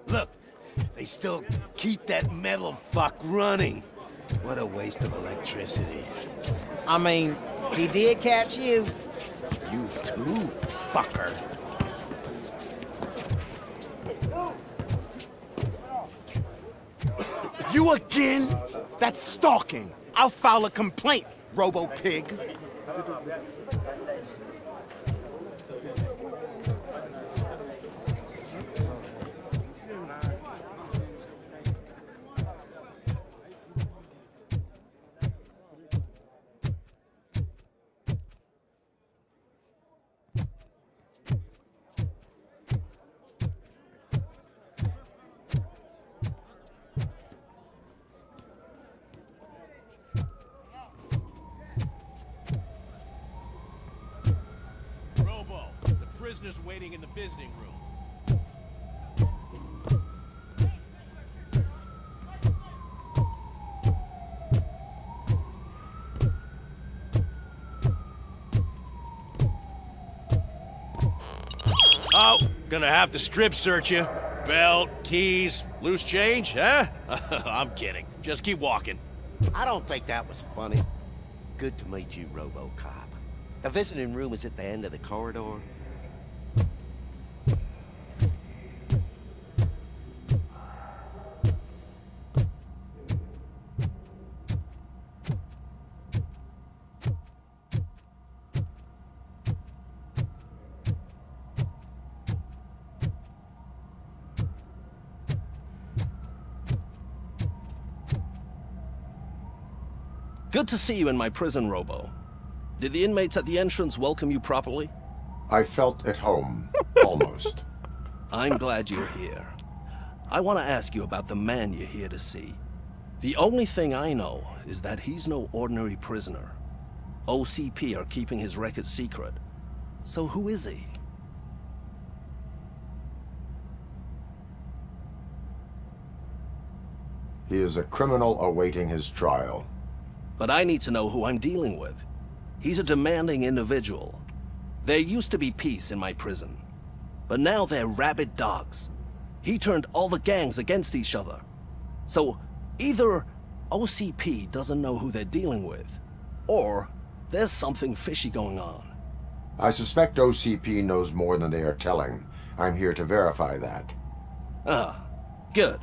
Look, they still keep that metal fuck running. What a waste of electricity. I mean, he did catch you. You too, fucker. You again? That's stalking. I'll file a complaint, Robo-Pig. Prisoners waiting in the visiting room. Oh, gonna have to strip search you. Belt, keys, loose change, huh? I'm kidding. Just keep walking. I don't think that was funny. Good to meet you, RoboCop. The visiting room is at the end of the corridor. Good to see you in my prison, Robo. Did the inmates at the entrance welcome you properly? I felt at home, almost. I'm glad you're here. I want to ask you about the man you're here to see. The only thing I know is that he's no ordinary prisoner. OCP are keeping his record secret. So who is he? He is a criminal awaiting his trial. But I need to know who I'm dealing with. He's a demanding individual. There used to be peace in my prison, but now they're rabid dogs. He turned all the gangs against each other. So either OCP doesn't know who they're dealing with, or there's something fishy going on. I suspect OCP knows more than they are telling. I'm here to verify that. Good.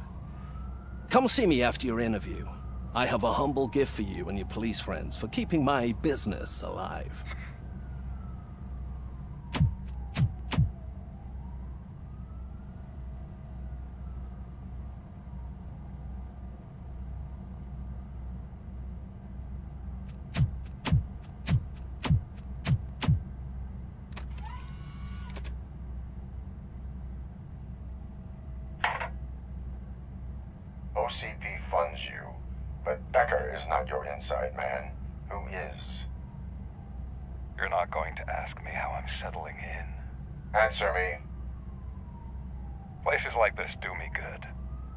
Come see me after your interview. I have a humble gift for you and your police friends for keeping my business alive. OCP funds you, but Becker is not your inside man. Who is? You're not going to ask me how I'm settling in. Answer me. Places like this do me good.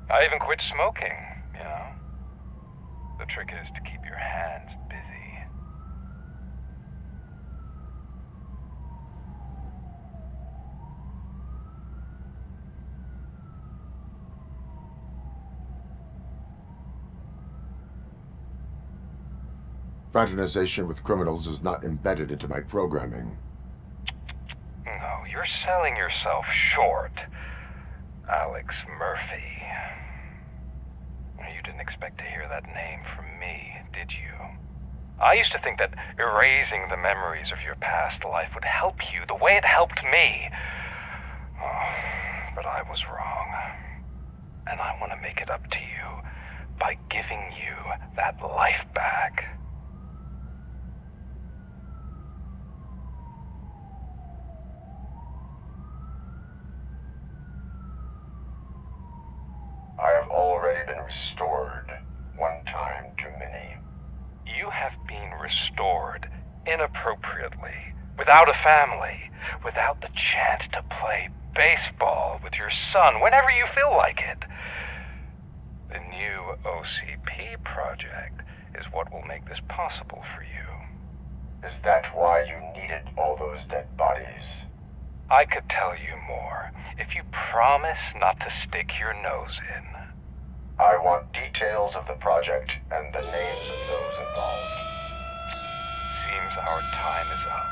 I even quit smoking, you know. The trick is to keep your hands busy. Fraternization with criminals is not embedded into my programming. No, you're selling yourself short, Alex Murphy. You didn't expect to hear that name from me, did you? I used to think that erasing the memories of your past life would help you the way it helped me. Oh, but I was wrong. And I want to make it up to you by giving you that life back. I have already been restored, one time too many. You have been restored inappropriately, without a family, without the chance to play baseball with your son whenever you feel like it. The new OCP project is what will make this possible for you. Is that why you needed all those dead bodies? I could tell you more if you promise not to stick your nose in. I want details of the project and the names of those involved. Seems our time is up.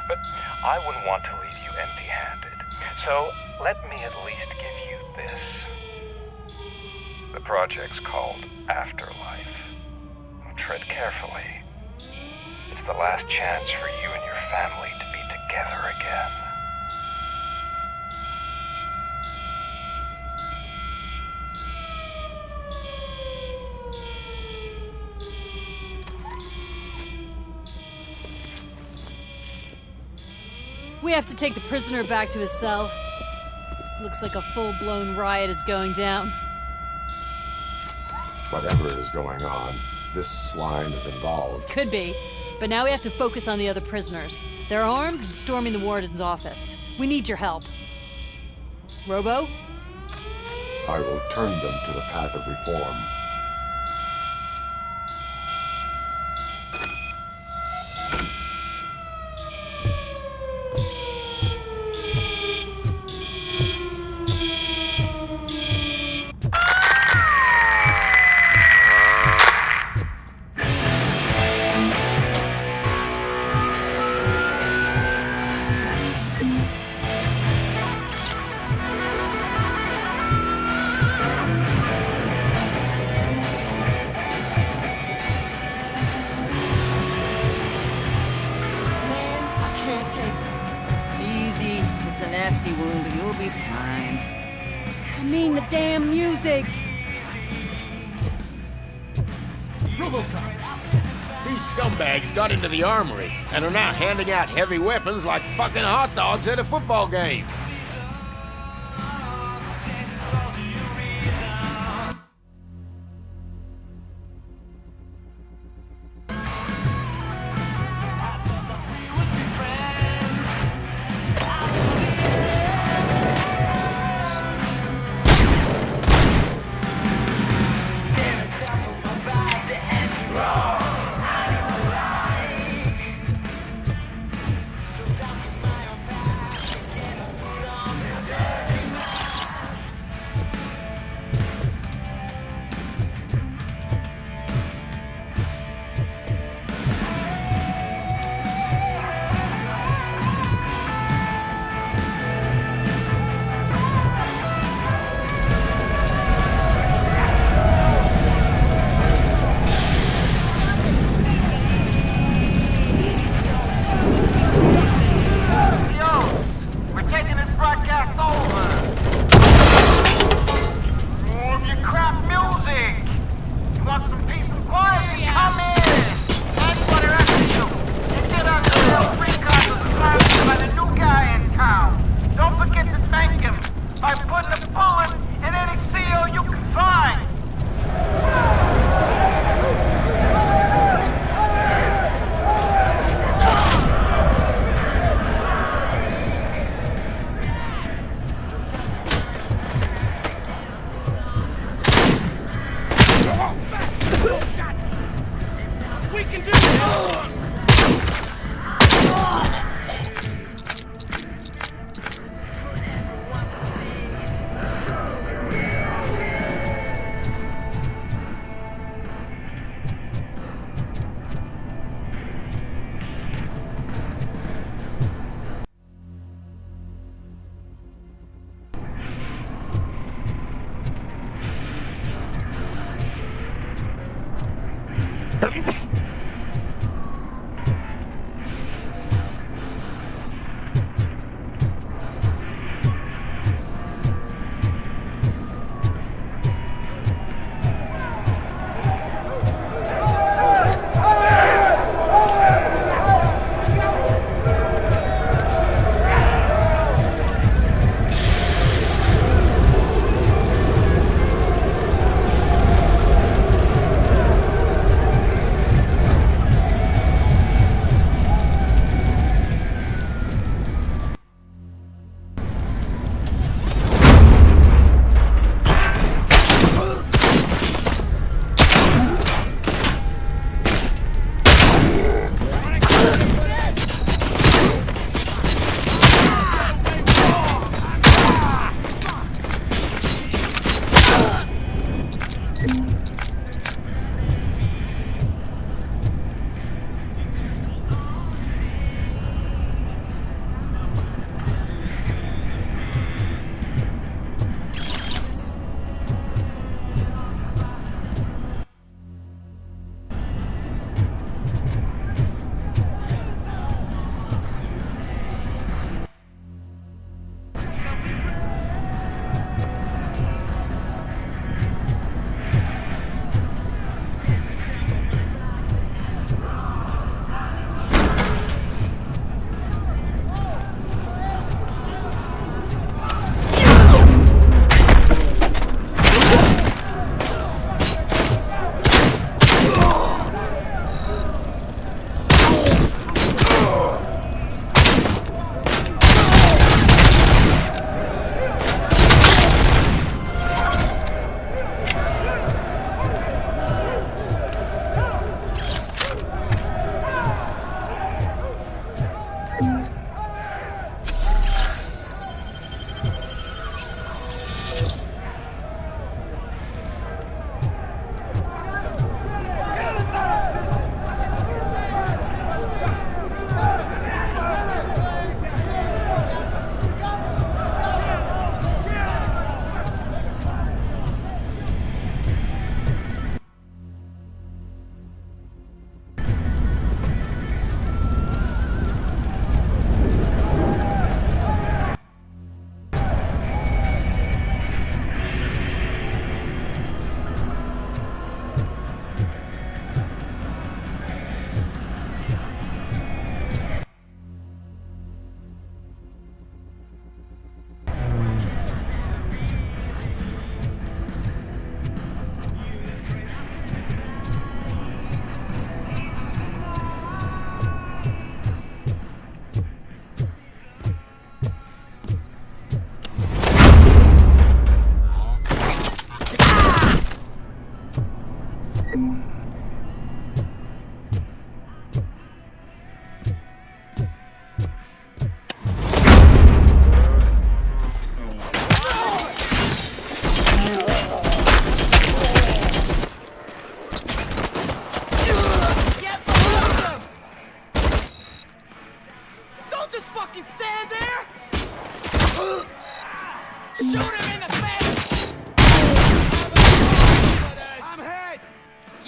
But I wouldn't want to leave you empty-handed, so let me at least give you this. The project's called Afterlife. Tread carefully. It's the last chance for you and your family to be together again. We have to take the prisoner back to his cell. Looks like a full-blown riot is going down. Whatever is going on, this slime is involved. Could be, but now we have to focus on the other prisoners. They're armed and storming the warden's office. We need your help. Robo? I will turn them to the path of reform. Easy. It's a nasty wound, but you'll be fine. I mean the damn music! RoboCop! These scumbags got into the armory and are now handing out heavy weapons like fucking hot dogs at a football game.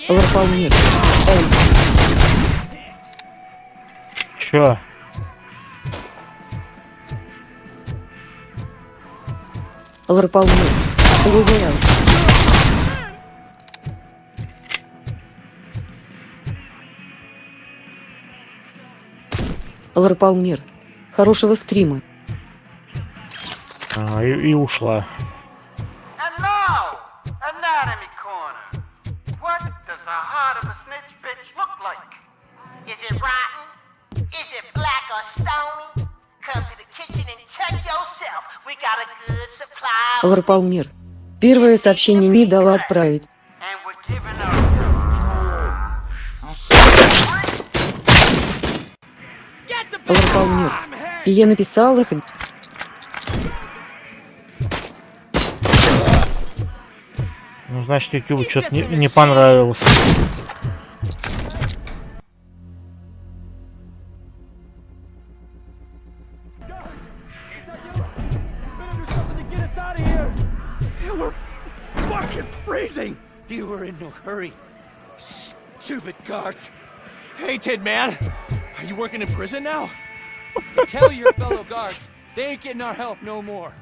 Overpower. Чё? Overpower. Угорел. Overpower. Хорошего стрима. И ушла. Overpower. Первое сообщение не дала отправить. Overpower. И я написал их. Ну, значит, YouTube что-то не понравилось. You were in no hurry. Stupid guards. Hey, Tin Man. Are you working in prison now? Tell your fellow guards, they ain't getting our help no more.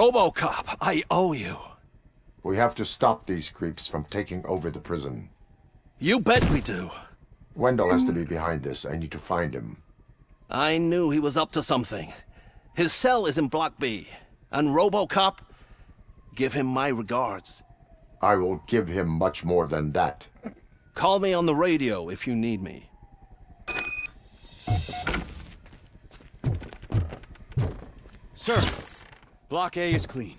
RoboCop, I owe you. We have to stop these creeps from taking over the prison. You bet we do. Wendell has to be behind this. I need to find him. I knew he was up to something. His cell is in Block B. And RoboCop, give him my regards. I will give him much more than that. Call me on the radio if you need me. Sir, Block A is clean.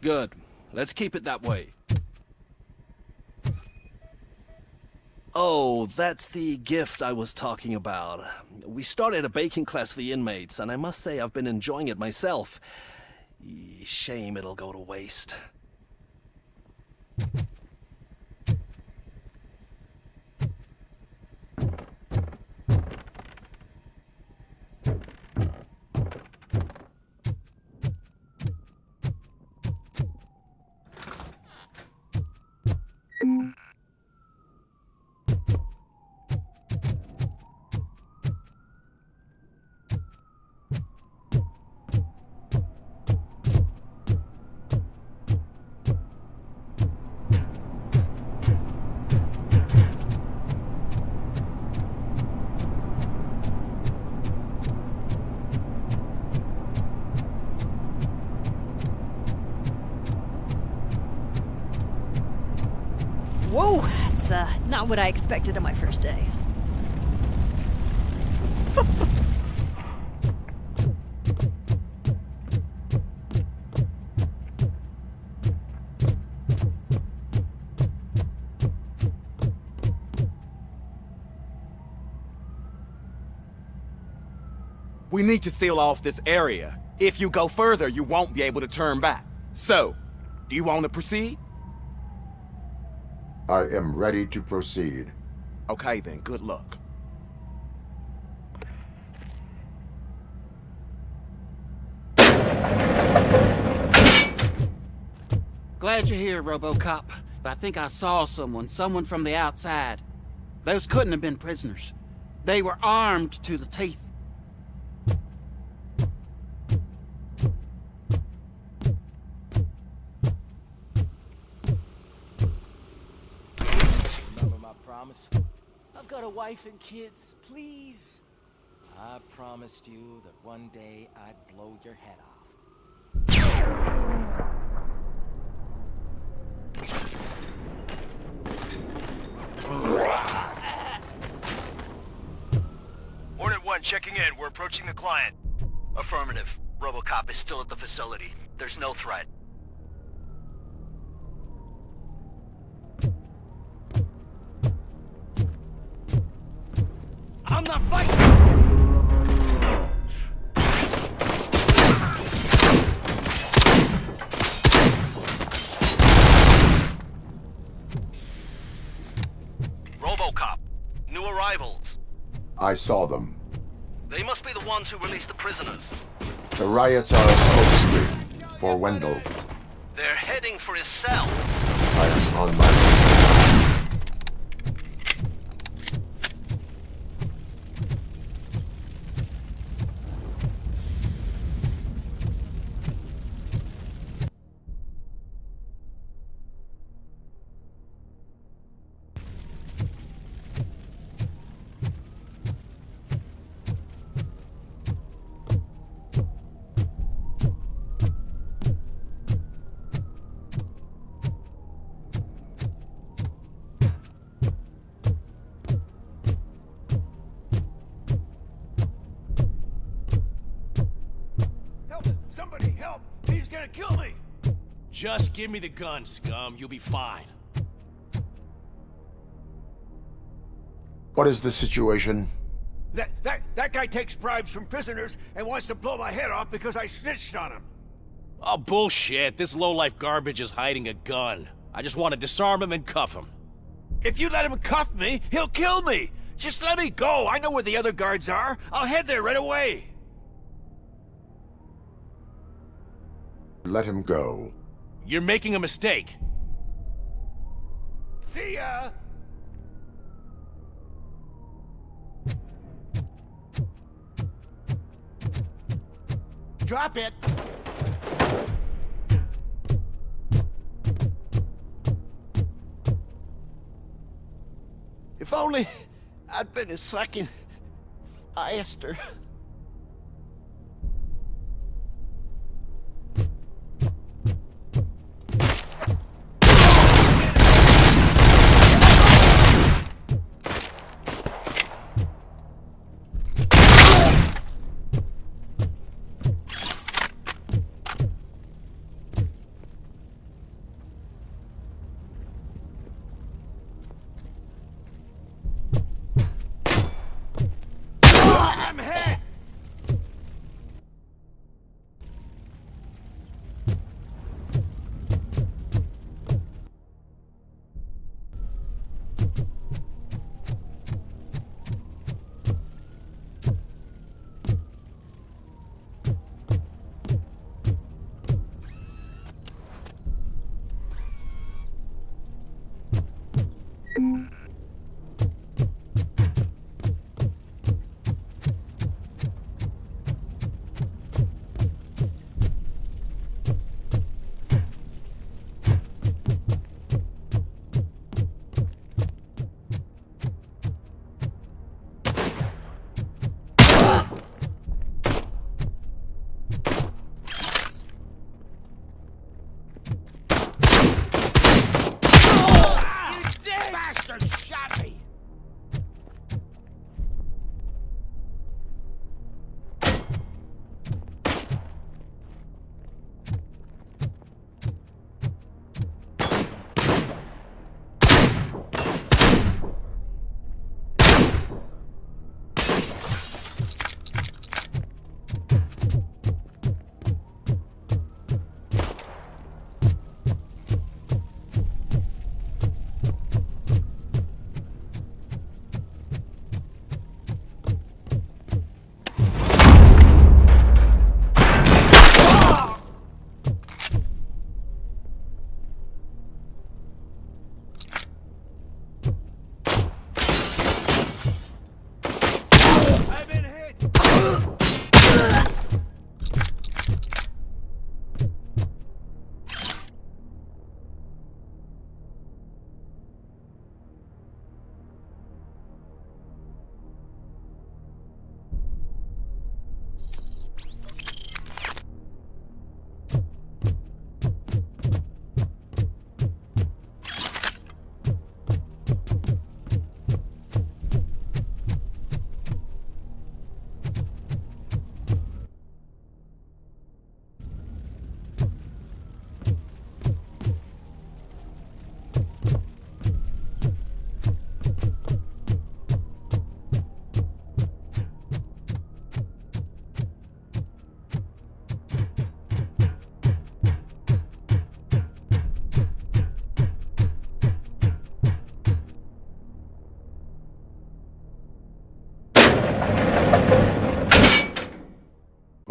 Good. Let's keep it that way. Oh, that's the gift I was talking about. We started a baking class for the inmates, and I must say I've been enjoying it myself. Shame it'll go to waste. Whoa, that's not what I expected on my first day. We need to seal off this area. If you go further, you won't be able to turn back. So, do you want to proceed? I am ready to proceed. Okay then, good luck. Glad you're here, RoboCop. I think I saw someone from the outside. Those couldn't have been prisoners. They were armed to the teeth. Remember my promise? I've got a wife and kids, please. I promised you that one day I'd blow your head off. Hornet 1 checking in. We're approaching the client. Affirmative. RoboCop is still at the facility. There's no threat. I'm not fighting! RoboCop. New arrivals. I saw them. They must be the ones who released the prisoners. The riots are a smokescreen for Wendell. They're heading for his cell. I am on my way. Somebody help! He's gonna kill me! Just give me the gun, scum. You'll be fine. What is the situation? That guy takes bribes from prisoners and wants to blow my head off because I snitched on him. Oh, bullshit. This lowlife garbage is hiding a gun. I just want to disarm him and cuff him. If you let him cuff me, he'll kill me. Just let me go. I know where the other guards are. I'll head there right away. Let him go. You're making a mistake. See ya! Drop it. If only I'd been a second faster. I'm hit!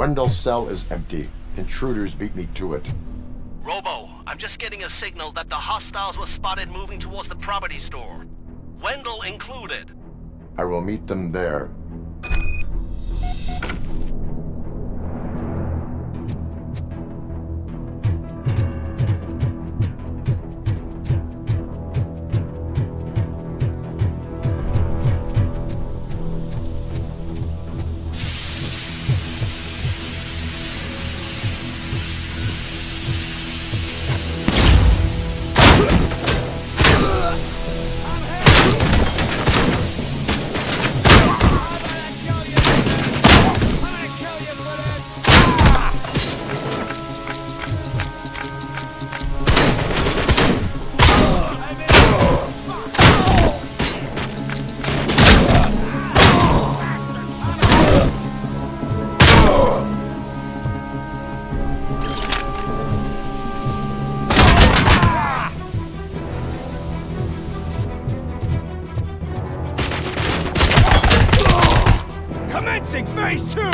Wendell's cell is empty. Intruders beat me to it. Robo, I'm just getting a signal that the hostiles were spotted moving towards the property store. Wendell included. I will meet them there. Commencing phase 2!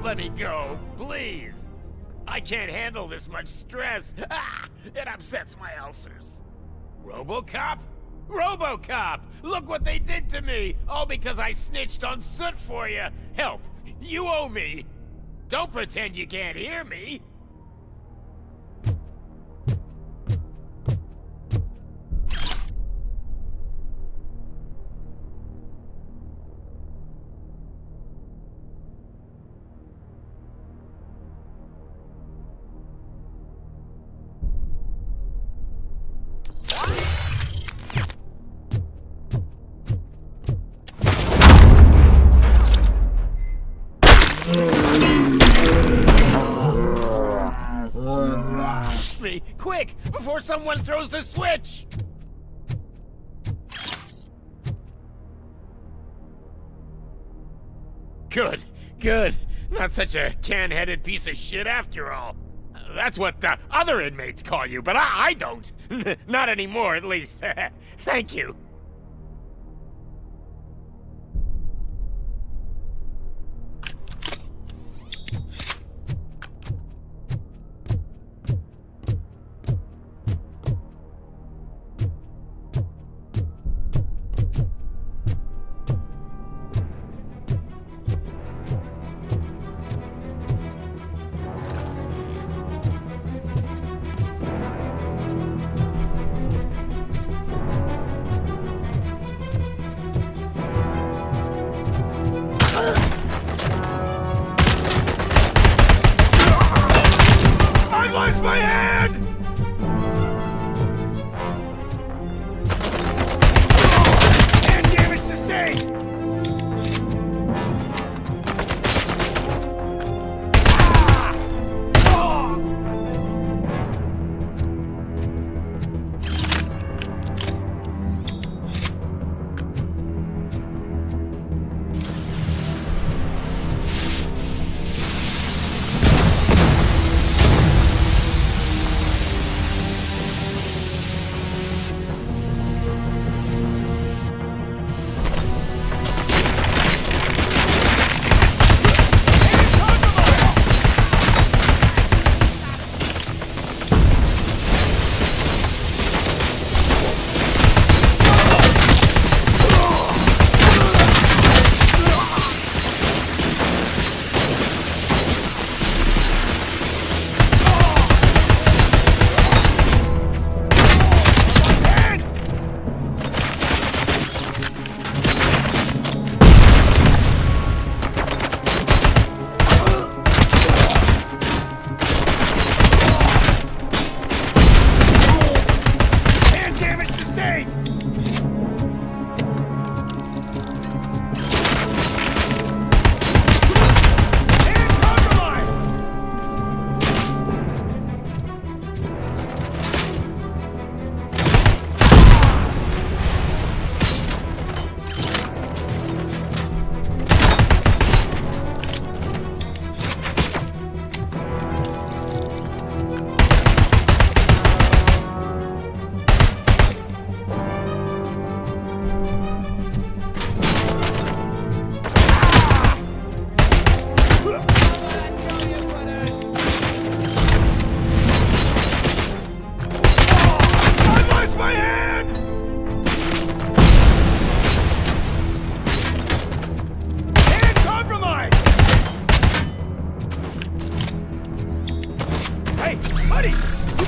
Let me go, please. I can't handle this much stress. It upsets my ulcers. RoboCop? RoboCop! Look what they did to me! All because I snitched on Soot for you! Help! You owe me! Don't pretend you can't hear me! Me, quick, before someone throws the switch! Good, good. Not such a can-headed piece of shit after all. That's what the other inmates call you, but I don't. Not anymore, at least. Thank you.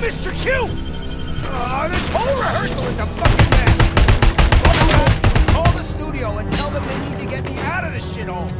Mr. Q! This whole rehearsal is a fucking mess! Call the studio and tell them they need to get me out of this shithole!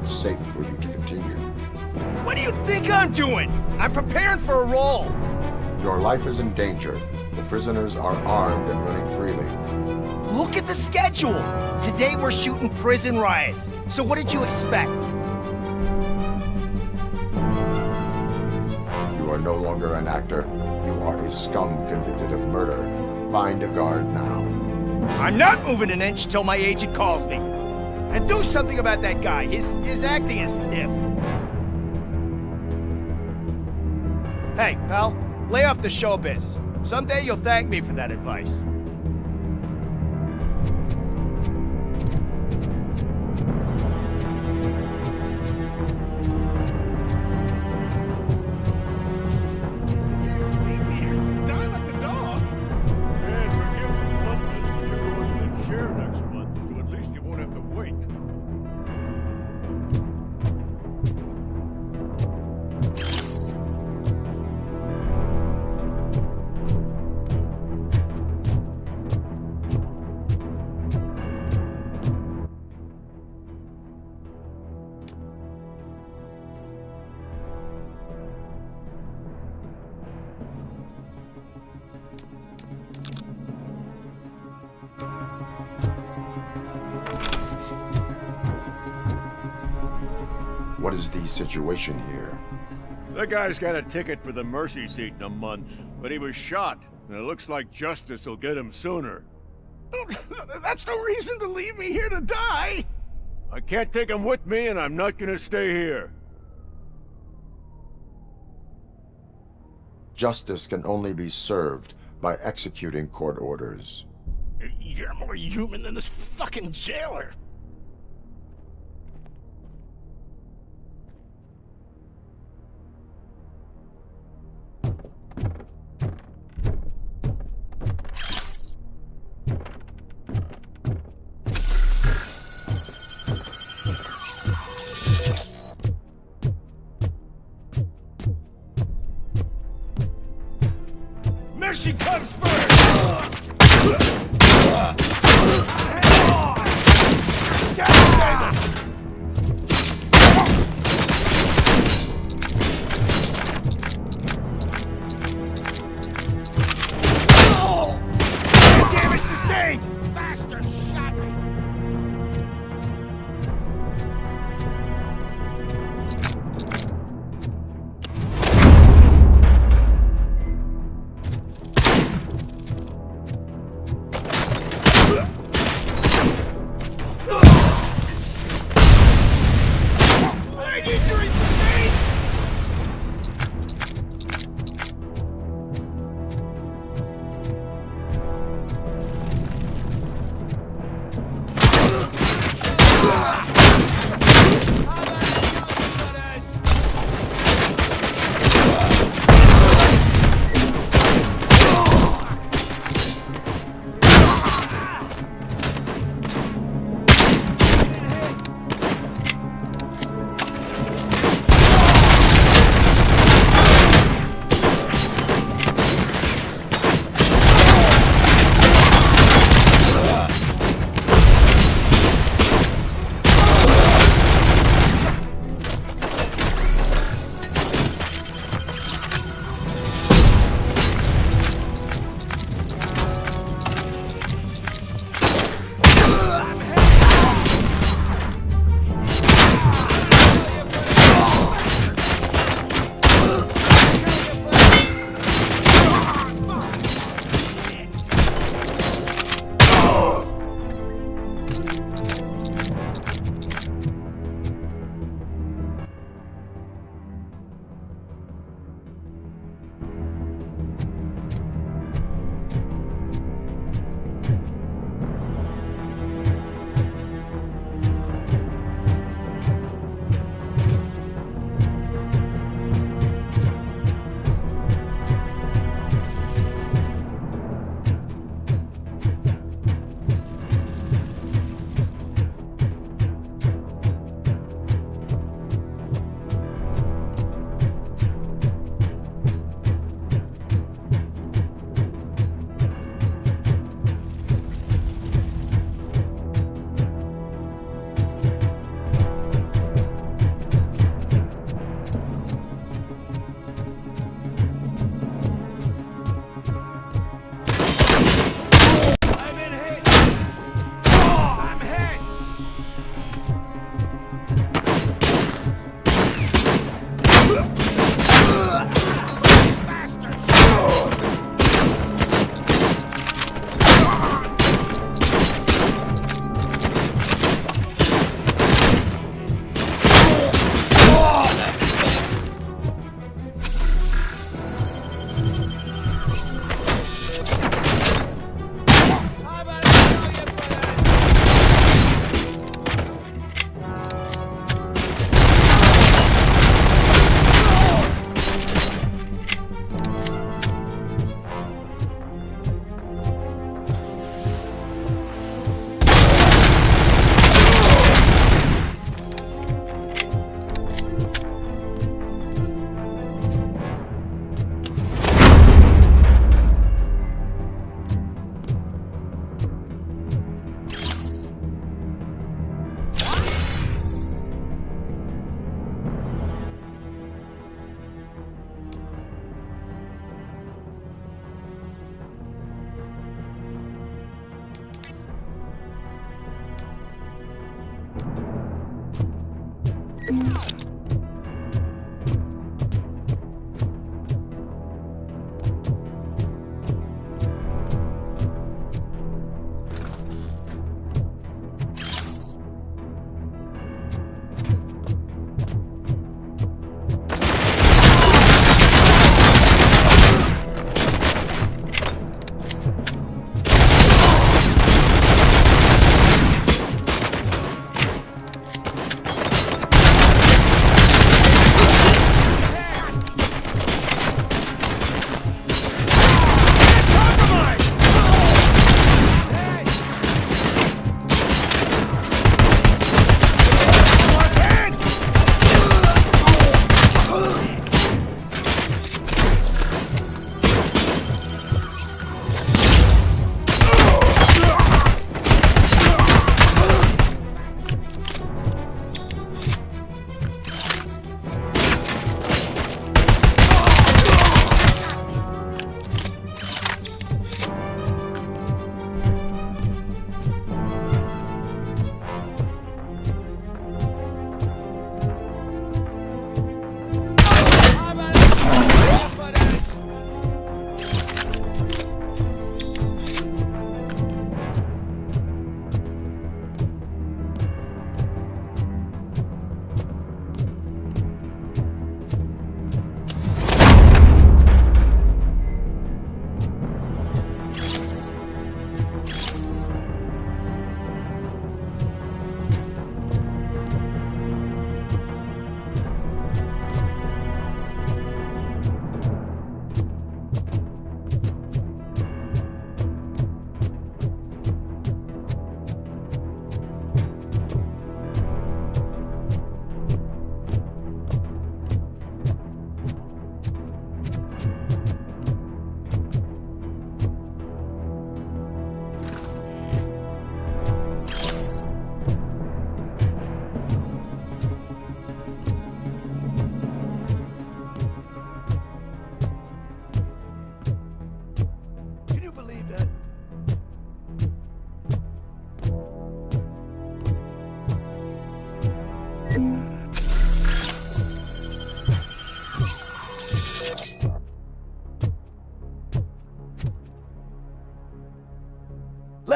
it's safe for you to continue. What do you think I'm doing? I'm preparing for a role. Your life is in danger. The prisoners are armed and running freely. Look at the schedule. Today we're shooting prison riots. So what did you expect? You are no longer an actor. You are a scum convicted of murder. Find a guard now. I'm not moving an inch till my agent calls me. And do something about that guy. His acting is stiff. Hey, pal, lay off the showbiz. Someday you'll thank me for that advice. What is the situation here? That guy's got a ticket for the mercy seat in a month, but he was shot, and it looks like justice will get him sooner. That's no reason to leave me here to die! I can't take him with me, and I'm not gonna stay here. Justice can only be served by executing court orders. You're more human than this fucking jailer! Mercy comes first! Damage sustained! Bastard shot me!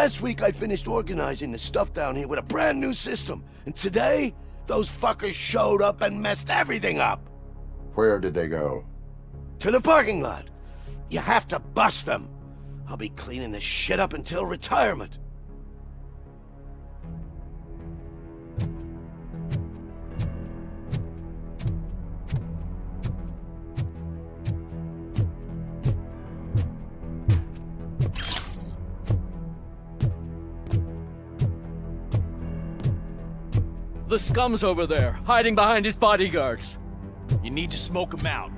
Last week I finished organizing the stuff down here with a brand new system. And today, those fuckers showed up and messed everything up. Where did they go? To the parking lot. You have to bust them. I'll be cleaning this shit up until retirement. The scum's over there, hiding behind his bodyguards. You need to smoke him out.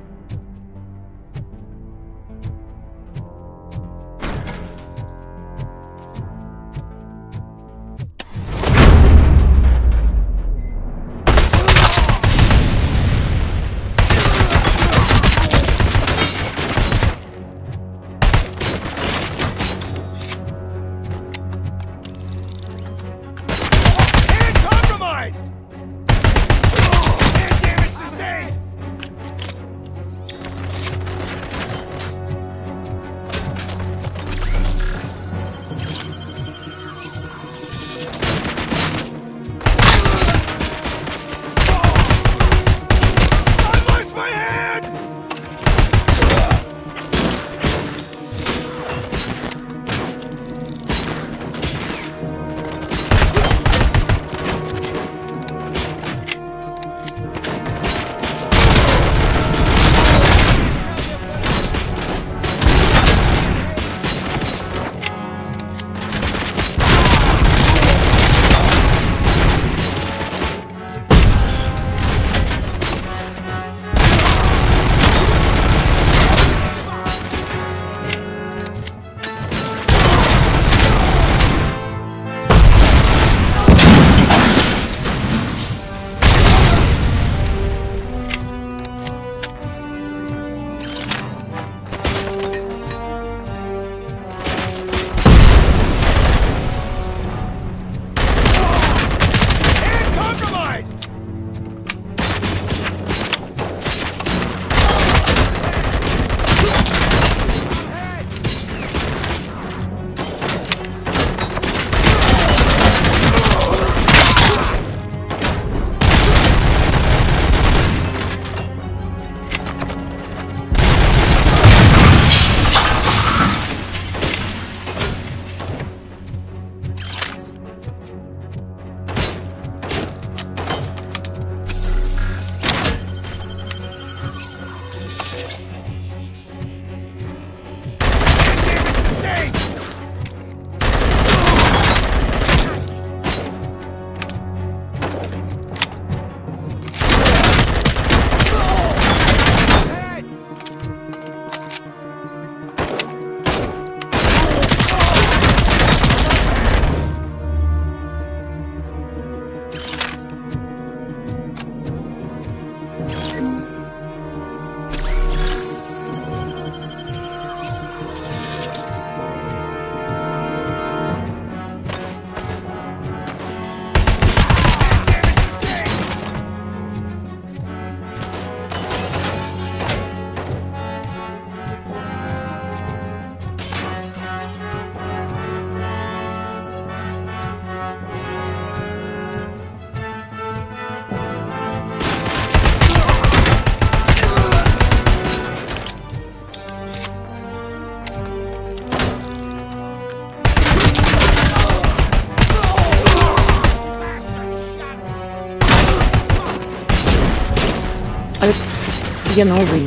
Алекс, я новый.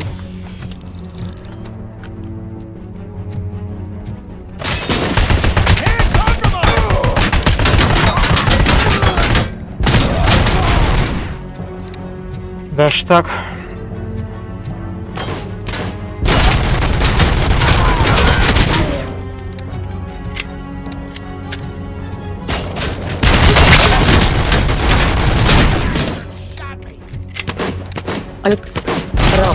Даже так. Алекс, равно.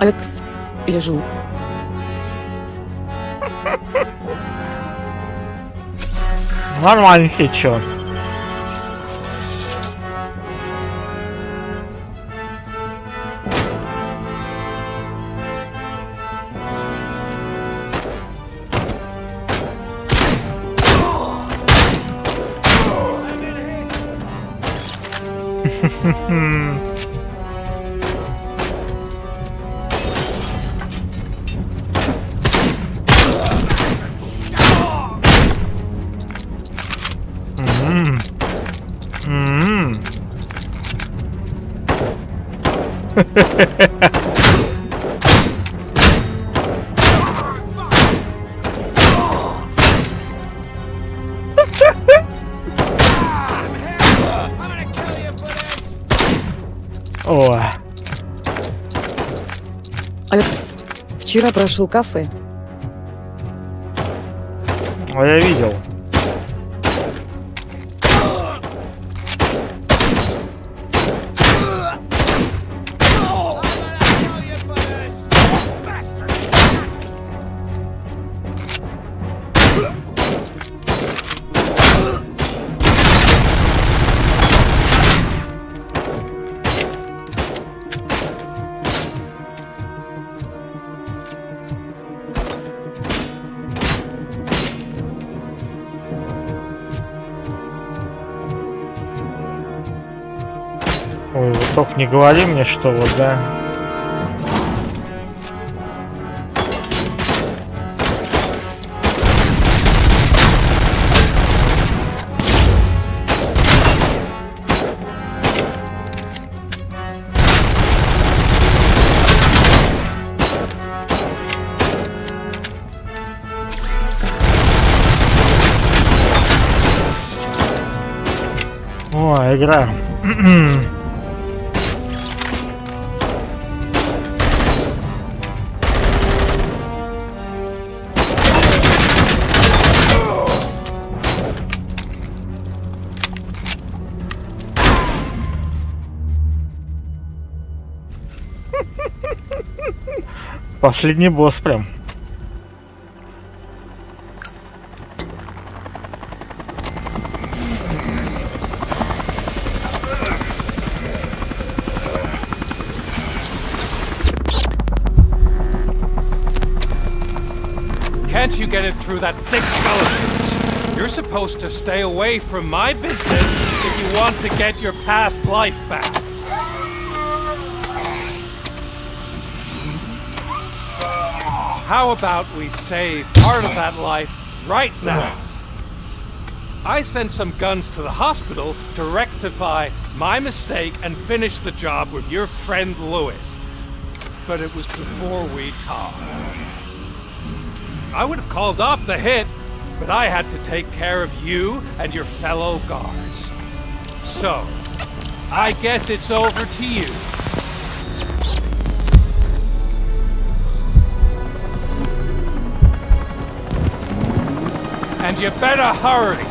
Экс. Лежу. Нормальный хедшот. О. Экс. Вчера прошел кафе. А я видел. Ой, вот только не говори мне, что вот, да. О, игра. Последний босс прям. Can't you get it through that thick skeleton? You're supposed to stay away from my business if you want to get your past life back. How about we save part of that life right now? I sent some guns to the hospital to rectify my mistake and finish the job with your friend Lewis. But it was before we talked. I would have called off the hit, but I had to take care of you and your fellow guards. So, I guess it's over to you. And you better hurry.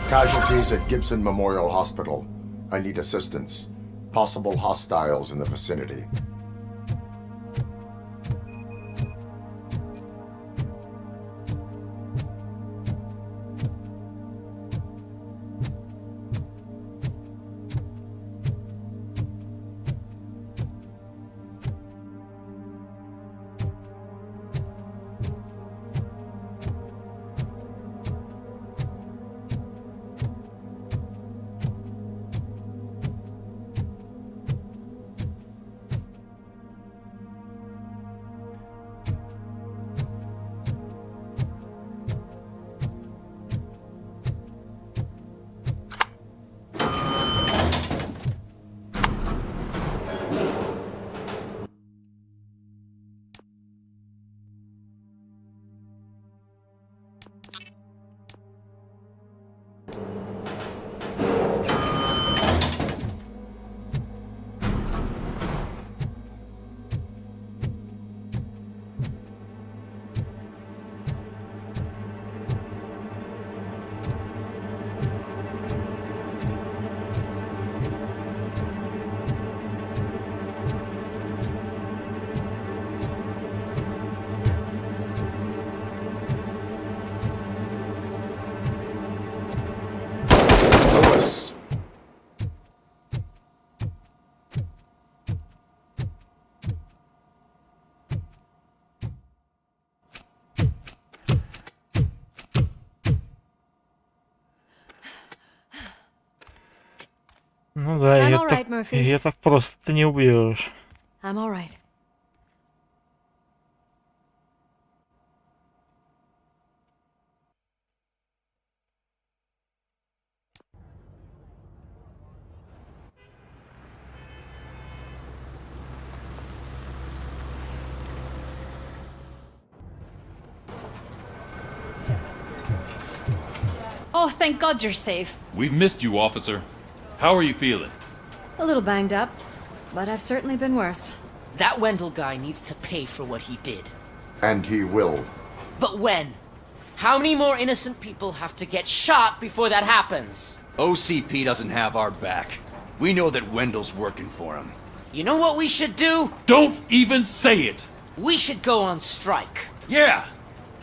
Casualties at Gibson Memorial Hospital. I need assistance. Possible hostiles in the vicinity. Ну да, I'm ее all так, right, Murphy. ее так просто ты не убьешь. I'm all right. Oh, thank God you're safe. We've missed you, officer. How are you feeling? A little banged up, but I've certainly been worse. That Wendell guy needs to pay for what he did. And he will. But when? How many more innocent people have to get shot before that happens? OCP doesn't have our back. We know that Wendell's working for him. You know what we should do? Don't even say it! We should go on strike. Yeah!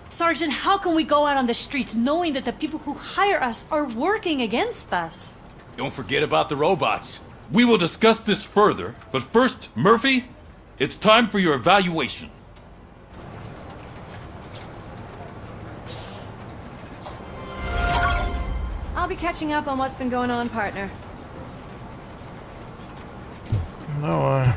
Sergeant, how can we go out on the streets knowing that the people who hire us are working against us? Don't forget about the robots. We will discuss this further, but first, Murphy, it's time for your evaluation. I'll be catching up on what's been going on, partner. Давай.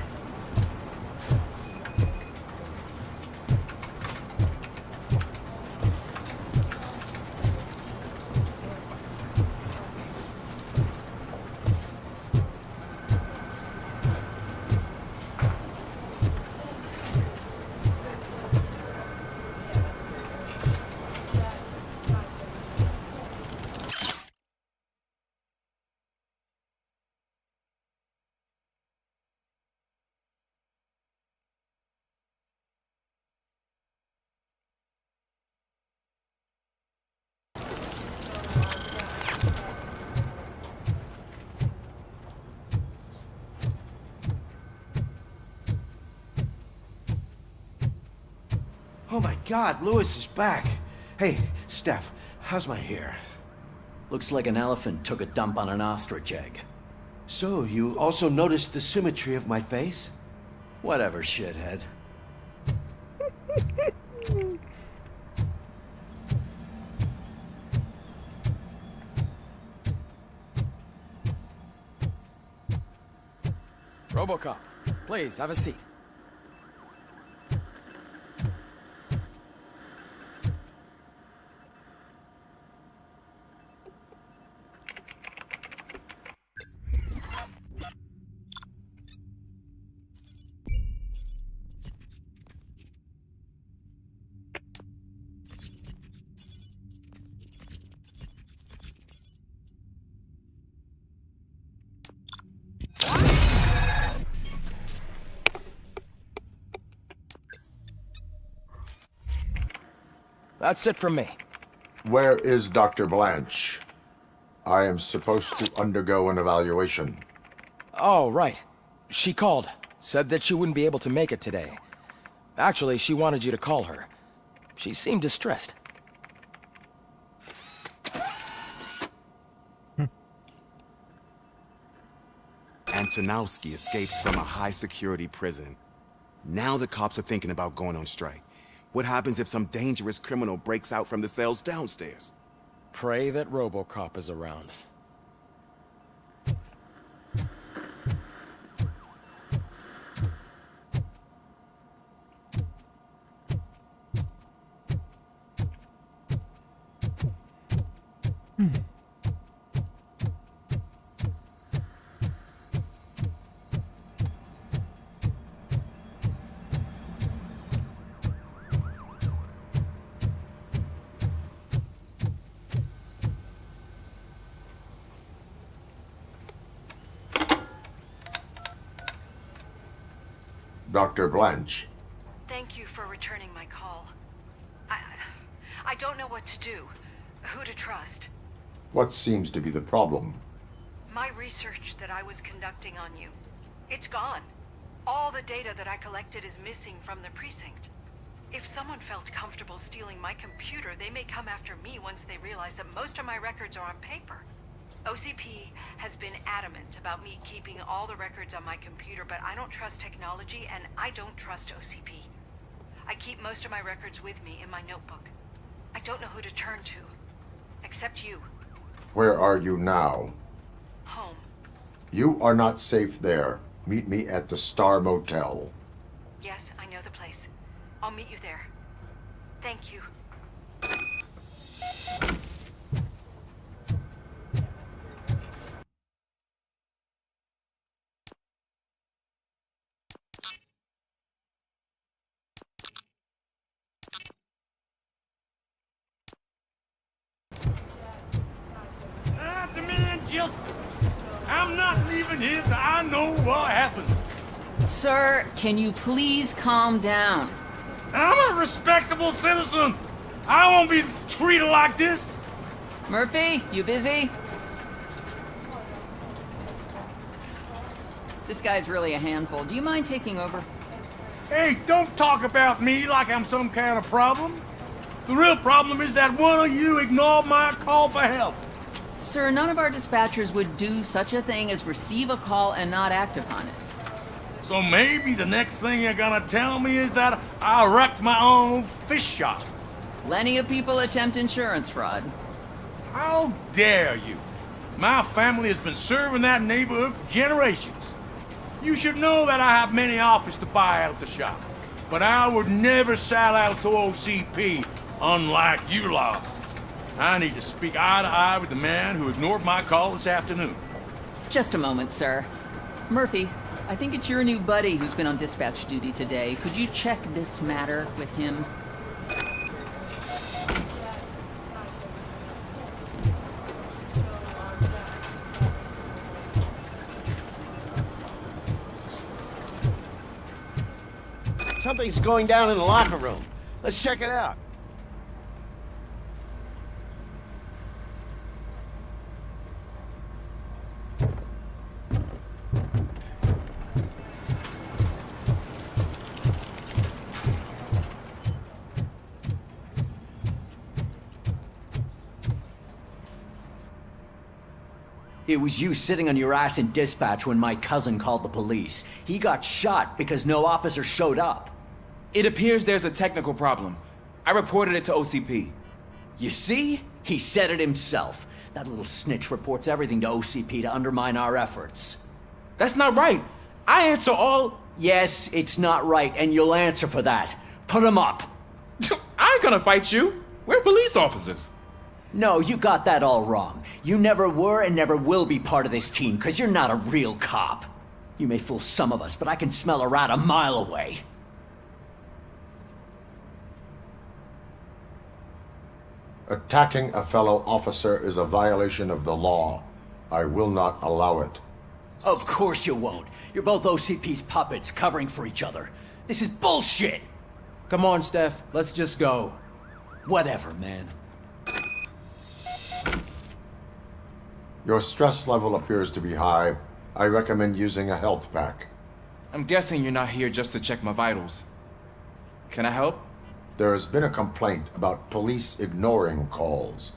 Oh my God, Lewis is back. Hey, Steph, how's my hair? Looks like an elephant took a dump on an ostrich egg. So, you also noticed the symmetry of my face? Whatever, shithead. RoboCop, please, have a seat. That's it from me. Where is Dr. Blanche? I am supposed to undergo an evaluation. Oh, right. She called. Said that she wouldn't be able to make it today. Actually, she wanted you to call her. She seemed distressed. Antonowski escapes from a high-security prison. Now the cops are thinking about going on strike. What happens if some dangerous criminal breaks out from the cells downstairs? Pray that RoboCop is around. Dr. Blanche. Thank you for returning my call. I don't know what to do, who to trust. What seems to be the problem? My research that I was conducting on you, it's gone. All the data that I collected is missing from the precinct. If someone felt comfortable stealing my computer, they may come after me once they realize that most of my records are on paper. OCP has been adamant about me keeping all the records on my computer, but I don't trust technology and I don't trust OCP. I keep most of my records with me in my notebook. I don't know who to turn to, except you. Where are you now? Home. You are not safe there. Meet me at the Star Motel. Yes, I know the place. I'll meet you there. Thank you. I demand justice. I'm not leaving here till I know what happened. Sir, can you please calm down? I'm a respectable citizen. I won't be treated like this. Murphy, you busy? This guy's really a handful. Do you mind taking over? Hey, don't talk about me like I'm some kind of problem. The real problem is that one of you ignored my call for help. Sir, none of our dispatchers would do such a thing as receive a call and not act upon it. So maybe the next thing you're gonna tell me is that I wrecked my own fish shop. Plenty of people attempt insurance fraud. How dare you? My family has been serving that neighborhood for generations. You should know that I have many offers to buy out the shop. But I would never sell out to OCP, unlike you lot. I need to speak eye to eye with the man who ignored my call this afternoon. Just a moment, sir. Murphy, I think it's your new buddy who's been on dispatch duty today. Could you check this matter with him? Something's going down in the locker room. Let's check it out. It was you sitting on your ass in dispatch when my cousin called the police. He got shot because no officer showed up. It appears there's a technical problem. I reported it to OCP. You see? He said it himself. That little snitch reports everything to OCP to undermine our efforts. That's not right. I answer all... Yes, it's not right, and you'll answer for that. Put him up. I ain't gonna fight you. We're police officers. No, you got that all wrong. You never were and never will be part of this team, because you're not a real cop. You may fool some of us, but I can smell a rat a mile away. Attacking a fellow officer is a violation of the law. I will not allow it. Of course you won't. You're both OCP's puppets covering for each other. This is bullshit! Come on, Steph. Let's just go. Whatever, man. Your stress level appears to be high. I recommend using a health pack. I'm guessing you're not here just to check my vitals. Can I help? There has been a complaint about police ignoring calls.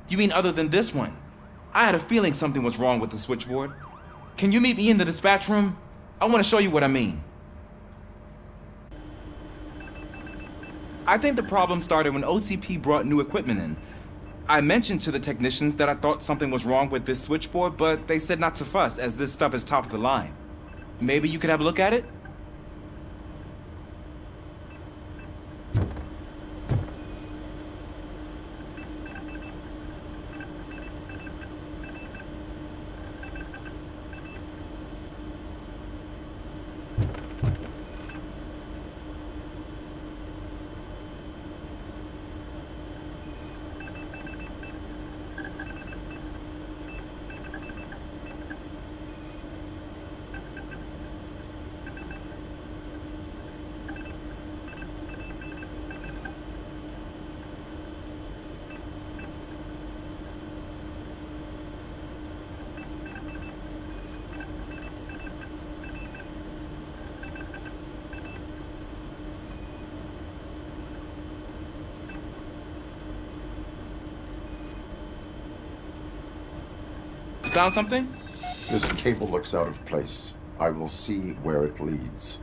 You mean other than this one? I had a feeling something was wrong with the switchboard. Can you meet me in the dispatch room? I want to show you what I mean. I think the problem started when OCP brought new equipment in. I mentioned to the technicians that I thought something was wrong with this switchboard, but they said not to fuss, as this stuff is top of the line. Maybe you could have a look at it? You found something? This cable looks out of place. I will see where it leads.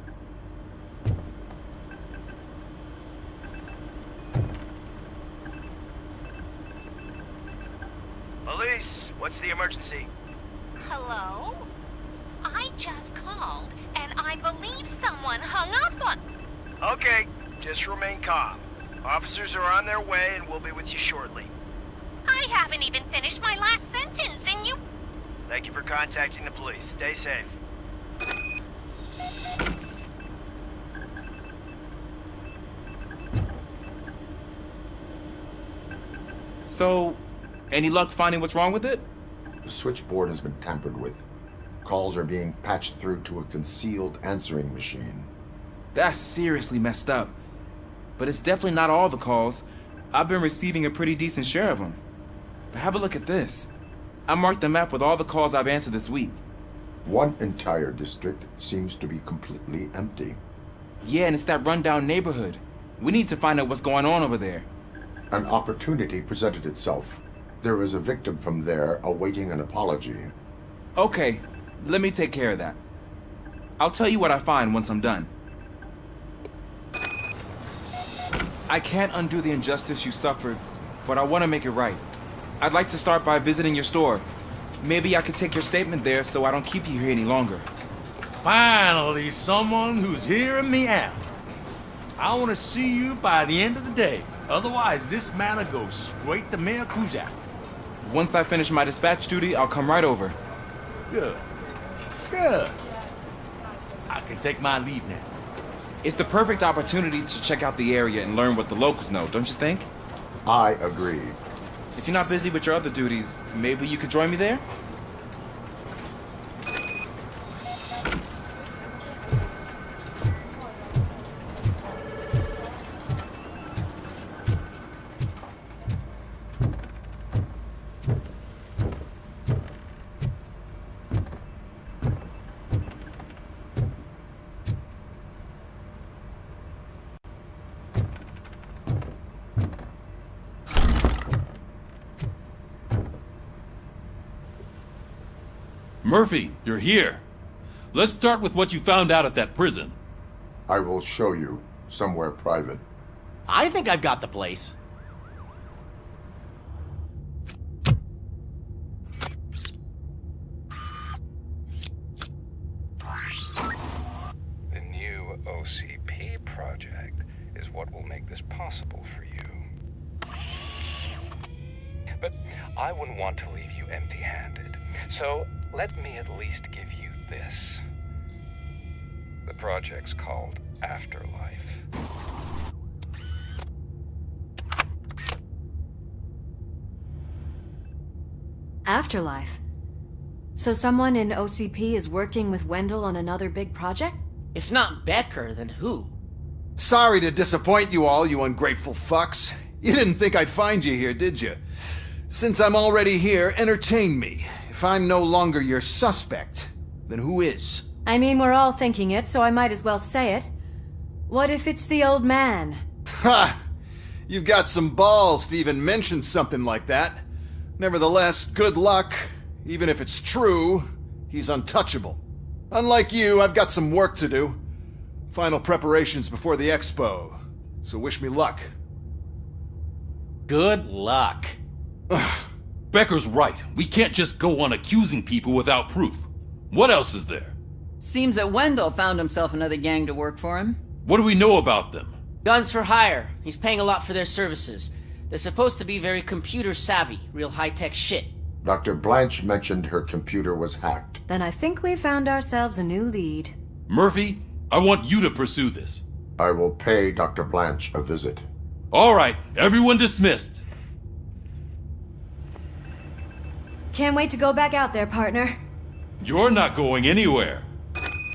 Police, what's the emergency? Hello? I just called, and I believe someone hung up on... Okay, just remain calm. Officers are on their way, and we'll be with you shortly. I haven't even finished my last sentence, and you... Thank you for contacting the police. Stay safe. So, any luck finding what's wrong with it? The switchboard has been tampered with. Calls are being patched through to a concealed answering machine. That's seriously messed up. But it's definitely not all the calls. I've been receiving a pretty decent share of them. But have a look at this. I marked the map with all the calls I've answered this week. One entire district seems to be completely empty. Yeah, and it's that rundown neighborhood. We need to find out what's going on over there. An opportunity presented itself. There is a victim from there awaiting an apology. Okay, let me take care of that. I'll tell you what I find once I'm done. I can't undo the injustice you suffered, but I want to make it right. I'd like to start by visiting your store. Maybe I could take your statement there so I don't keep you here any longer. Finally, someone who's hearing me out. I want to see you by the end of the day. Otherwise, this matter goes straight to Mayor Kuzak. Once I finish my dispatch duty, I'll come right over. Good. Good. I can take my leave now. It's the perfect opportunity to check out the area and learn what the locals know, don't you think? I agree. If you're not busy with your other duties, maybe you could join me there? Murphy, you're here. Let's start with what you found out at that prison. I will show you, somewhere private. I think I've got the place. The new OCP project is what will make this possible for you. But I wouldn't want to leave you empty-handed. So let me at least give you this. The project's called Afterlife. Afterlife? So someone in OCP is working with Wendell on another big project? If not Becker, then who? Sorry to disappoint you all, you ungrateful fucks. You didn't think I'd find you here, did you? Since I'm already here, entertain me. If I'm no longer your suspect, then who is? I mean, we're all thinking it, so I might as well say it. What if it's the old man? Ha! You've got some balls to even mention something like that. Nevertheless, good luck. Even if it's true, he's untouchable. Unlike you, I've got some work to do. Final preparations before the expo. So wish me luck. Good luck. Becker's right. We can't just go on accusing people without proof. What else is there? Seems that Wendell found himself another gang to work for him. What do we know about them? Guns for hire. He's paying a lot for their services. They're supposed to be very computer savvy, real high-tech shit. Dr. Blanche mentioned her computer was hacked. Then I think we found ourselves a new lead. Murphy, I want you to pursue this. I will pay Dr. Blanche a visit. All right, everyone dismissed. Can't wait to go back out there, partner. You're not going anywhere.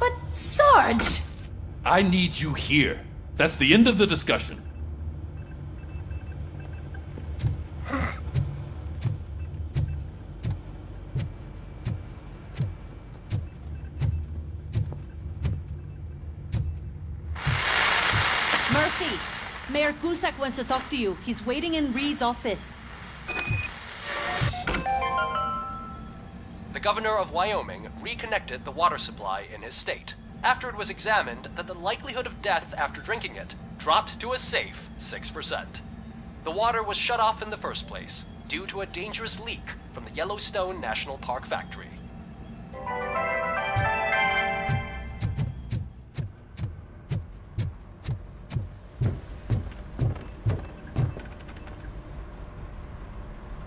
But, Sarge! I need you here. That's the end of the discussion. Murphy! Mayor Cusack wants to talk to you. He's waiting in Reed's office. The governor of Wyoming reconnected the water supply in his state after it was examined that the likelihood of death after drinking it dropped to a safe 6%. The water was shut off in the first place due to a dangerous leak from the Yellowstone National Park factory.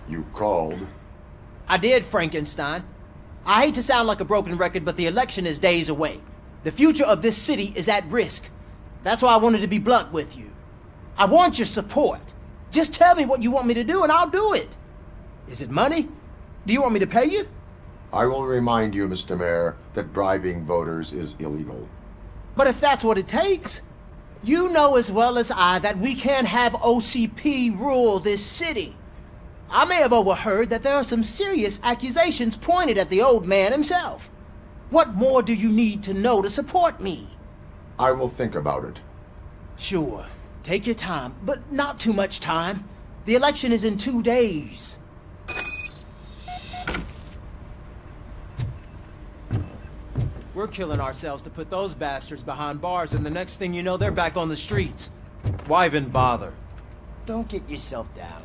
You called? I did, Frankenstein. I hate to sound like a broken record, but the election is days away. The future of this city is at risk. That's why I wanted to be blunt with you. I want your support. Just tell me what you want me to do and I'll do it. Is it money? Do you want me to pay you? I will remind you, Mr. Mayor, that bribing voters is illegal. But if that's what it takes, you know as well as I that we can't have OCP rule this city. I may have overheard that there are some serious accusations pointed at the old man himself. What more do you need to know to support me? I will think about it. Sure. Take your time, but not too much time. The election is in 2 days. We're killing ourselves to put those bastards behind bars, and the next thing you know, they're back on the streets. Why even bother? Don't get yourself down.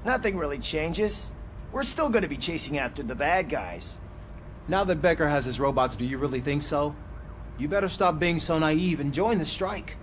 Nothing really changes. We're still gonna be chasing after the bad guys. Now that Becker has his robots, do you really think so? You better stop being so naive and join the strike.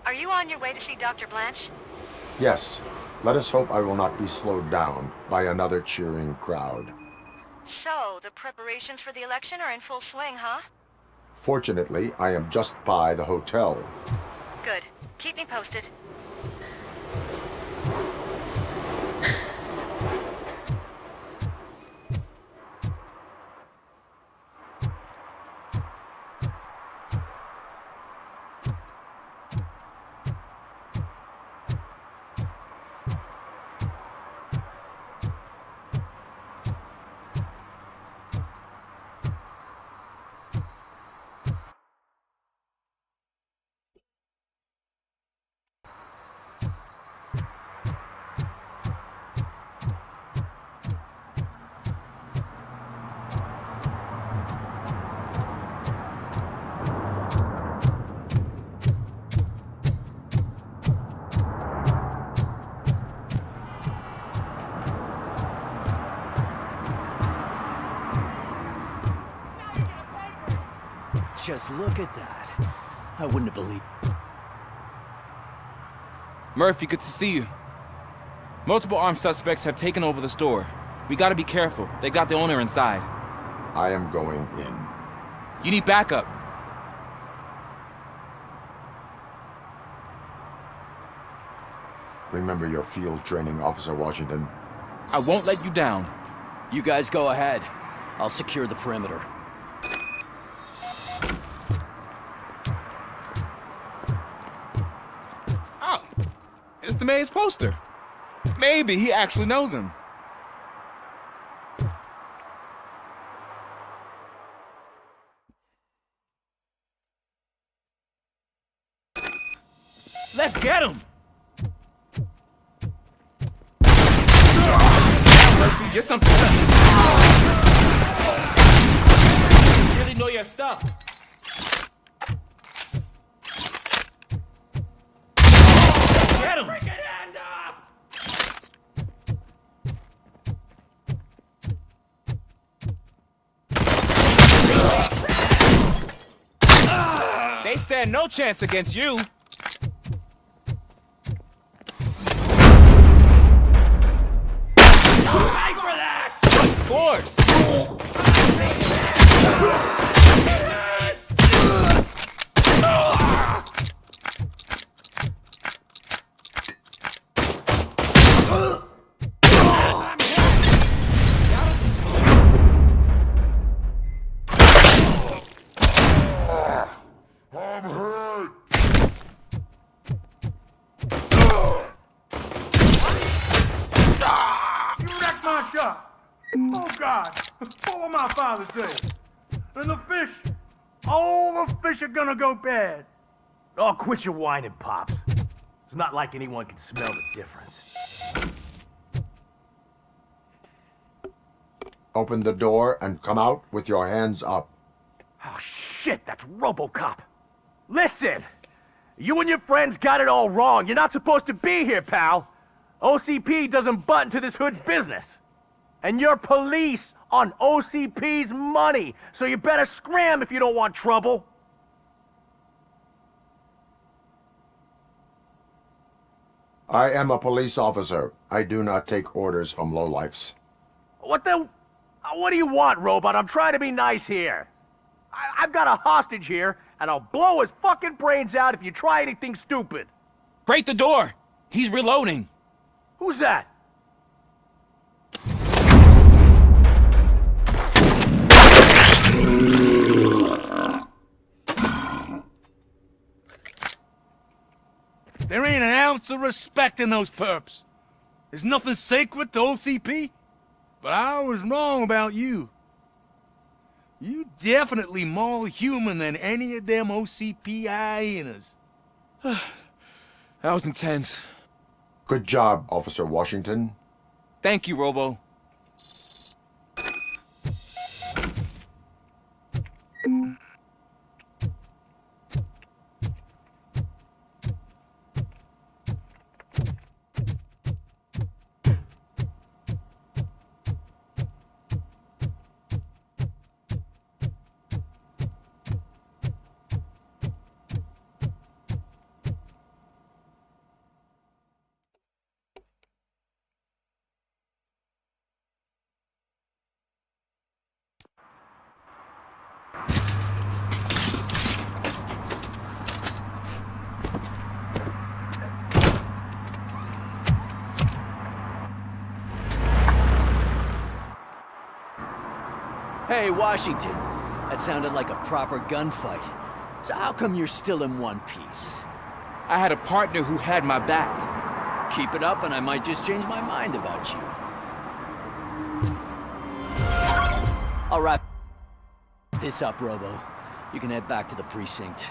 Are you on your way to see Dr. Blanche? Yes. Let us hope I will not be slowed down by another cheering crowd. So, the preparations for the election are in full swing, huh? Fortunately, I am just by the hotel. Good. Keep me posted. Just look at that. I wouldn't have believed. Murphy, good to see you. Multiple armed suspects have taken over the store. We gotta be careful. They got the owner inside. I am going in. You need backup. Remember your field training, Officer Washington. I won't let you down. You guys go ahead. I'll secure the perimeter. Oh, it's the mayor's poster. Maybe he actually knows him. Let's get him! You're something else. You really know your stuff. Get him! Break it end off! They stand no chance against you. Pay for that! Of course! Oh, God! What will my father say? And the fish? All the fish are gonna go bad. Oh, quit your whining, Pops. It's not like anyone can smell the difference. Open the door and come out with your hands up. Oh, shit, that's RoboCop. Listen! You and your friends got it all wrong. You're not supposed to be here, pal. OCP doesn't butt into this hood's business. And you're police on OCP's money, so you better scram if you don't want trouble. I am a police officer. I do not take orders from lowlifes. What do you want, Robot? I'm trying to be nice here. I've got a hostage here, and I'll blow his fucking brains out if you try anything stupid. Break the door! He's reloading. Who's that? There ain't an ounce of respect in those perps. There's nothing sacred to OCP. But I was wrong about you. You definitely more human than any of them OCP hyenas. That was intense. Good job, Officer Washington. Thank you, Robo. Hey, Washington. That sounded like a proper gunfight. So how come you're still in one piece? I had a partner who had my back. Keep it up and I might just change my mind about you. I'll wrap this up, Robo. You can head back to the precinct.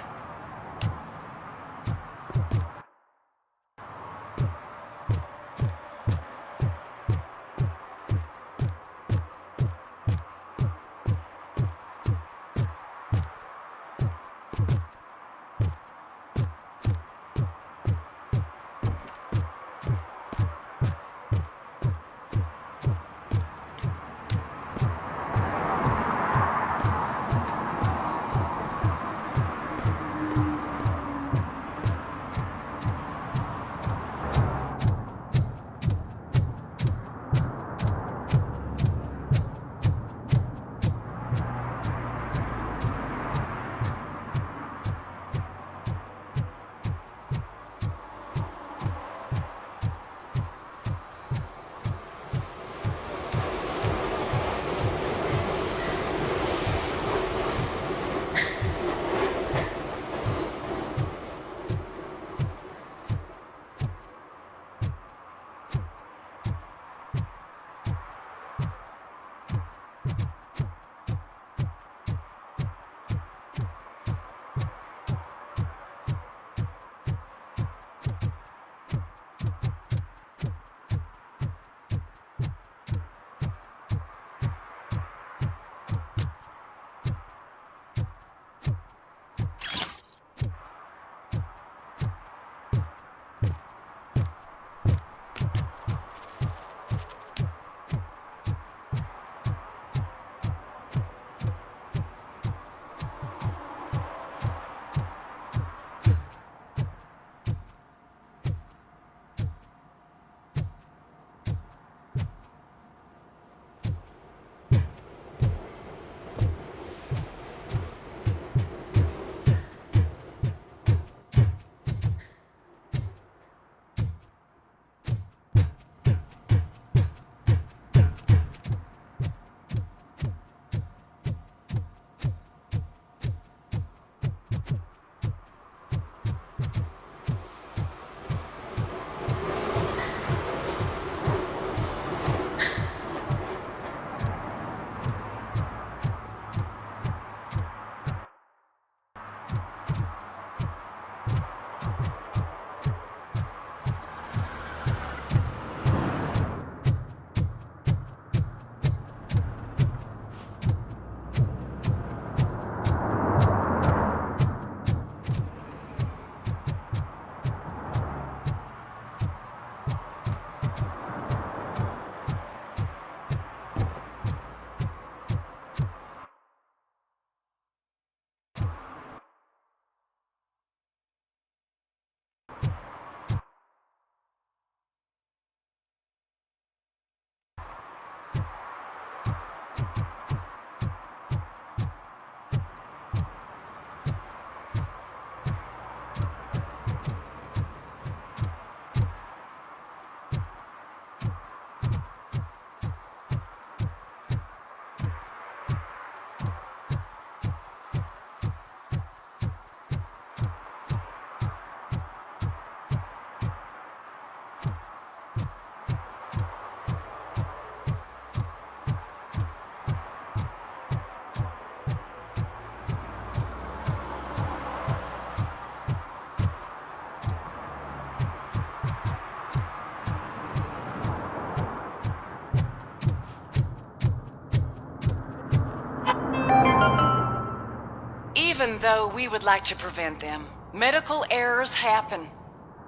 Even though we would like to prevent them, medical errors happen.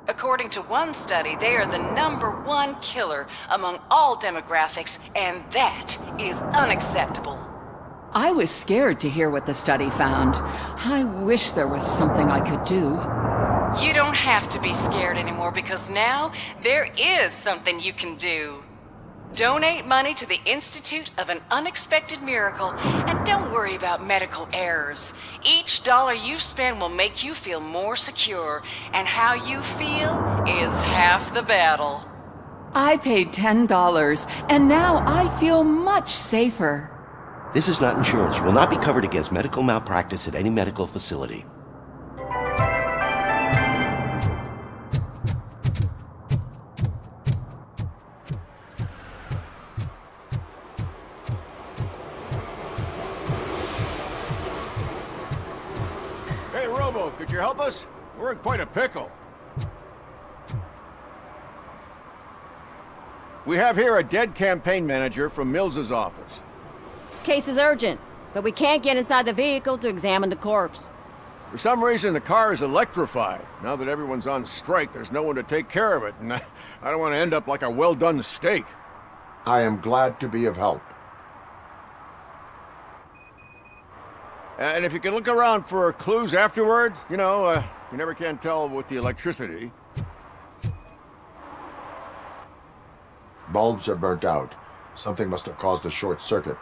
According to one study, they are the #1 killer among all demographics, and that is unacceptable. I was scared to hear what the study found. I wish there was something I could do. You don't have to be scared anymore because now there is something you can do. Donate money to the Institute of an Unexpected Miracle, and don't worry about medical errors. Each dollar you spend will make you feel more secure, and how you feel is half the battle. I paid $10, and now I feel much safer. This is not insurance. Will not be covered against medical malpractice at any medical facility. Hey, Robo, could you help us? We're in quite a pickle. We have here a dead campaign manager from Mills's office. This case is urgent, but we can't get inside the vehicle to examine the corpse. For some reason, the car is electrified. Now that everyone's on strike, there's no one to take care of it, and I don't want to end up like a well-done steak. I am glad to be of help. And if you can look around for clues afterwards, you never can tell with the electricity. Bulbs are burnt out. Something must have caused a short circuit.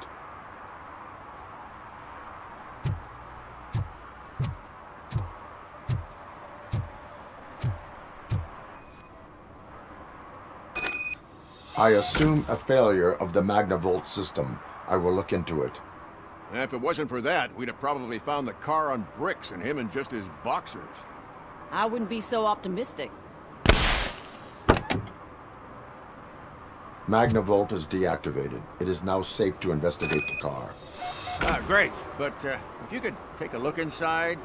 I assume a failure of the Magnavolt system. I will look into it. And if it wasn't for that, we'd have probably found the car on bricks and him in just his boxers. I wouldn't be so optimistic. Magnavolt is deactivated. It is now safe to investigate the car. Great. But if you could take a look inside,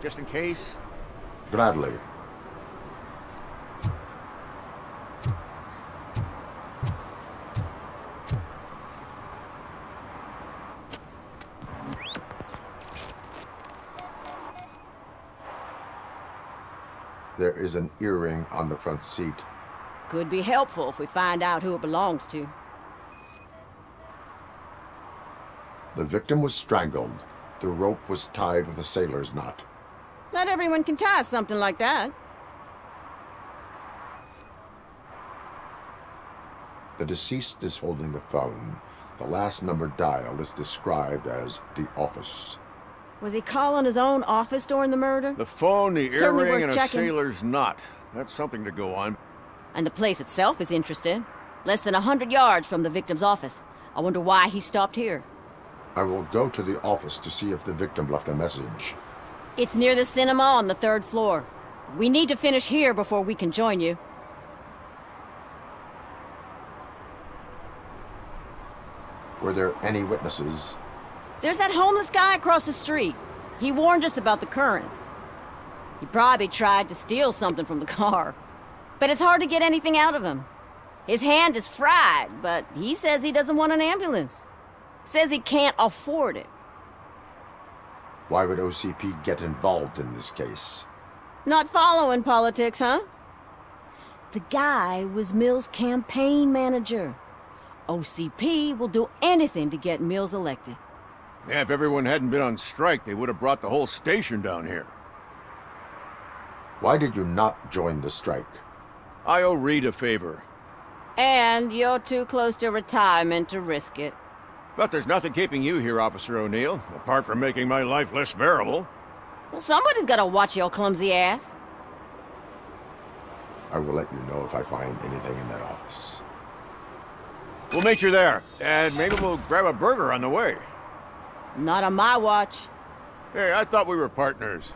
just in case. Gladly. There is an earring on the front seat. Could be helpful if we find out who it belongs to. The victim was strangled. The rope was tied with a sailor's knot. Not everyone can tie something like that. The deceased is holding the phone. The last number dialed is described as the office. Was he calling his own office during the murder? The phone, the Certainly earring, worth and a checking. sailor's knot. That's something to go on. And the place itself is interesting. Less than 100 yards from the victim's office. I wonder why he stopped here. I will go to the office to see if the victim left a message. It's near the cinema on the 3rd floor. We need to finish here before we can join you. Were there any witnesses? There's that homeless guy across the street. He warned us about the current. He probably tried to steal something from the car. But it's hard to get anything out of him. His hand is fried, but he says he doesn't want an ambulance. Says he can't afford it. Why would OCP get involved in this case? Not following politics, huh? The guy was Mills' campaign manager. OCP will do anything to get Mills elected. Yeah, if everyone hadn't been on strike, they would have brought the whole station down here. Why did you not join the strike? I owe Reed a favor. And you're too close to retirement to risk it. But there's nothing keeping you here, Officer O'Neill, apart from making my life less bearable. Well, somebody's gotta watch your clumsy ass. I will let you know if I find anything in that office. We'll meet you there, and maybe we'll grab a burger on the way. Not on my watch. Hey, I thought we were partners.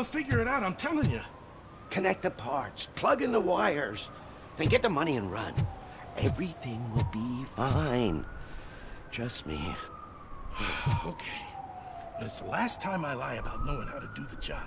figure it out, I'm telling you. Connect the parts, plug in the wires, then get the money and run. Everything will be fine. Trust me. Okay. But it's the last time I lie about knowing how to do the job.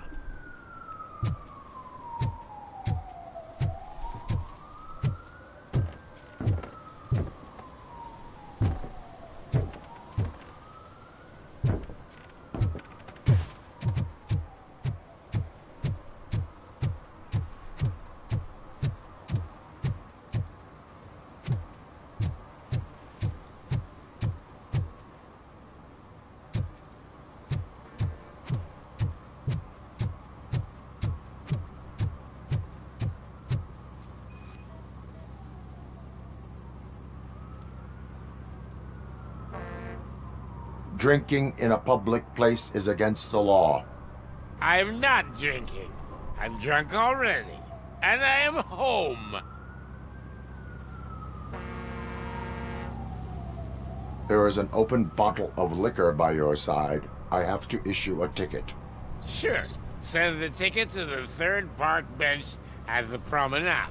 Drinking in a public place is against the law. I'm not drinking. I'm drunk already. And I am home. There is an open bottle of liquor by your side. I have to issue a ticket. Sure. Send the ticket to the third park bench at the promenade.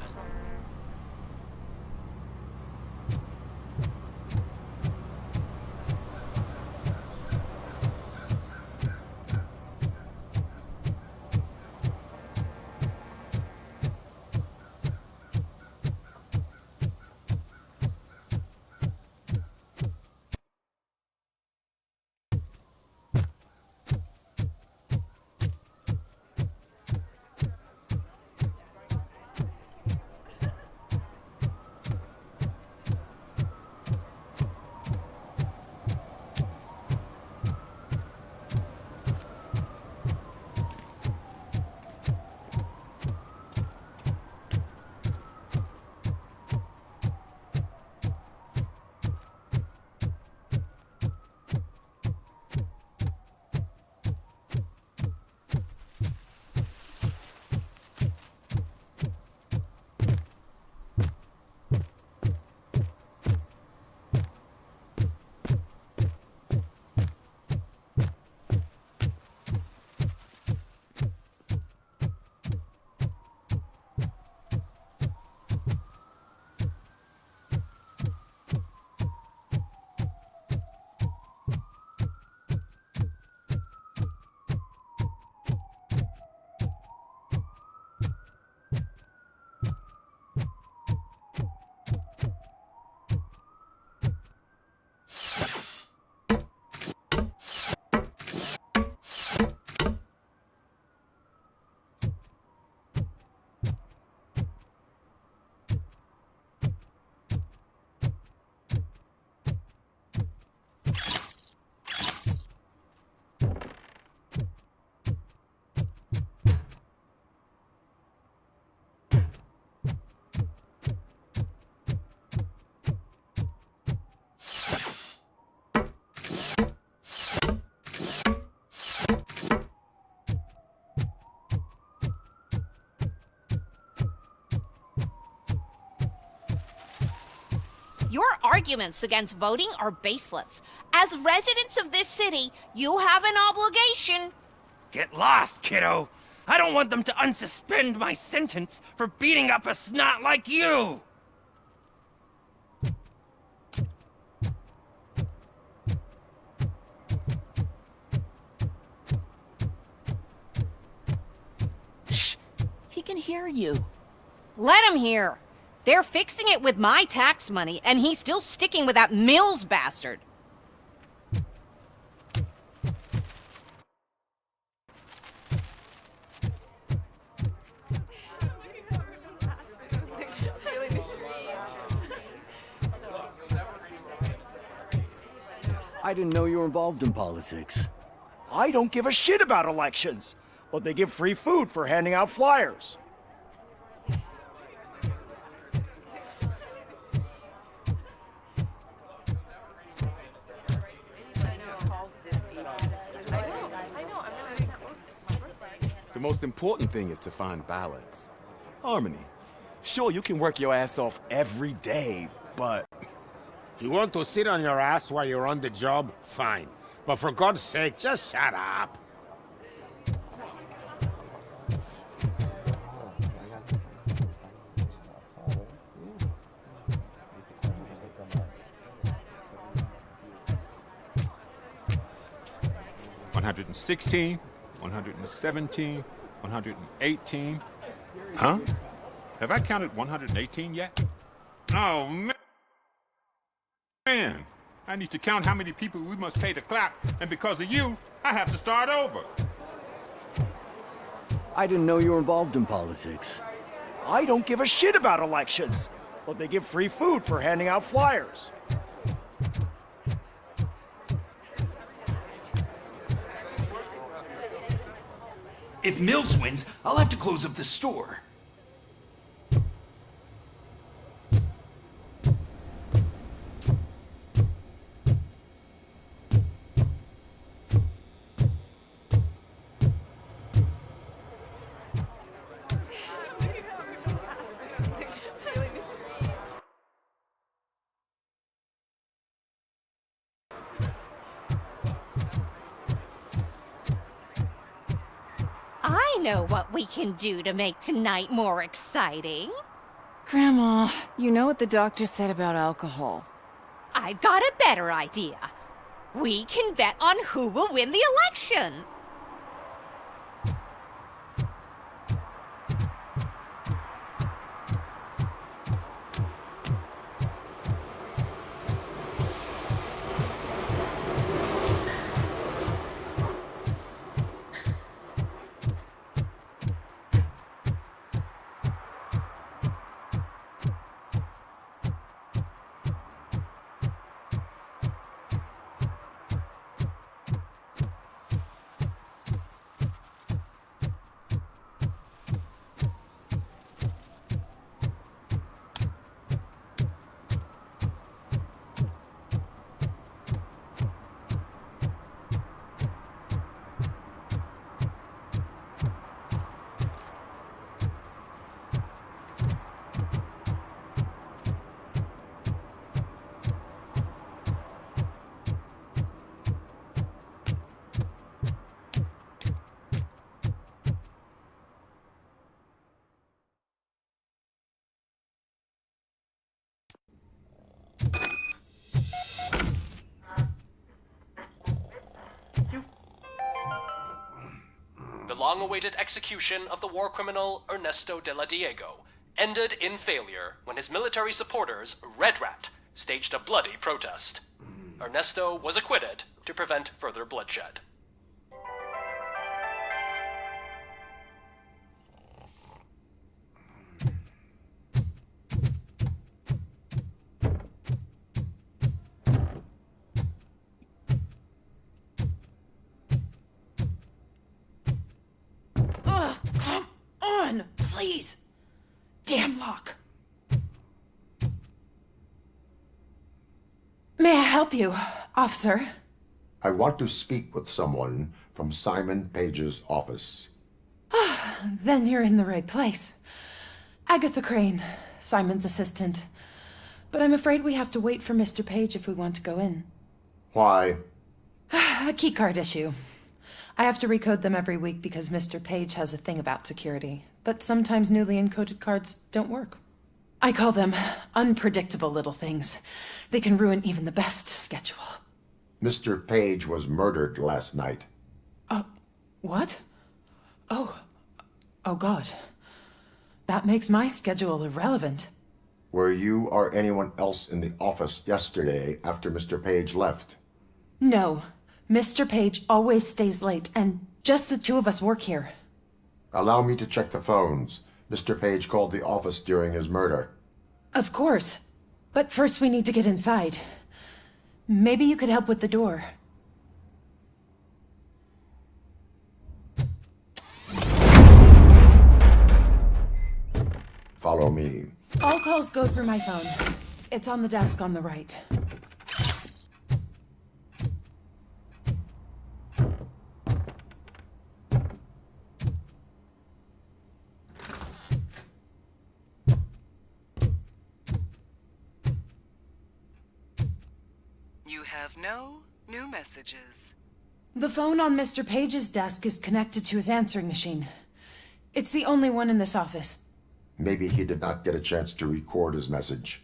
Your arguments against voting are baseless. As residents of this city, you have an obligation. Get lost, kiddo. I don't want them to unsuspend my sentence for beating up a snot like you. Shh! He can hear you. Let him hear. They're fixing it with my tax money, and he's still sticking with that Mills bastard. I didn't know you were involved in politics. I don't give a shit about elections, but they give free food for handing out flyers. The most important thing is to find balance. Harmony. Sure, you can work your ass off every day, but... You want to sit on your ass while you're on the job? Fine. But for God's sake, just shut up. 116, 117, 118. Huh? Have I counted 118 yet? Oh, man. Man, I need to count how many people we must pay to clap, and because of you, I have to start over. I didn't know you were involved in politics. I don't give a shit about elections, but they give free food for handing out flyers. If Mills wins, I'll have to close up the store. I know what we can do to make tonight more exciting. Grandma, you know what the doctor said about alcohol. I've got a better idea. We can bet on who will win the election. The long-awaited execution of the war criminal Ernesto de la Diego ended in failure when his military supporters, Red Rat, staged a bloody protest. Ernesto was acquitted to prevent further bloodshed. Please! Damn lock! May I help you, officer? I want to speak with someone from Simon Page's office. Then you're in the right place. Agatha Crane, Simon's assistant. But I'm afraid we have to wait for Mr. Page if we want to go in. Why? A keycard issue. I have to recode them every week because Mr. Page has a thing about security. But sometimes newly encoded cards don't work. I call them unpredictable little things. They can ruin even the best schedule. Mr. Page was murdered last night. What? Oh God. That makes my schedule irrelevant. Were you or anyone else in the office yesterday after Mr. Page left? No. Mr. Page always stays late, and just the two of us work here. Allow me to check the phones. Mr. Page called the office during his murder. Of course. But first we need to get inside. Maybe you could help with the door. Follow me. All calls go through my phone. It's on the desk on the right. You have no new messages. The phone on Mr. Page's desk is connected to his answering machine. It's the only one in this office. Maybe he did not get a chance to record his message.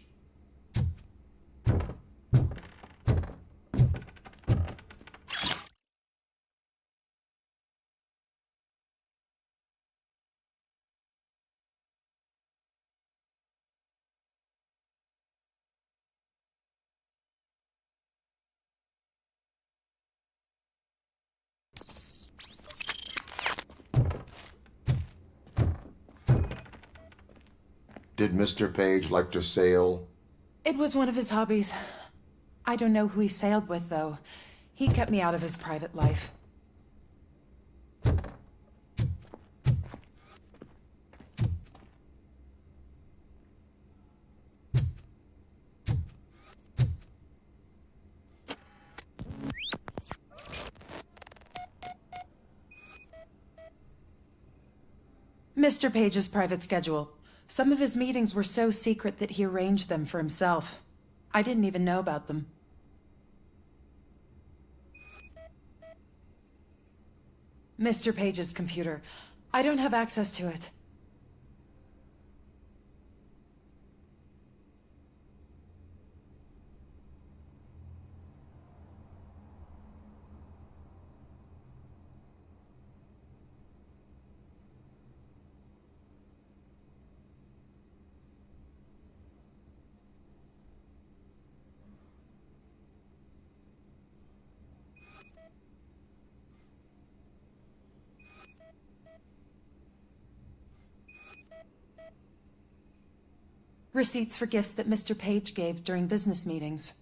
Did Mr. Page like to sail? It was one of his hobbies. I don't know who he sailed with, though. He kept me out of his private life. Mr. Page's private schedule. Some of his meetings were so secret that he arranged them for himself. I didn't even know about them. Mr. Page's computer. I don't have access to it. Receipts for gifts that Mr. Page gave during business meetings.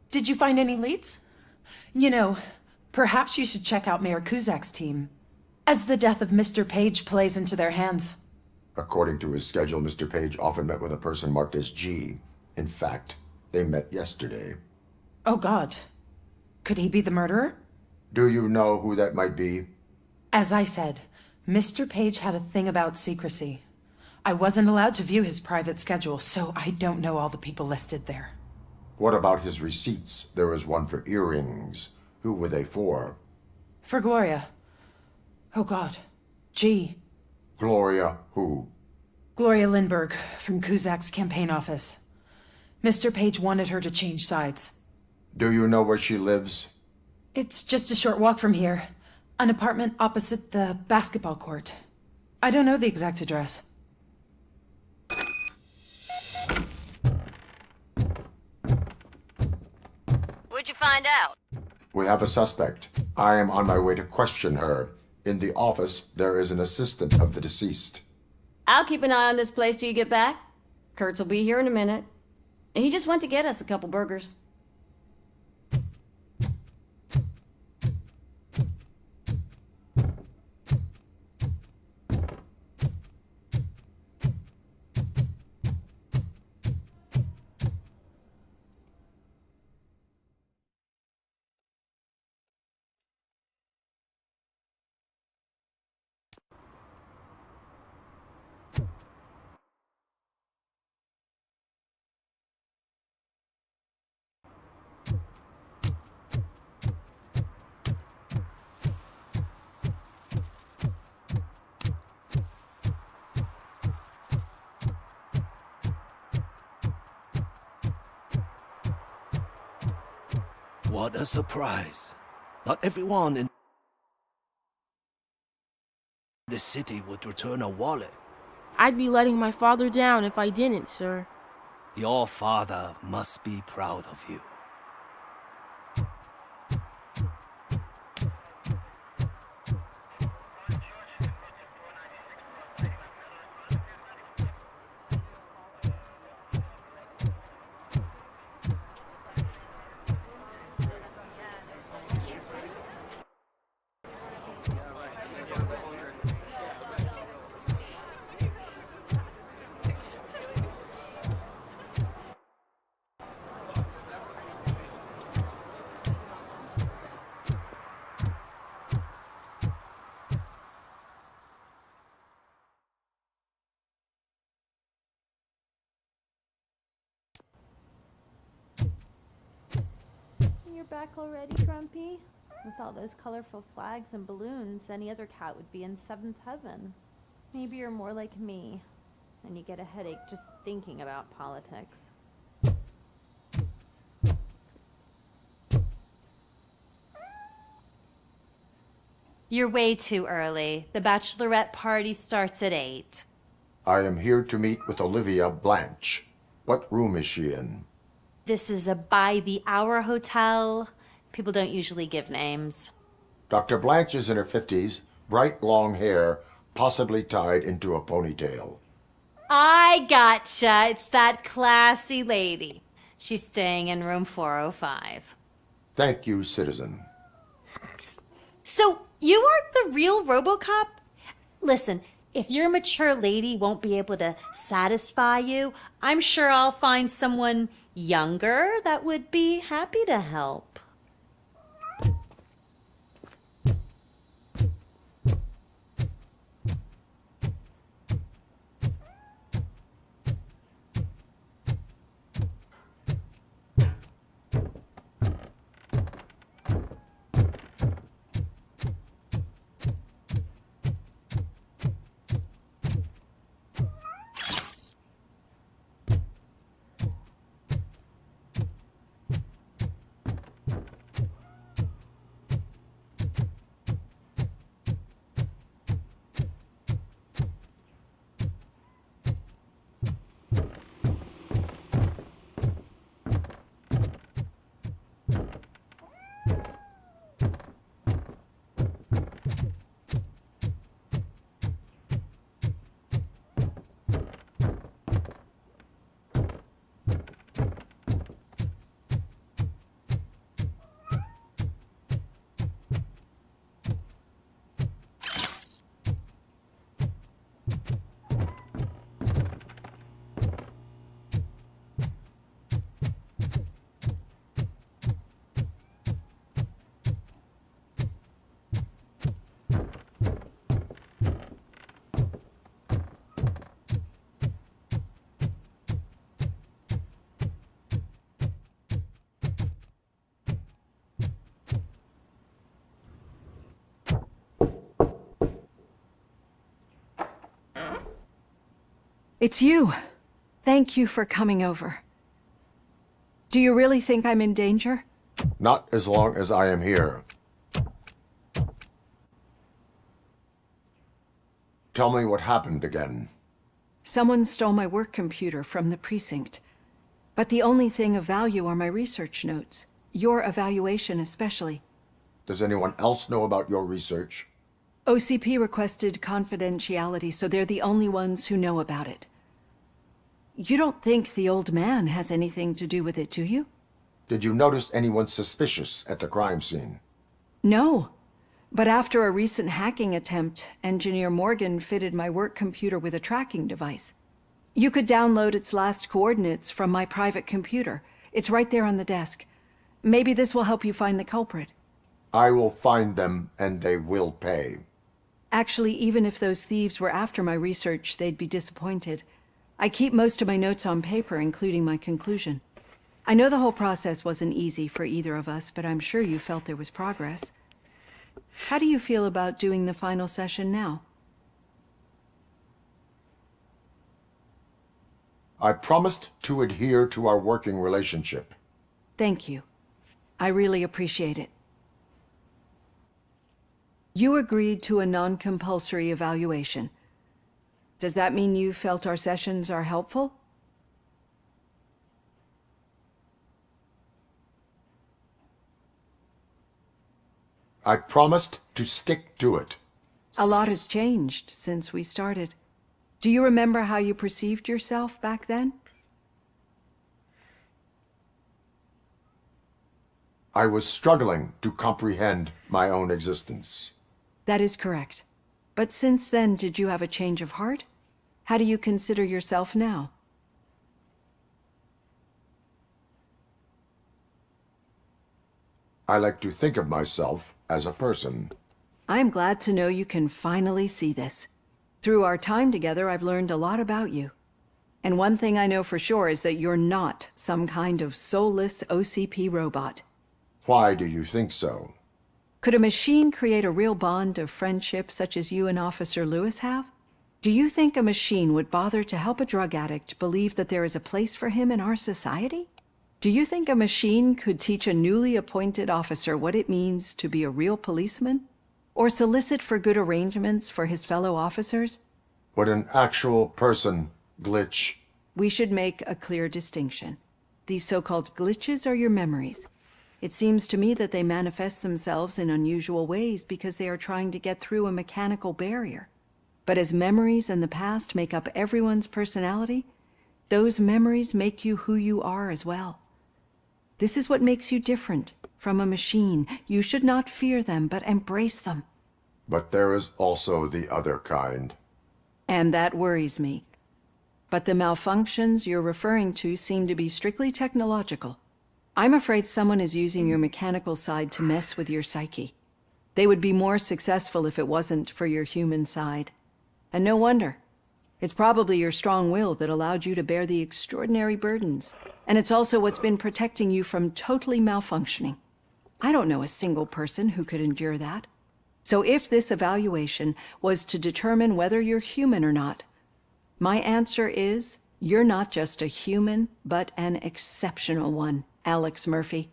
Did you find any leads? You know, perhaps you should check out Mayor Kuzak's team, as the death of Mr. Page plays into their hands. According to his schedule, Mr. Page often met with a person marked as G. In fact, they met yesterday. Oh God. Could he be the murderer? Do you know who that might be? As I said, Mr. Page had a thing about secrecy. I wasn't allowed to view his private schedule, so I don't know all the people listed there. What about his receipts? There was one for earrings. Who were they for? For Gloria. Oh God. G. Gloria who? Gloria Lindbergh, from Kuzak's campaign office. Mr. Page wanted her to change sides. Do you know where she lives? It's just a short walk from here. An apartment opposite the basketball court. I don't know the exact address. What'd you find out? We have a suspect. I am on my way to question her. In the office, there is an assistant of the deceased. I'll keep an eye on this place till you get back. Kurtz will be here in a minute. He just went to get us a couple burgers. What a surprise. Not everyone in the city would return a wallet. I'd be letting my father down if I didn't, sir. Your father must be proud of you. You're back already, Grumpy? With all those colorful flags and balloons, any other cat would be in seventh heaven. Maybe you're more like me, and you get a headache just thinking about politics. You're way too early. The bachelorette party starts at 8. I am here to meet with Olivia Blanche. What room is she in? This is a by-the-hour hotel. People don't usually give names. Dr. Blanche is in her 50s, bright long hair, possibly tied into a ponytail. I gotcha. It's that classy lady. She's staying in room 405. Thank you, citizen. So, you are the real RoboCop? Listen, if your mature lady won't be able to satisfy you, I'm sure I'll find someone younger that would be happy to help. It's you. Thank you for coming over. Do you really think I'm in danger? Not as long as I am here. Tell me what happened again. Someone stole my work computer from the precinct. But the only thing of value are my research notes. Your evaluation especially. Does anyone else know about your research? OCP requested confidentiality, so they're the only ones who know about it. You don't think the old man has anything to do with it, do you? Did you notice anyone suspicious at the crime scene? No. But after a recent hacking attempt, Engineer Morgan fitted my work computer with a tracking device. You could download its last coordinates from my private computer. It's right there on the desk. Maybe this will help you find the culprit. I will find them, and they will pay. Actually, even if those thieves were after my research, they'd be disappointed. I keep most of my notes on paper, including my conclusion. I know the whole process wasn't easy for either of us, but I'm sure you felt there was progress. How do you feel about doing the final session now? I promised to adhere to our working relationship. Thank you. I really appreciate it. You agreed to a non-compulsory evaluation. Does that mean you felt our sessions are helpful? I promised to stick to it. A lot has changed since we started. Do you remember how you perceived yourself back then? I was struggling to comprehend my own existence. That is correct. But since then, did you have a change of heart? How do you consider yourself now? I like to think of myself as a person. I am glad to know you can finally see this. Through our time together, I've learned a lot about you. And one thing I know for sure is that you're not some kind of soulless OCP robot. Why do you think so? Could a machine create a real bond of friendship such as you and Officer Lewis have? Do you think a machine would bother to help a drug addict believe that there is a place for him in our society? Do you think a machine could teach a newly appointed officer what it means to be a real policeman? Or solicit for good arrangements for his fellow officers? Would an actual person glitch? We should make a clear distinction. These so-called glitches are your memories. It seems to me that they manifest themselves in unusual ways because they are trying to get through a mechanical barrier. But as memories in the past make up everyone's personality, those memories make you who you are as well. This is what makes you different from a machine. You should not fear them, but embrace them. But there is also the other kind. And that worries me. But the malfunctions you're referring to seem to be strictly technological. I'm afraid someone is using your mechanical side to mess with your psyche. They would be more successful if it wasn't for your human side. And no wonder. It's probably your strong will that allowed you to bear the extraordinary burdens. And it's also what's been protecting you from totally malfunctioning. I don't know a single person who could endure that. So if this evaluation was to determine whether you're human or not, my answer is you're not just a human, but an exceptional one, Alex Murphy.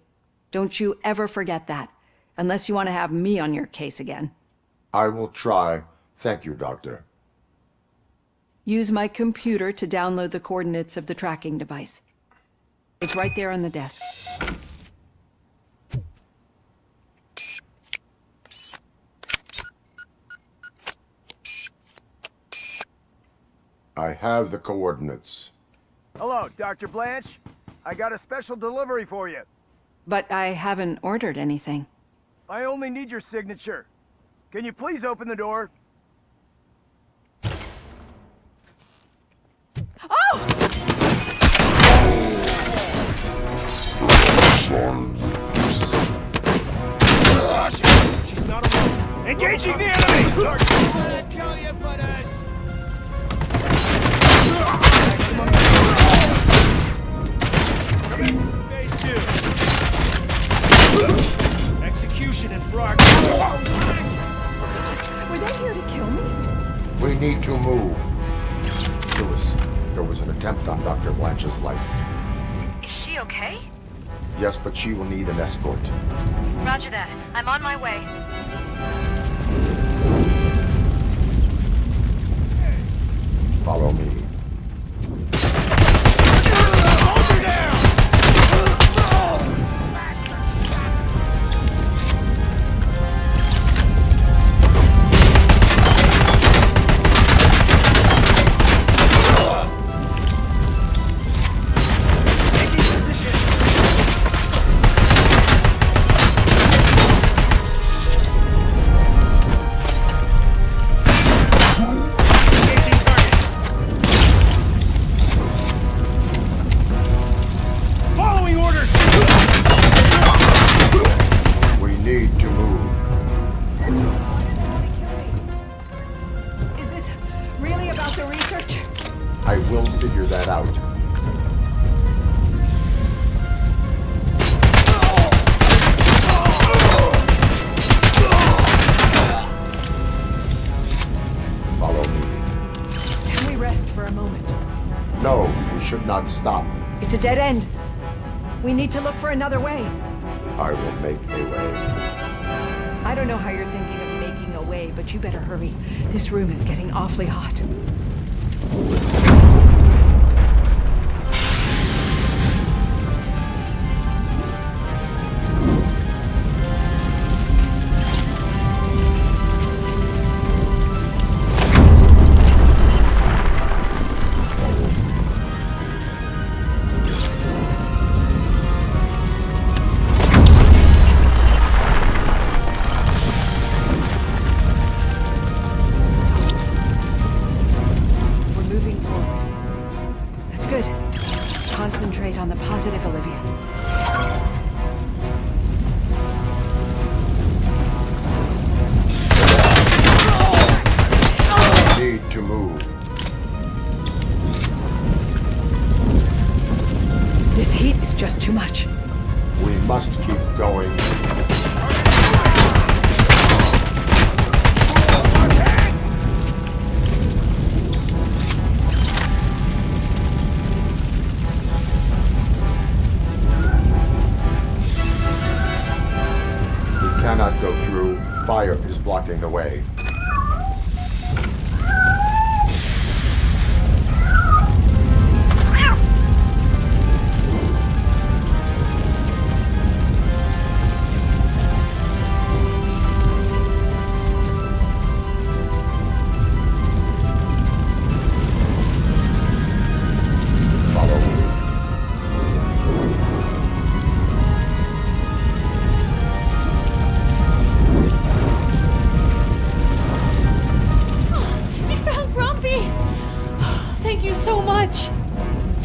Don't you ever forget that, unless you want to have me on your case again. I will try. Thank you, Doctor. Use my computer to download the coordinates of the tracking device. It's right there on the desk. I have the coordinates. Hello, Dr. Blanche. I got a special delivery for you. But I haven't ordered anything. I only need your signature. Can you please open the door? Oh! She's not alone. Engaging the enemy! I'm gonna kill you for this! Phase 2. Execution in progress. Were they here to kill me? We need to move. Lewis, there was an attempt on Dr. Blanche's life. Is she okay? Yes, but she will need an escort. Roger that. I'm on my way. Follow me. I will figure that out. Follow me. Can we rest for a moment? No, we should not stop. It's a dead end. We need to look for another way. I will make a way. I don't know how you're thinking of making a way, but you better hurry. This room is getting awfully hot. Concentrate on the positive, Olivia. Need to move. This heat is just too much. We must keep going. Cannot go through. Fire is blocking the way.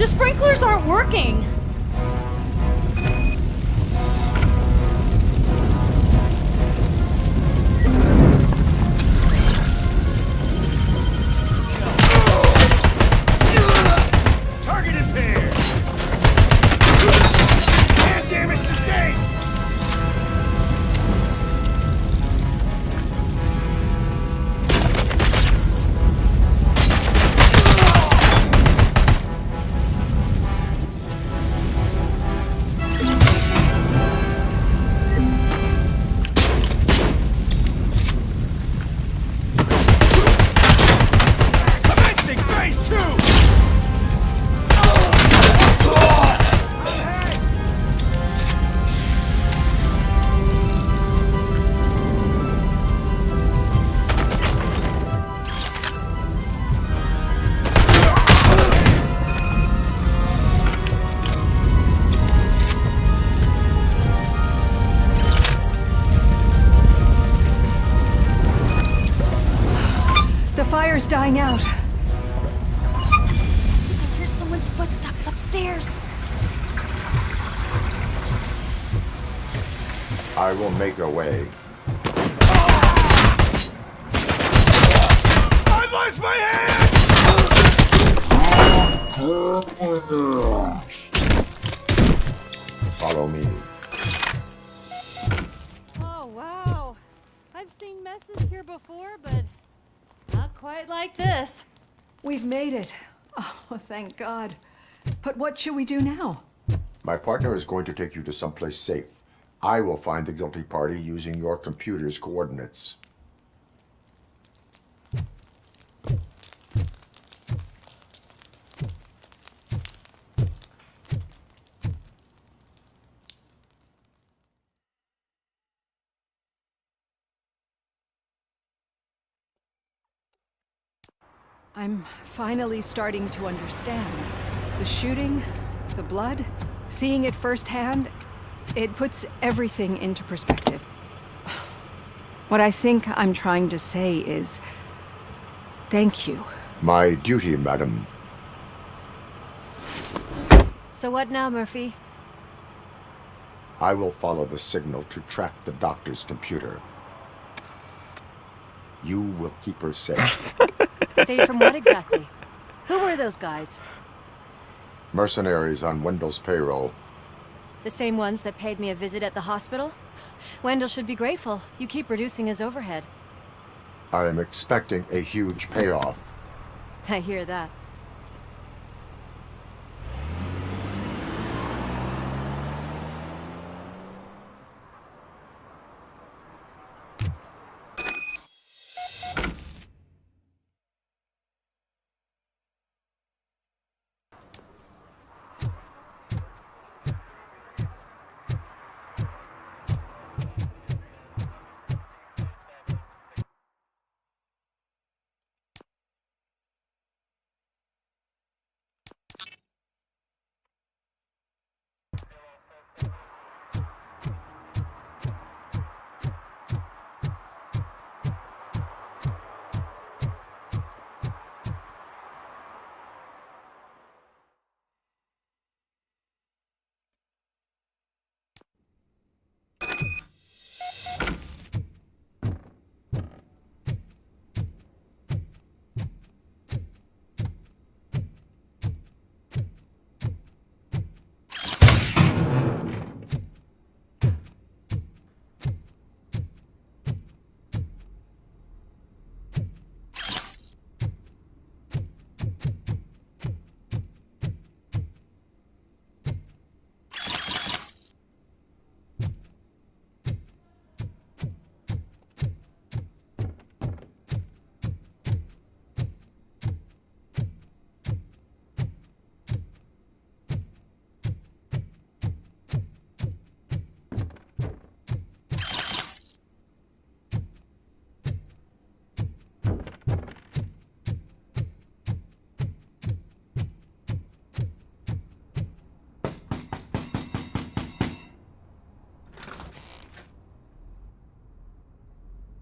The sprinklers aren't working! Target impaired! And damage sustained! Commencing phase 2! The fire's dying out. I hear someone's footsteps upstairs. I will make a way. I've lost my hand! Follow me. Oh, wow. I've seen messes here before, but not quite like this. We've made it. Oh, thank God. But what should we do now? My partner is going to take you to someplace safe. I will find the guilty party using your computer's coordinates. I'm finally starting to understand. The shooting, the blood, seeing it firsthand, it puts everything into perspective. What I think I'm trying to say is, thank you. My duty, madam. So what now, Murphy? I will follow the signal to track the doctor's computer. You will keep her safe. Safe from what exactly? Who were those guys? Mercenaries on Wendell's payroll. The same ones that paid me a visit at the hospital? Wendell should be grateful. You keep reducing his overhead. I am expecting a huge payoff. I hear that.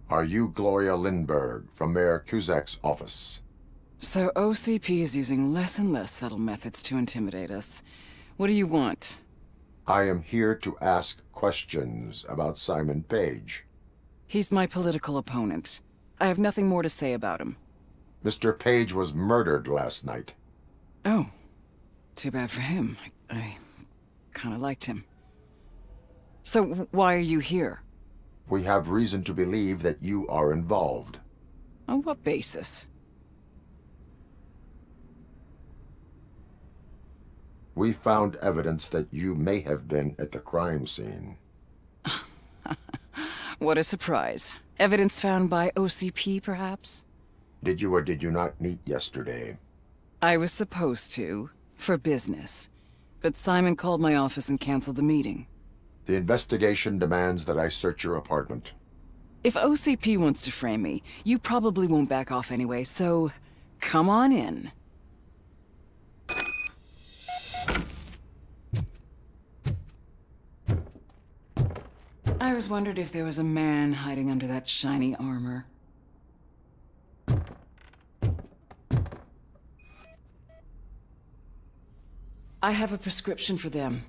Are you Gloria Lindbergh from Mayor Cusack's office? So OCP is using less and less subtle methods to intimidate us. What do you want? I am here to ask questions about Simon Page. He's my political opponent. I have nothing more to say about him. Mr. Page was murdered last night. Oh. Too bad for him. I kinda liked him. So why are you here? We have reason to believe that you are involved. On what basis? We found evidence that you may have been at the crime scene. What a surprise. Evidence found by OCP, perhaps? Did you or did you not meet yesterday? I was supposed to, for business. But Simon called my office and canceled the meeting. The investigation demands that I search your apartment. If OCP wants to frame me, you probably won't back off anyway, so come on in. I always wondered if there was a man hiding under that shiny armor. I have a prescription for them.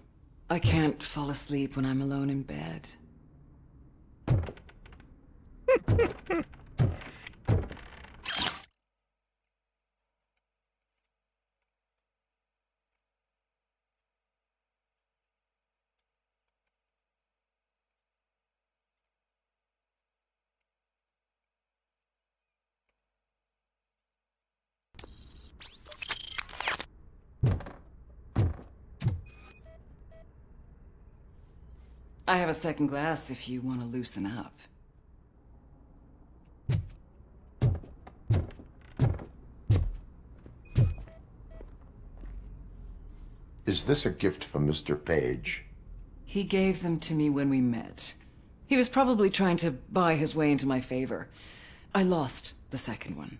I can't fall asleep when I'm alone in bed. I have a second glass if you want to loosen up. Is this a gift from Mr. Page? He gave them to me when we met. He was probably trying to buy his way into my favor. I lost the second one.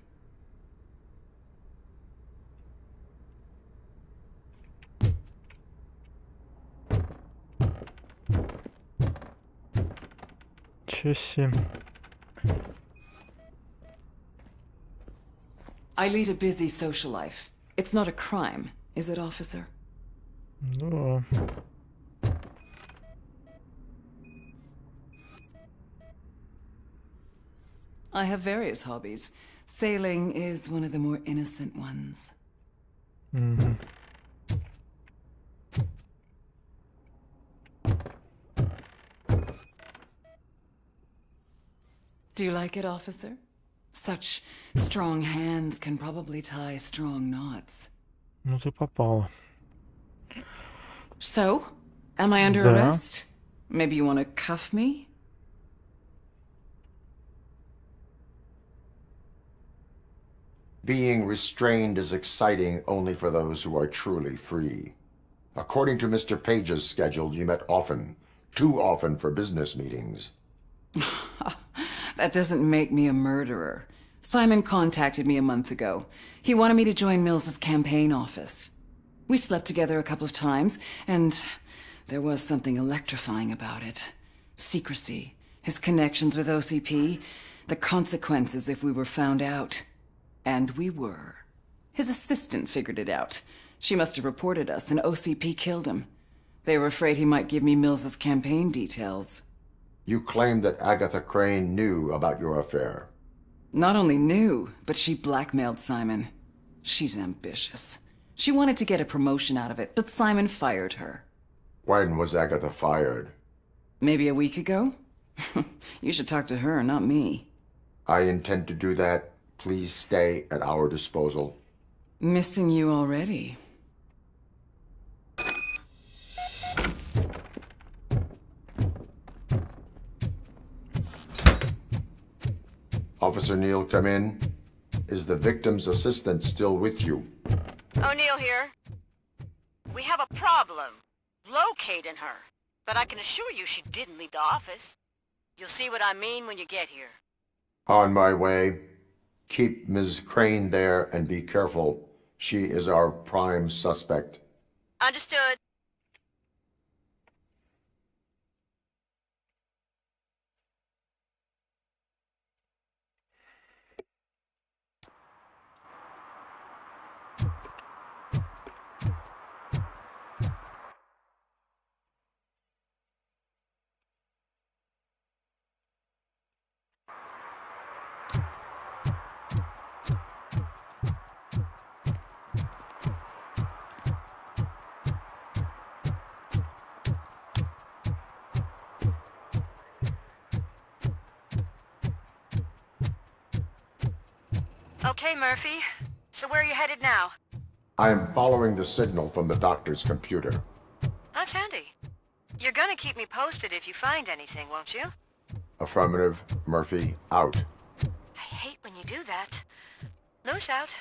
I lead a busy social life. It's not a crime, is it, officer? No. I have various hobbies. Sailing is one of the more innocent ones. Mm-hmm. Do you like it, officer? Such strong hands can probably tie strong knots. Ну ты попала. So? Am I under Да. arrest? Maybe you want to cuff me? Being restrained is exciting only for those who are truly free. According to Mr. Page's schedule, you met often. Too often for business meetings. That doesn't make me a murderer. Simon contacted me a month ago. He wanted me to join Mills's campaign office. We slept together a couple of times, and there was something electrifying about it. Secrecy, his connections with OCP, the consequences if we were found out. And we were. His assistant figured it out. She must have reported us, and OCP killed him. They were afraid he might give me Mills's campaign details. You claimed that Agatha Crane knew about your affair. Not only knew, but she blackmailed Simon. She's ambitious. She wanted to get a promotion out of it, but Simon fired her. When was Agatha fired? Maybe a week ago? You should talk to her, not me. I intend to do that. Please stay at our disposal. Missing you already. Officer Neal, come in. Is the victim's assistant still with you? O'Neill here. We have a problem locating her, but I can assure you she didn't leave the office. You'll see what I mean when you get here. On my way. Keep Ms. Crane there and be careful. She is our prime suspect. Understood. Okay, Murphy. So where are you headed now? I am following the signal from the doctor's computer. That's handy. You're gonna keep me posted if you find anything, won't you? Affirmative. Murphy, out. I hate when you do that. Loose out.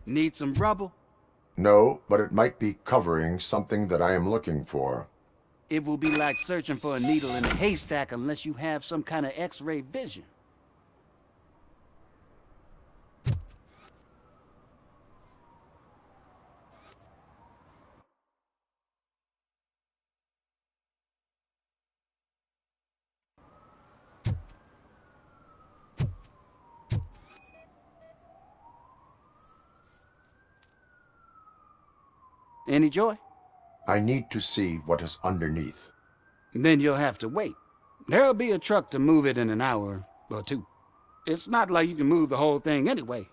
Need some rubble? No, but it might be covering something that I am looking for. It will be like searching for a needle in a haystack unless you have some kind of X-ray vision. Any joy? I need to see what is underneath. Then you'll have to wait. There'll be a truck to move it in an hour or two. It's not like you can move the whole thing anyway.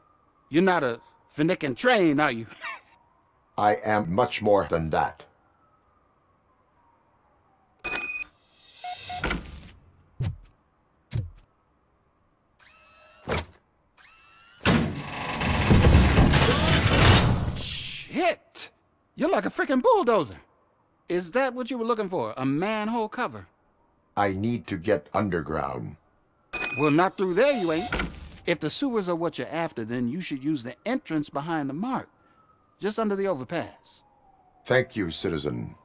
You're not a finicking train, are you? I am much more than that. Shit! You're like a freaking bulldozer. Is that what you were looking for? A manhole cover? I need to get underground. Well, not through there, you ain't. If the sewers are what you're after, then you should use the entrance behind the mark, just under the overpass. Thank you, citizen.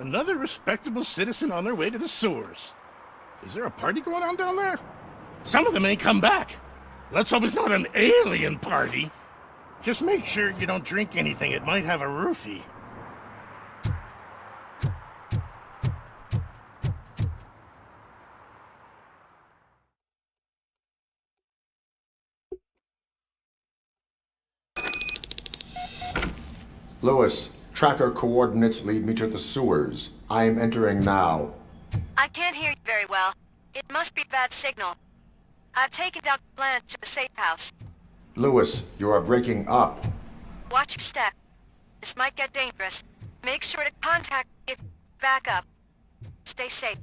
Another respectable citizen on their way to the sewers. Is there a party going on down there? Some of them ain't come back. Let's hope it's not an alien party. Just make sure you don't drink anything. It might have a roofie. Lewis, tracker coordinates lead me to the sewers. I am entering now. I can't hear you very well. It must be bad signal. I've taken down Blanche to the safe house. Lewis, you are breaking up. Watch your step. This might get dangerous. Make sure to contact me if you back up. Stay safe.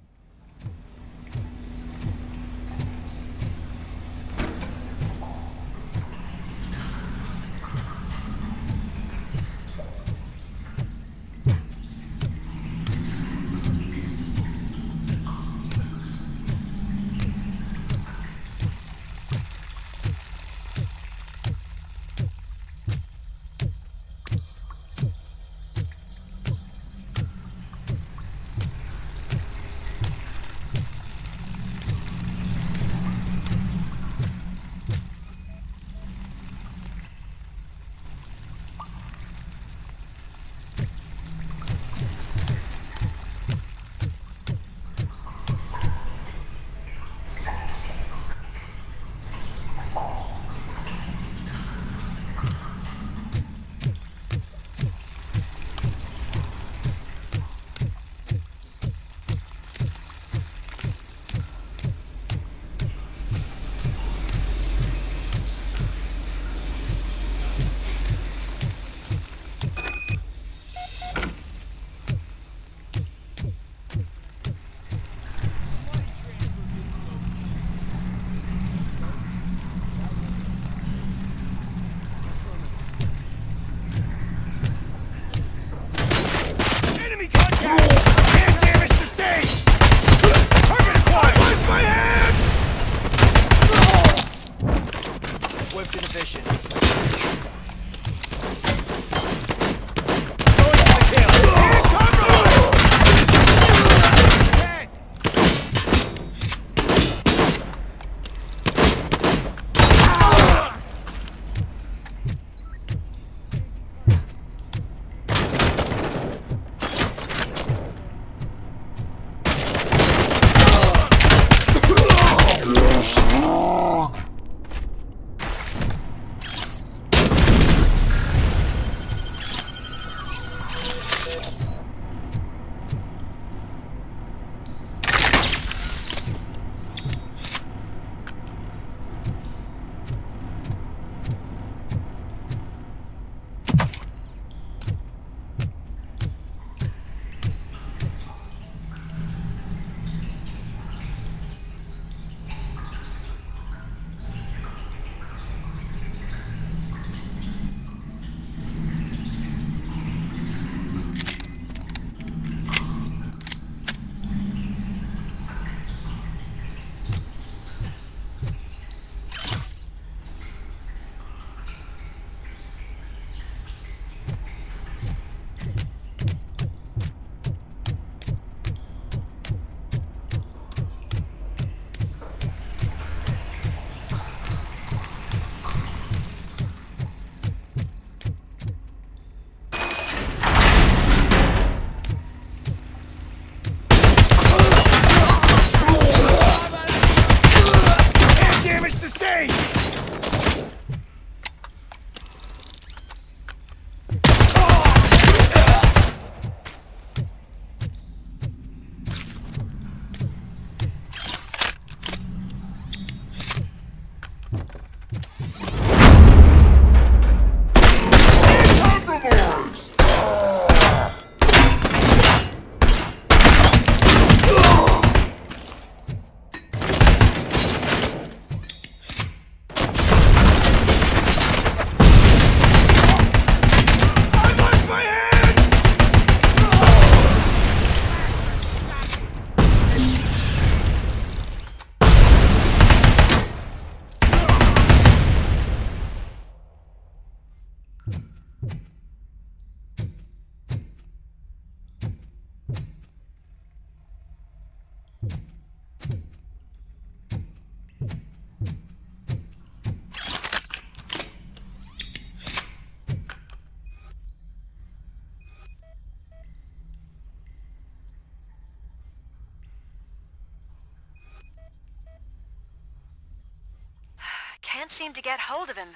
Can't seem to get hold of him.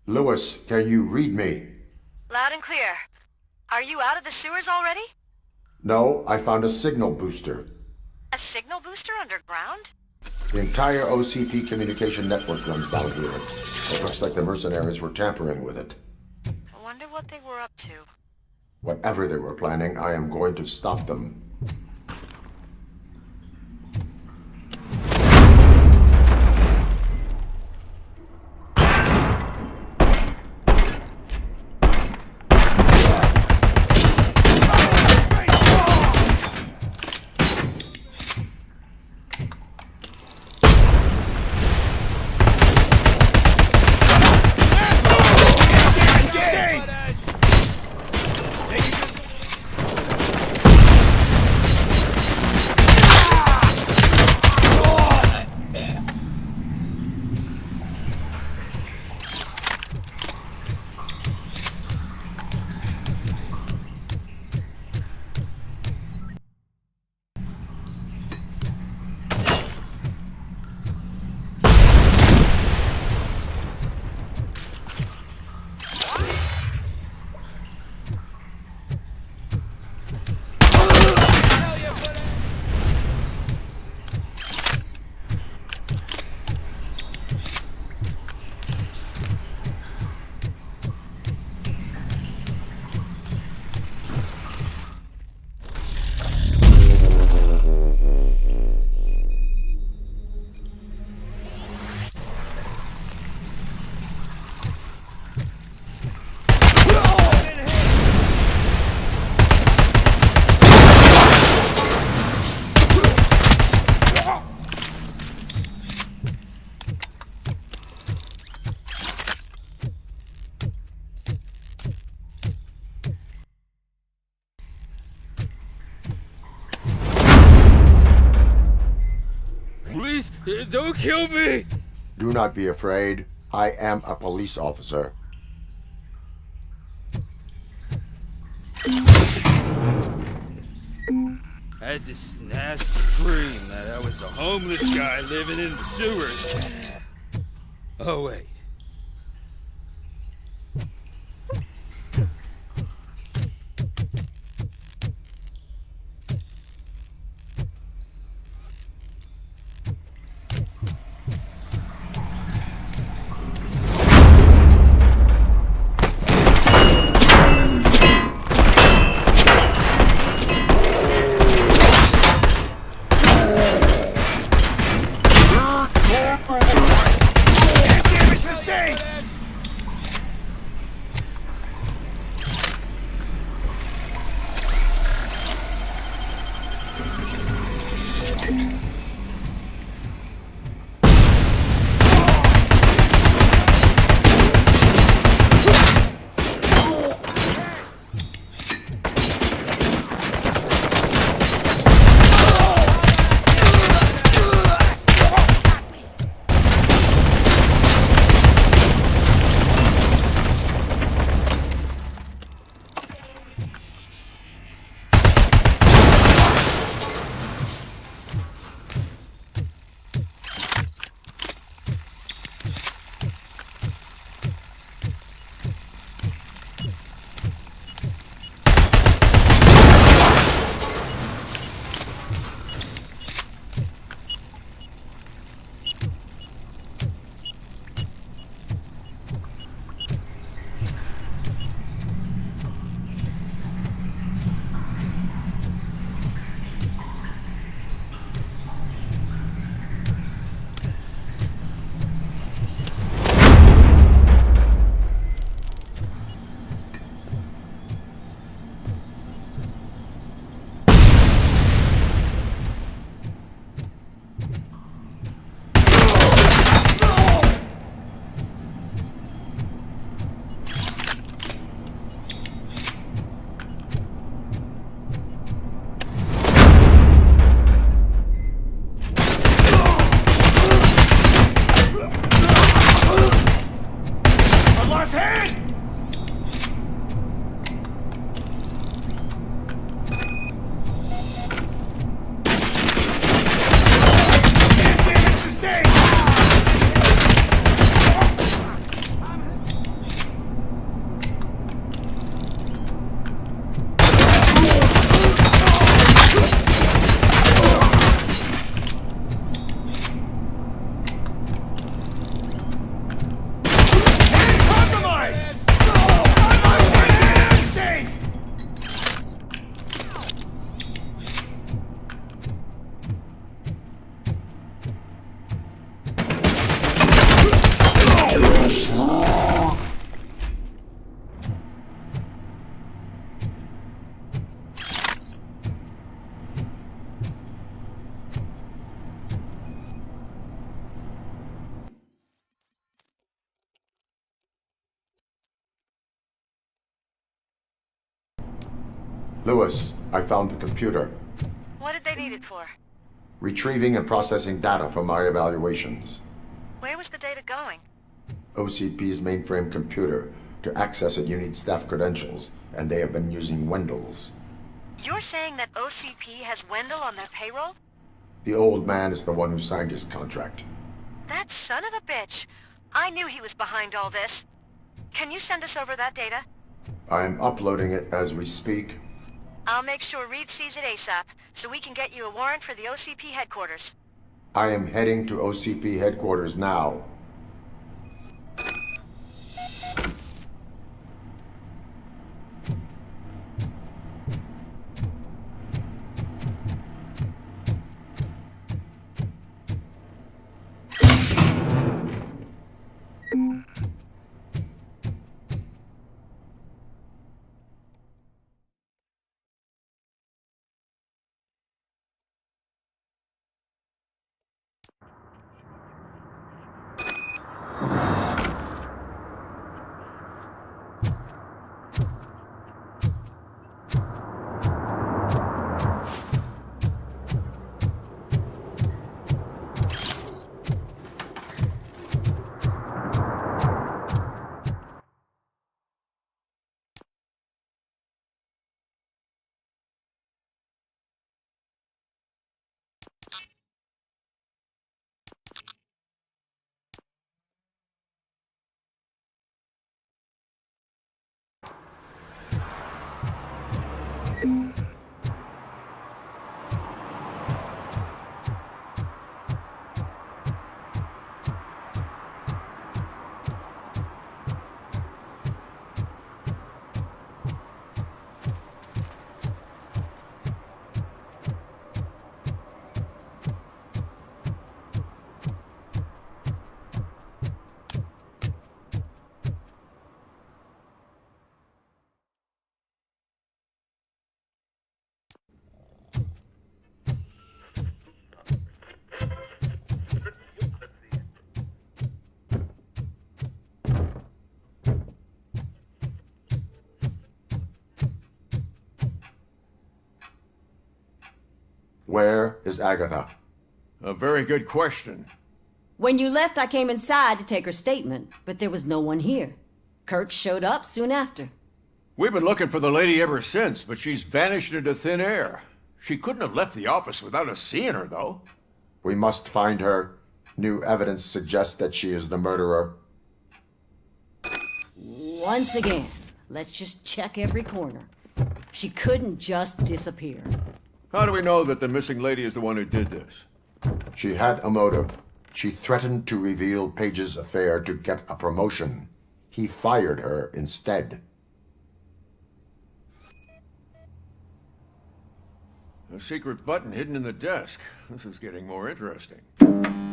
Lewis, can you read me? Loud and clear. Are you out of the sewers already? No, I found a signal booster. A signal booster underground? The entire OCP communication network runs down here. It looks like the mercenaries were tampering with it. I wonder what they were up to. Whatever they were planning, I am going to stop them. Please, don't kill me! Do not be afraid. I am a police officer. I had this nasty dream that I was a homeless guy living in the sewers. Oh, wait. Damn it, Lewis, I found the computer. What did they need it for? Retrieving and processing data from my evaluations. Where was the data going? OCP's mainframe computer. To access it, you need staff credentials, and they have been using Wendell's. You're saying that OCP has Wendell on their payroll? The old man is the one who signed his contract. That son of a bitch. I knew he was behind all this. Can you send us over that data? I'm uploading it as we speak. I'll make sure Reed sees it ASAP, so we can get you a warrant for the OCP headquarters. I am heading to OCP headquarters now. Where is Agatha? A very good question. When you left, I came inside to take her statement, but there was no one here. Kirk showed up soon after. We've been looking for the lady ever since, but she's vanished into thin air. She couldn't have left the office without us seeing her, though. We must find her. New evidence suggests that she is the murderer. Once again, let's just check every corner. She couldn't just disappear. How do we know that the missing lady is the one who did this? She had a motive. She threatened to reveal Page's affair to get a promotion. He fired her instead. A secret button hidden in the desk. This is getting more interesting.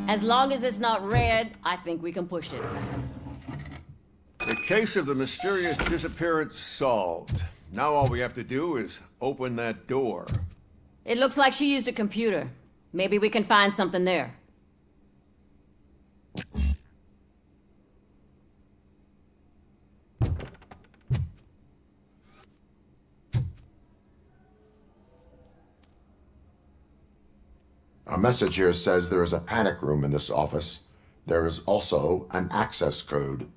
As long as it's not red, I think we can push it. The case of the mysterious disappearance solved. Now all we have to do is open that door. It looks like she used a computer. Maybe we can find something there. A message here says there is a panic room in this office. There is also an access code.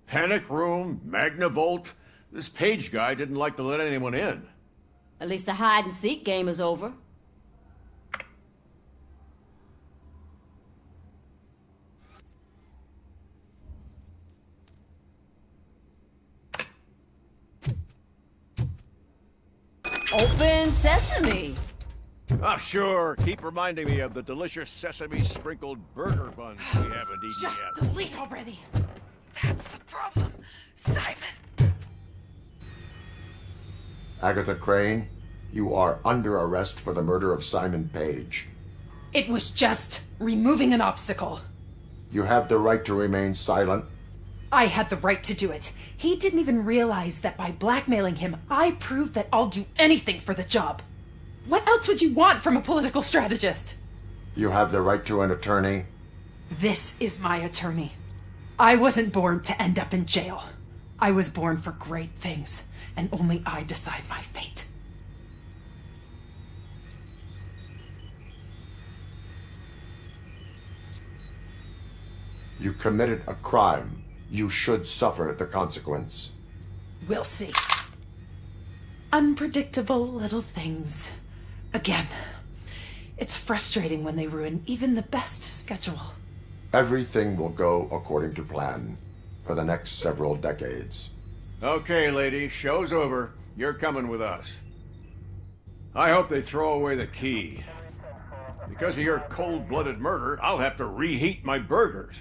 Panic room? Magnavolt? This Page guy didn't like to let anyone in. At least the hide-and-seek game is over. Open sesame! Oh, sure. Keep reminding me of the delicious sesame-sprinkled burger buns we haven't eaten Just yet. delete already! That's the problem, Simon. Agatha Crane, you are under arrest for the murder of Simon Page. It was just removing an obstacle. You have the right to remain silent. I had the right to do it. He didn't even realize that by blackmailing him, I proved that I'll do anything for the job. What else would you want from a political strategist? You have the right to an attorney. This is my attorney. I wasn't born to end up in jail. I was born for great things, and only I decide my fate. You committed a crime. You should suffer the consequence. We'll see. Unpredictable little things. Again, it's frustrating when they ruin even the best schedule. Everything will go according to plan for the next several decades. Okay, lady, show's over. You're coming with us. I hope they throw away the key. Because of your cold-blooded murder, I'll have to reheat my burgers.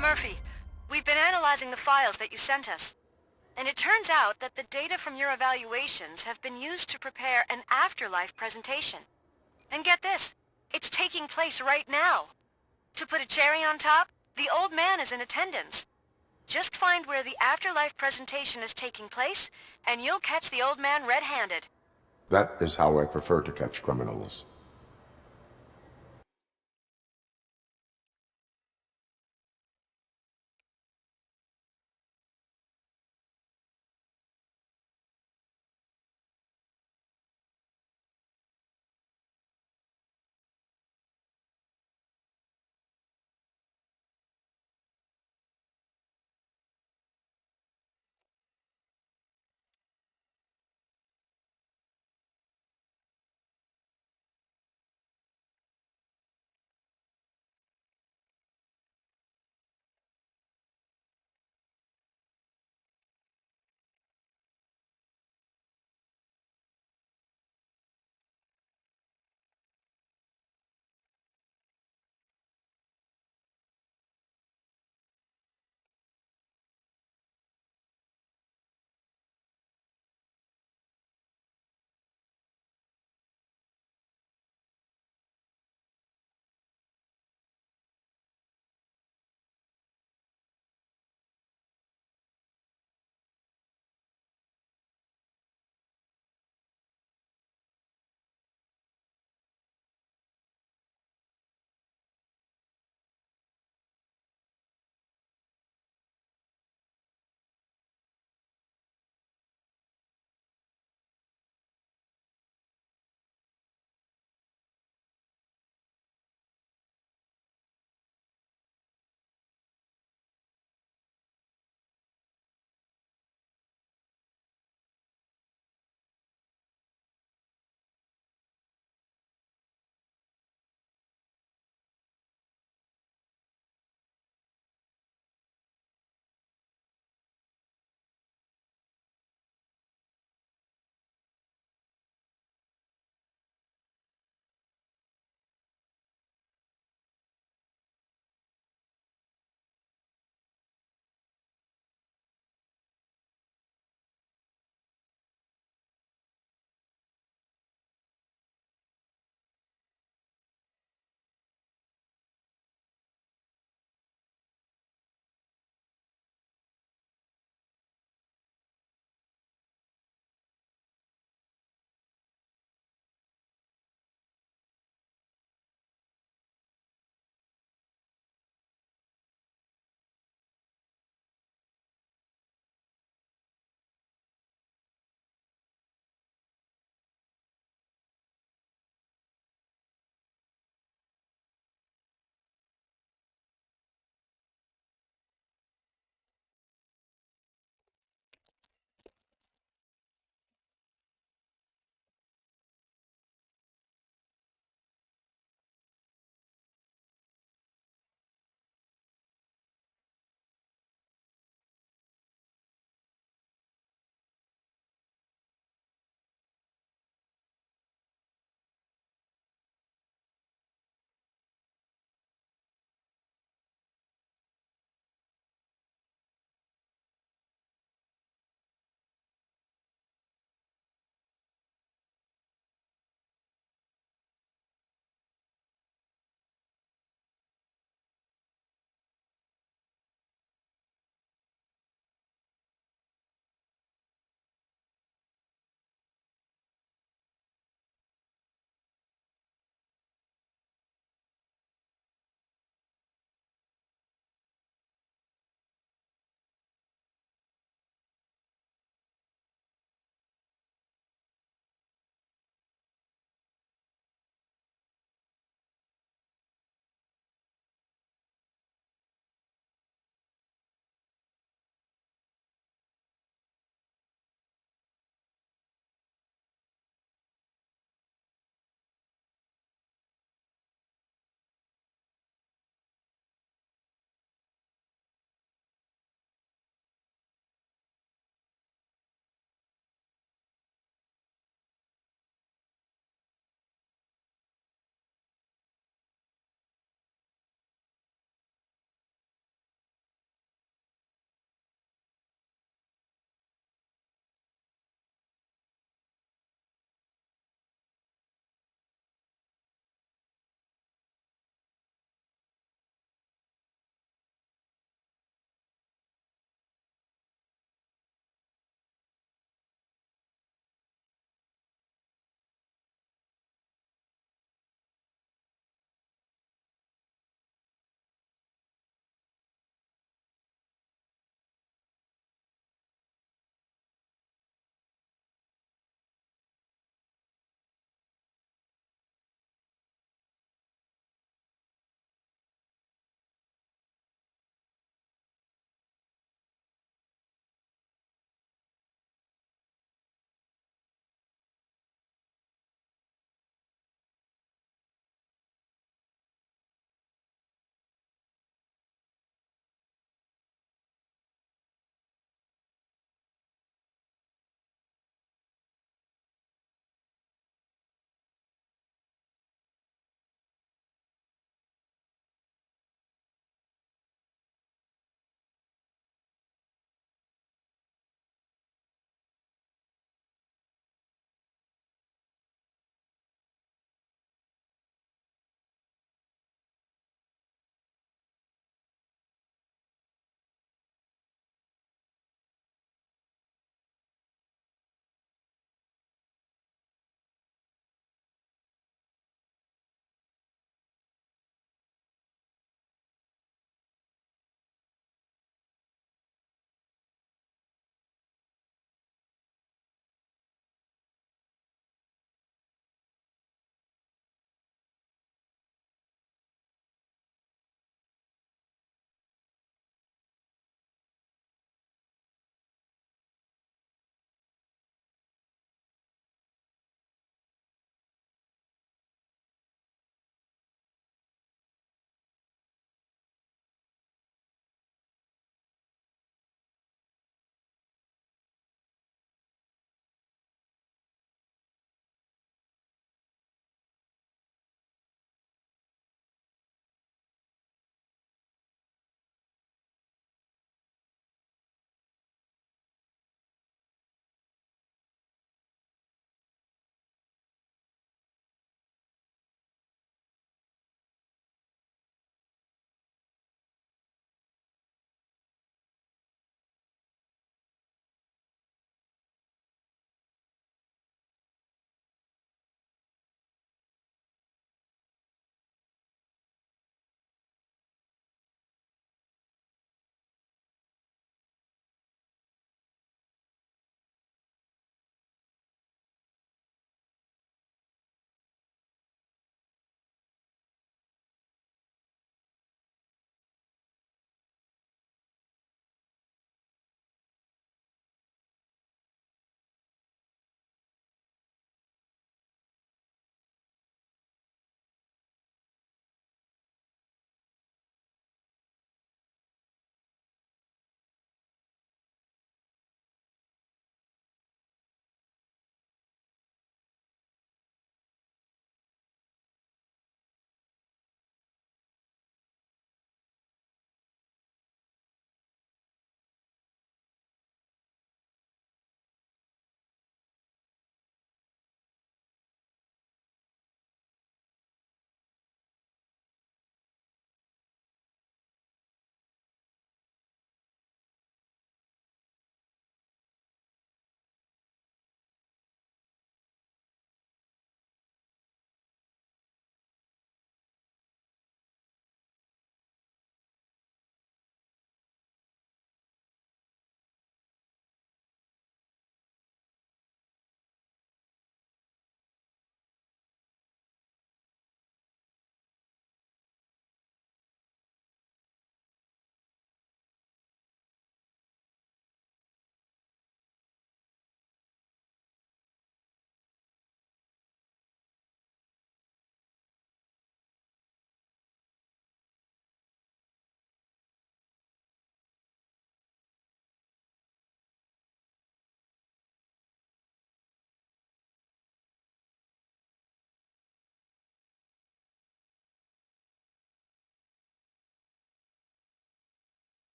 Murphy, we've been analyzing the files that you sent us. And it turns out that the data from your evaluations have been used to prepare an afterlife presentation. And get this, it's taking place right now. To put a cherry on top, the old man is in attendance. Just find where the afterlife presentation is taking place, and you'll catch the old man red-handed. That is how I prefer to catch criminals.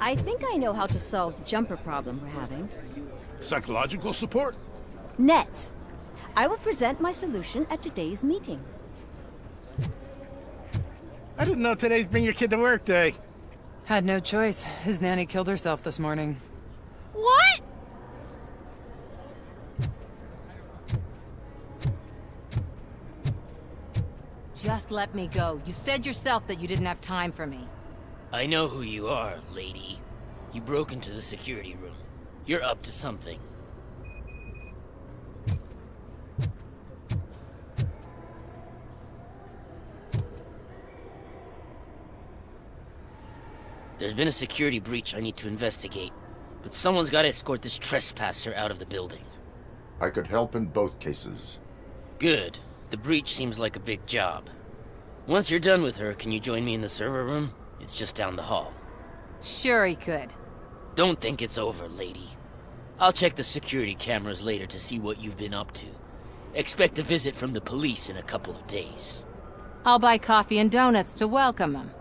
I think I know how to solve the jumper problem we're having. Psychological support? Nets. I will present my solution at today's meeting. I didn't know today's Bring Your Kid to Work Day. Had no choice. His nanny killed herself this morning. What? Just let me go. You said yourself that you didn't have time for me. I know who you are, lady. You broke into the security room. You're up to something. There's been a security breach I need to investigate, but someone's got to escort this trespasser out of the building. I could help in both cases. Good. The breach seems like a big job. Once you're done with her, can you join me in the server room? It's just down the hall. Sure he could. Don't think it's over, lady. I'll check the security cameras later to see what you've been up to. Expect a visit from the police in a couple of days. I'll buy coffee and donuts to welcome him.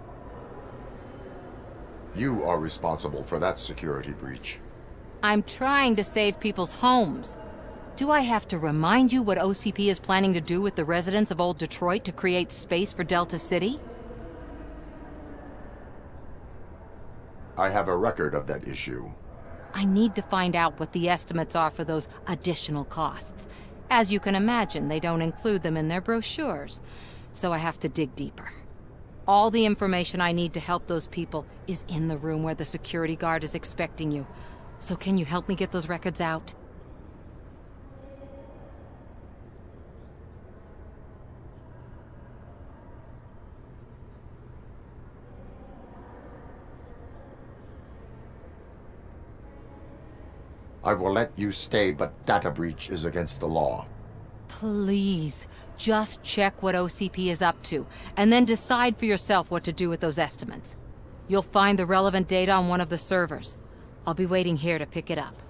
You are responsible for that security breach. I'm trying to save people's homes. Do I have to remind you what OCP is planning to do with the residents of Old Detroit to create space for Delta City? I have a record of that issue. I need to find out what the estimates are for those additional costs. As you can imagine, they don't include them in their brochures, so I have to dig deeper. All the information I need to help those people is in the room where the security guard is expecting you. So can you help me get those records out? I will let you stay, but data breach is against the law. Please, just check what OCP is up to, and then decide for yourself what to do with those estimates. You'll find the relevant data on one of the servers. I'll be waiting here to pick it up.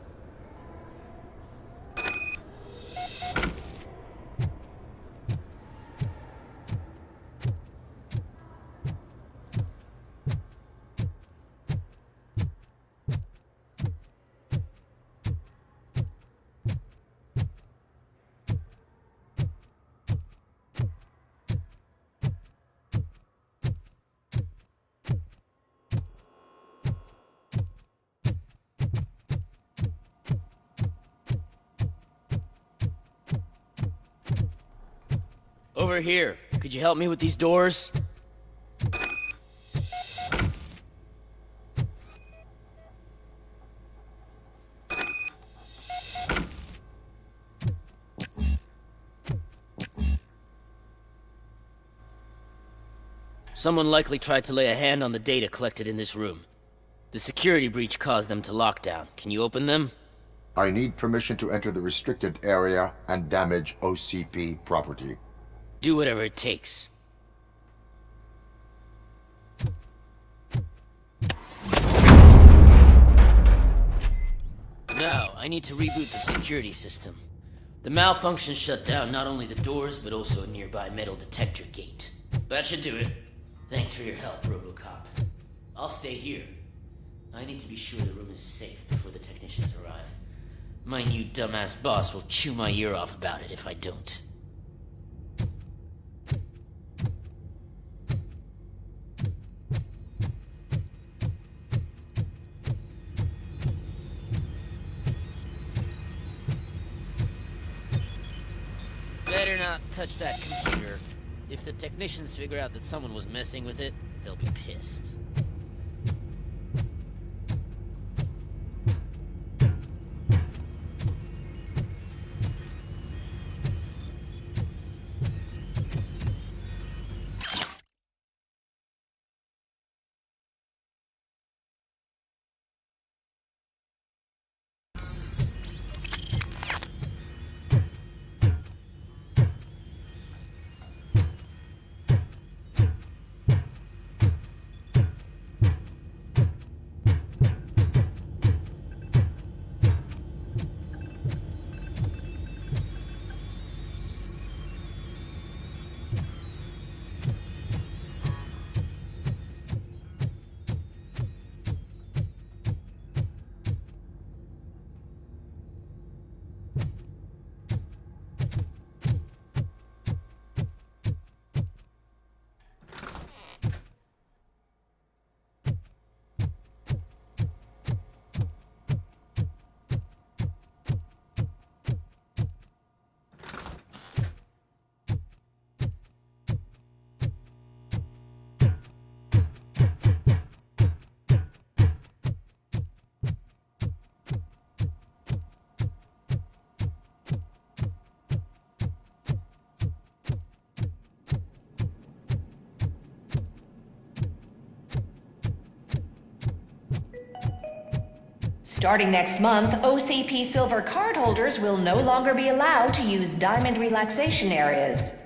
Over here. Could you help me with these doors? Someone likely tried to lay a hand on the data collected in this room. The security breach caused them to lock down. Can you open them? I need permission to enter the restricted area and damage OCP property. Do whatever it takes. Now, I need to reboot the security system. The malfunction shut down not only the doors, but also a nearby metal detector gate. That should do it. Thanks for your help, RoboCop. I'll stay here. I need to be sure the room is safe before the technicians arrive. My new dumbass boss will chew my ear off about it if I don't. Better not touch that computer. If the technicians figure out that someone was messing with it, they'll be pissed. Starting next month, OCP Silver cardholders will no longer be allowed to use diamond relaxation areas.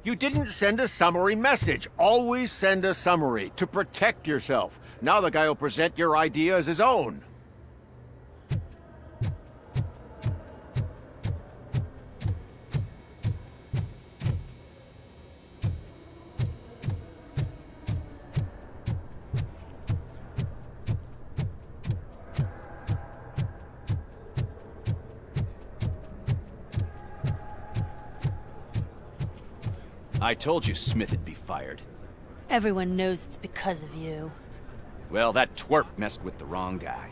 You didn't send a summary message. Always send a summary to protect yourself. Now the guy will present your idea as his own. I told you Smith'd be fired. Everyone knows it's because of you. Well, that twerp messed with the wrong guy.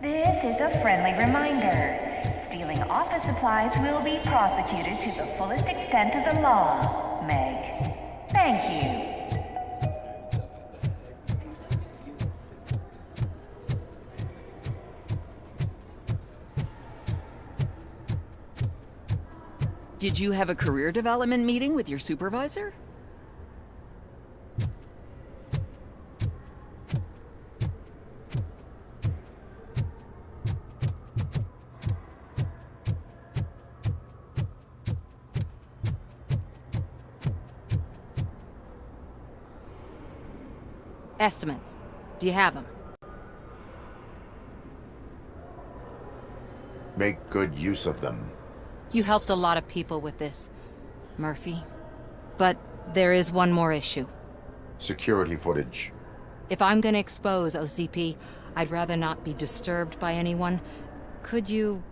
This is a friendly reminder. Stealing office supplies will be prosecuted to the fullest extent of the law, Meg. Thank you. Did you have a career development meeting with your supervisor? Estimates. Do you have them? Make good use of them. You helped a lot of people with this, Murphy. But there is one more issue. Security footage. If I'm gonna expose OCP, I'd rather not be disturbed by anyone. Could you...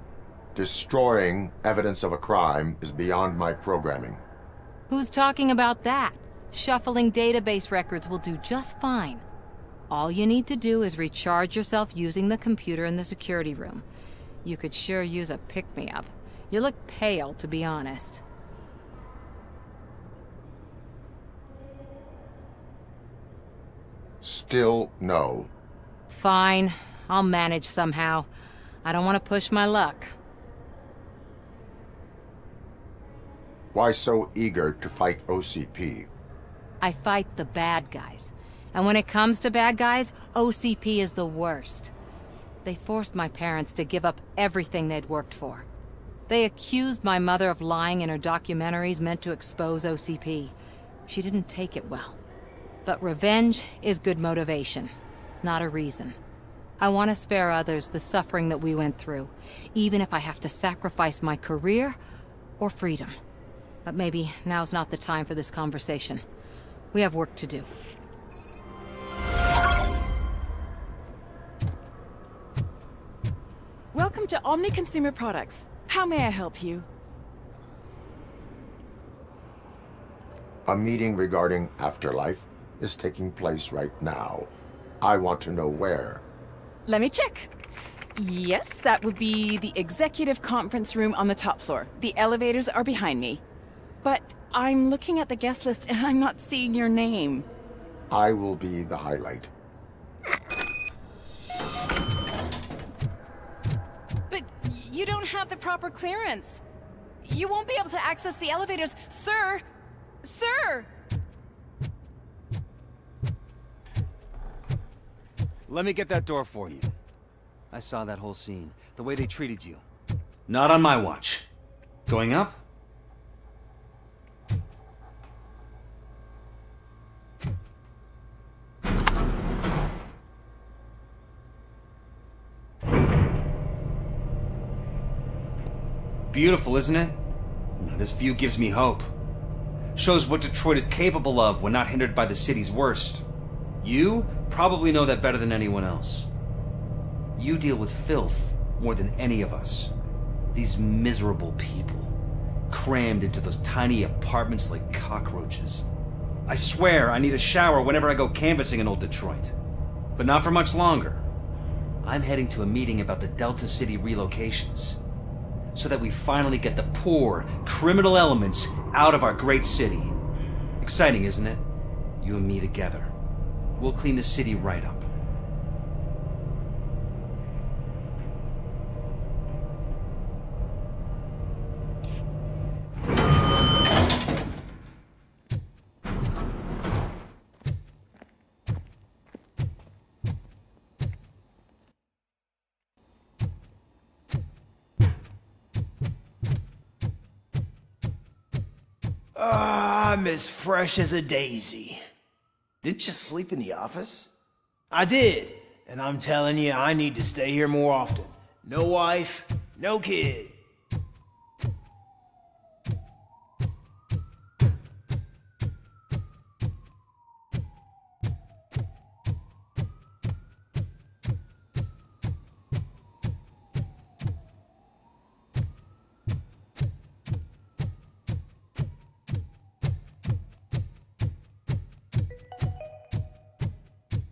Destroying evidence of a crime is beyond my programming. Who's talking about that? Shuffling database records will do just fine. All you need to do is recharge yourself using the computer in the security room. You could sure use a pick-me-up. You look pale, to be honest. Still no. Fine. I'll manage somehow. I don't want to push my luck. Why so eager to fight OCP? I fight the bad guys. And when it comes to bad guys, OCP is the worst. They forced my parents to give up everything they'd worked for. They accused my mother of lying in her documentaries meant to expose OCP. She didn't take it well. But revenge is good motivation, not a reason. I want to spare others the suffering that we went through, even if I have to sacrifice my career or freedom. But maybe now's not the time for this conversation. We have work to do. Welcome to Omni Consumer Products. How may I help you? A meeting regarding afterlife is taking place right now. I want to know where. Let me check. Yes, that would be the executive conference room on the top floor. The elevators are behind me. But I'm looking at the guest list and I'm not seeing your name. I will be the highlight. But you don't have the proper clearance. You won't be able to access the elevators. Sir! Sir! Let me get that door for you. I saw that whole scene. The way they treated you. Not on my watch. Going up? Beautiful, isn't it? This view gives me hope. Shows what Detroit is capable of when not hindered by the city's worst. You probably know that better than anyone else. You deal with filth more than any of us. These miserable people, crammed into those tiny apartments like cockroaches. I swear I need a shower whenever I go canvassing in old Detroit. But not for much longer. I'm heading to a meeting about the Delta City relocations, so that we finally get the poor, criminal elements out of our great city. Exciting, isn't it? You and me together. We'll clean the city right up. I'm as fresh as a daisy. Didn't you sleep in the office? I did, and I'm telling you, I need to stay here more often. No wife, no kid.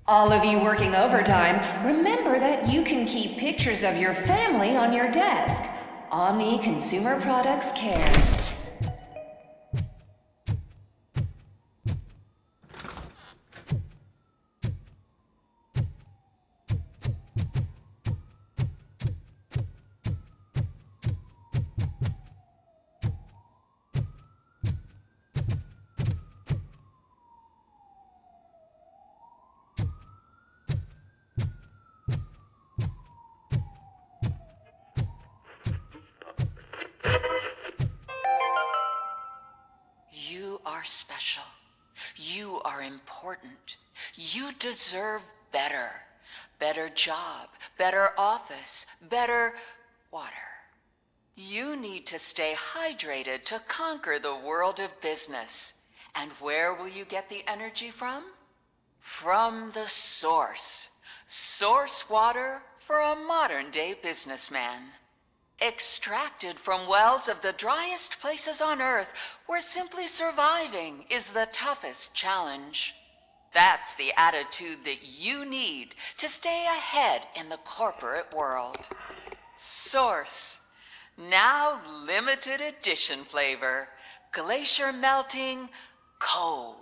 All of you working overtime, remember that you can keep pictures of your family on your desk. Omni Consumer Products cares. You are special. You are important. You deserve better. Better job, better office, better water. You need to stay hydrated to conquer the world of business. And where will you get the energy from? From the source. Source water for a modern-day businessman. Extracted from wells of the driest places on Earth, where simply surviving is the toughest challenge. That's the attitude that you need to stay ahead in the corporate world. Source. Now limited edition flavor. Glacier melting cold.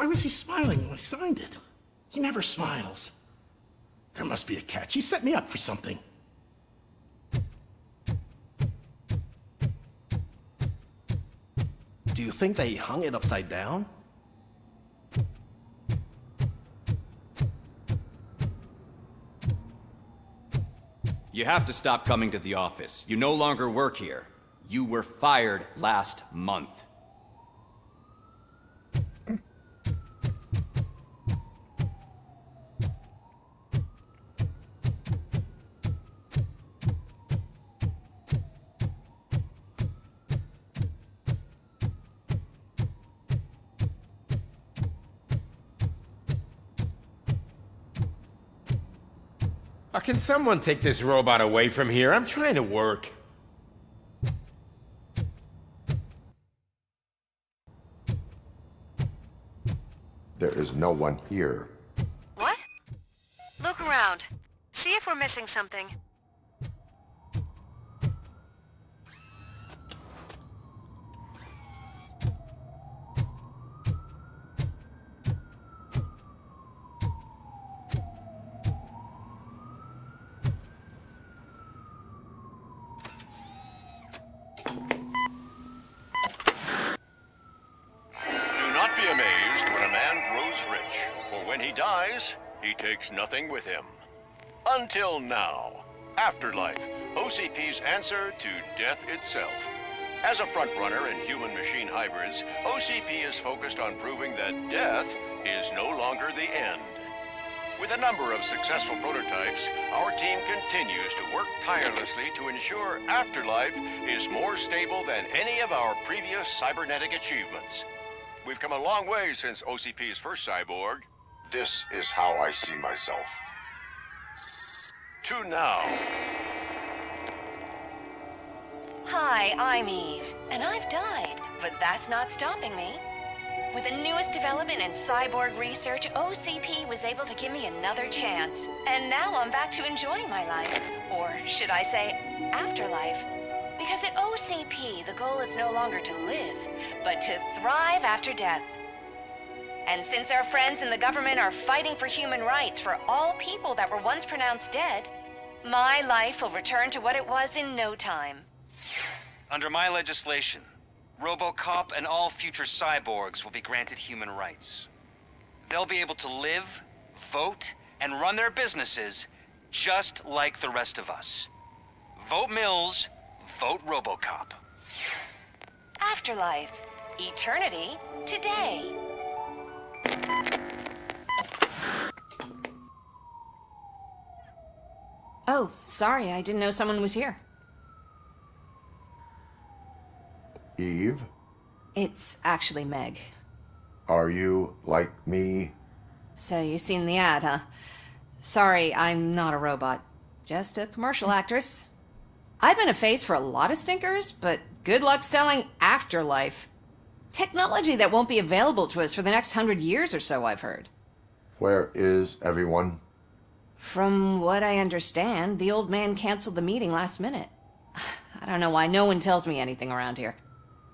Why was he smiling when I signed it? He never smiles. There must be a catch. He set me up for something. Do you think they hung it upside down? You have to stop coming to the office. You no longer work here. You were fired last month. Can someone take this robot away from here? I'm trying to work. There is no one here. What? Look around. See if we're missing something. He takes nothing with him. Until now. Afterlife, OCP's answer to death itself. As a frontrunner in human-machine hybrids, OCP is focused on proving that death is no longer the end. With a number of successful prototypes, our team continues to work tirelessly to ensure Afterlife is more stable than any of our previous cybernetic achievements. We've come a long way since OCP's first cyborg. This is how I see myself. To now. Hi, I'm Eve, and I've died, but that's not stopping me. With the newest development in cyborg research, OCP was able to give me another chance. And now I'm back to enjoying my life. Or should I say, afterlife. Because at OCP, the goal is no longer to live, but to thrive after death. And since our friends in the government are fighting for human rights for all people that were once pronounced dead, my life will return to what it was in no time. Under my legislation, RoboCop and all future cyborgs will be granted human rights. They'll be able to live, vote, and run their businesses just like the rest of us. Vote Mills, vote RoboCop. Afterlife. Eternity. Today. Oh, sorry, I didn't know someone was here. Eve? It's actually Meg. Are you like me? So you've seen the ad, huh? Sorry, I'm not a robot. Just a commercial actress. I've been a face for a lot of stinkers, but good luck selling Afterlife. Technology that won't be available to us for the next 100 years or so, I've heard. Where is everyone? From what I understand, the old man canceled the meeting last minute. I don't know why no one tells me anything around here.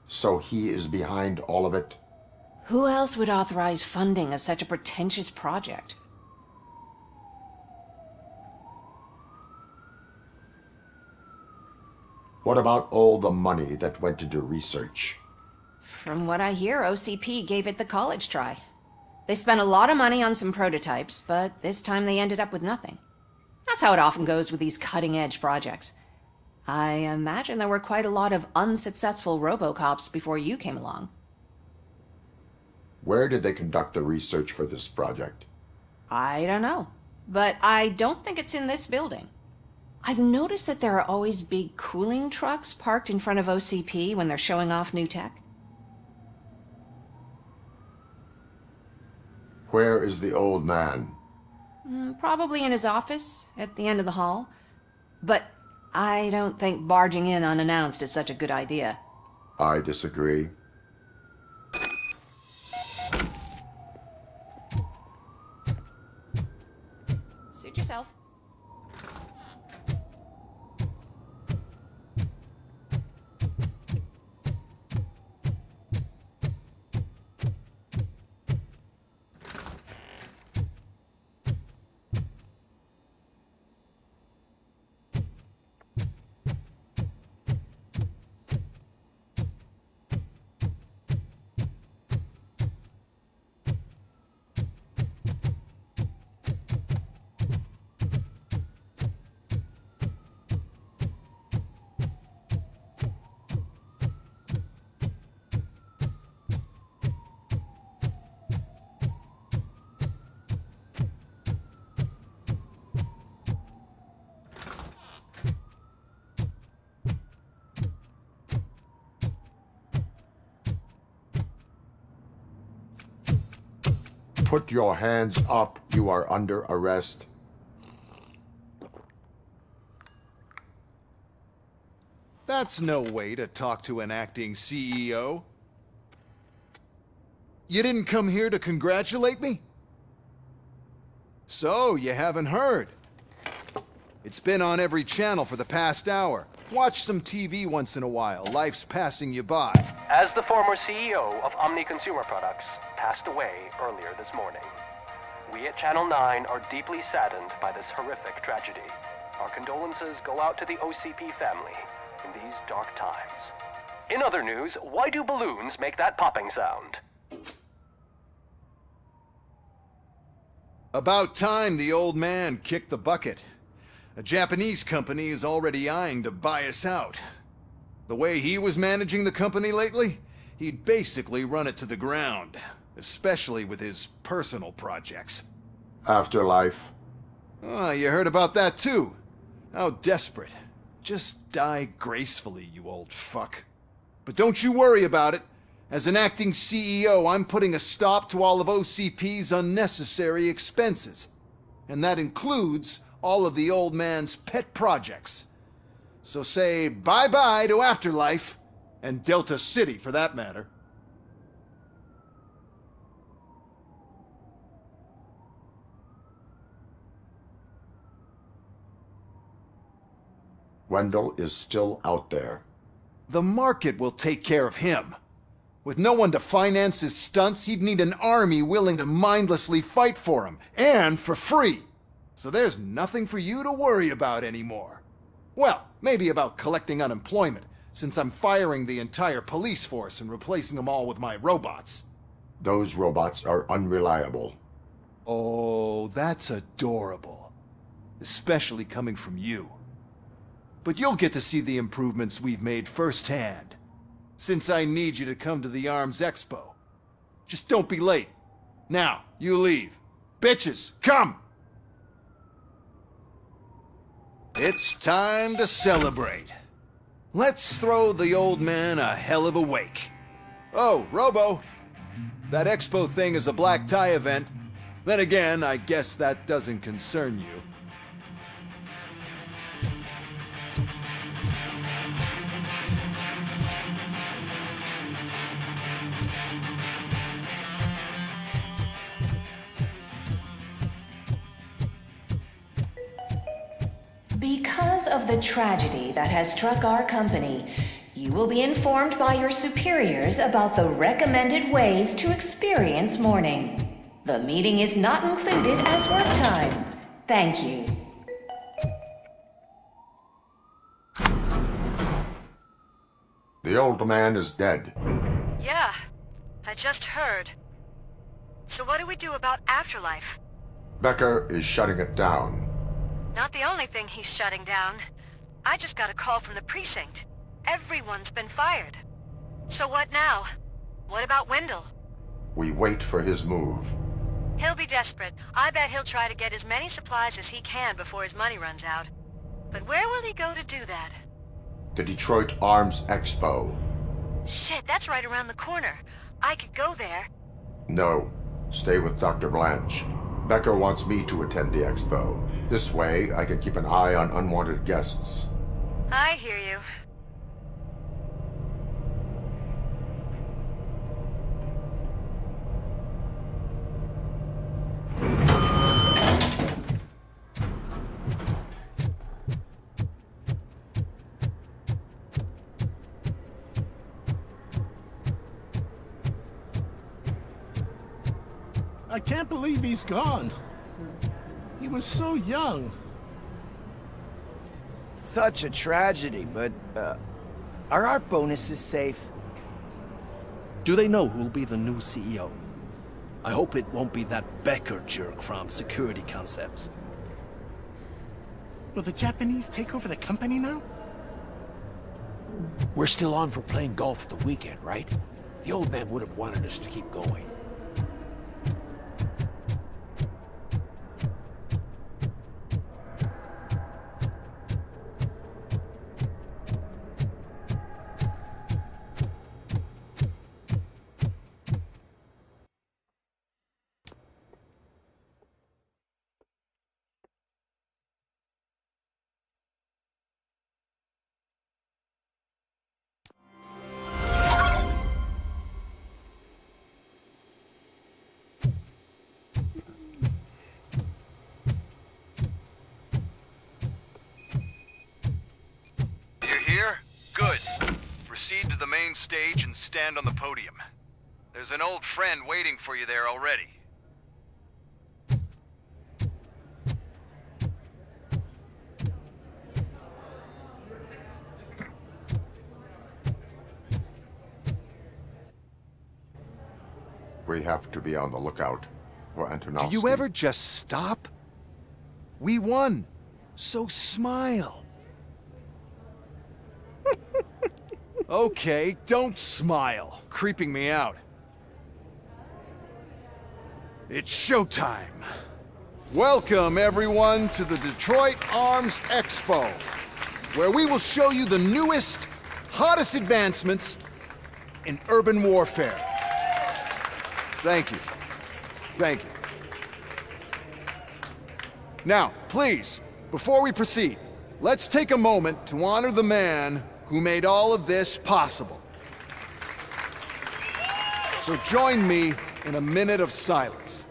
So he is behind all of it? Who else would authorize funding of such a pretentious project? What about all the money that went into research? From what I hear, OCP gave it the college try. They spent a lot of money on some prototypes, but this time they ended up with nothing. That's how it often goes with these cutting-edge projects. I imagine there were quite a lot of unsuccessful RoboCops before you came along. Where did they conduct the research for this project? I don't know, but I don't think it's in this building. I've noticed that there are always big cooling trucks parked in front of OCP when they're showing off new tech. Where is the old man? Probably in his office, at the end of the hall. But I don't think barging in unannounced is such a good idea. I disagree. Suit yourself. Put your hands up. You are under arrest. That's no way to talk to an acting CEO. You didn't come here to congratulate me? So, you haven't heard. It's been on every channel for the past hour. Watch some TV once in a while. Life's passing you by. As the former CEO of Omni Consumer Products passed away earlier this morning, we at Channel 9 are deeply saddened by this horrific tragedy. Our condolences go out to the OCP family in these dark times. In other news, why do balloons make that popping sound? About time the old man kicked the bucket. A Japanese company is already eyeing to buy us out. The way he was managing the company lately, he'd basically run it to the ground, especially with his personal projects. Afterlife. Oh, you heard about that too. How desperate. Just die gracefully, you old fuck. But don't you worry about it. As an acting CEO, I'm putting a stop to all of OCP's unnecessary expenses. And that includes all of the old man's pet projects. So say bye-bye to Afterlife, and Delta City for that matter. Wendell is still out there. The market will take care of him. With no one to finance his stunts, he'd need an army willing to mindlessly fight for him, and for free. So there's nothing for you to worry about anymore. Well, maybe about collecting unemployment, since I'm firing the entire police force and replacing them all with my robots. Those robots are unreliable. Oh, that's adorable. Especially coming from you. But you'll get to see the improvements we've made firsthand. Since I need you to come to the Arms Expo. Just don't be late. Now, you leave. Bitches, come! It's time to celebrate. Let's throw the old man a hell of a wake. Oh, Robo. That expo thing is a black tie event. Then again, I guess that doesn't concern you. Because of the tragedy that has struck our company, you will be informed by your superiors about the recommended ways to experience mourning. The meeting is not included as work time. Thank you. The old man is dead. Yeah, I just heard. So what do we do about Afterlife? Becker is shutting it down. Not the only thing he's shutting down. I just got a call from the precinct. Everyone's been fired. So what now? What about Wendell? We wait for his move. He'll be desperate. I bet he'll try to get as many supplies as he can before his money runs out. But where will he go to do that? The Detroit Arms Expo. Shit, that's right around the corner. I could go there. No. Stay with Dr. Blanche. Becker wants me to attend the expo. This way, I can keep an eye on unwanted guests. I hear you. I can't believe he's gone. He was so young. Such a tragedy, but, are our bonuses safe? Do they know who'll be the new CEO? I hope it won't be that Becker jerk from Security Concepts. Will the Japanese take over the company now? We're still on for playing golf at the weekend, right? The old man would have wanted us to keep going. stage and stand on the podium. There's an old friend waiting for you there already. We have to be on the lookout for Antonovsky. Do you ever just stop? We won, so smile. Okay, don't smile. Creeping me out. It's showtime. Welcome, everyone, to the Detroit Arms Expo, where we will show you the newest, hottest advancements in urban warfare. Thank you. Thank you. Now, please, before we proceed, let's take a moment to honor the man who made all of this possible. So join me in a minute of silence.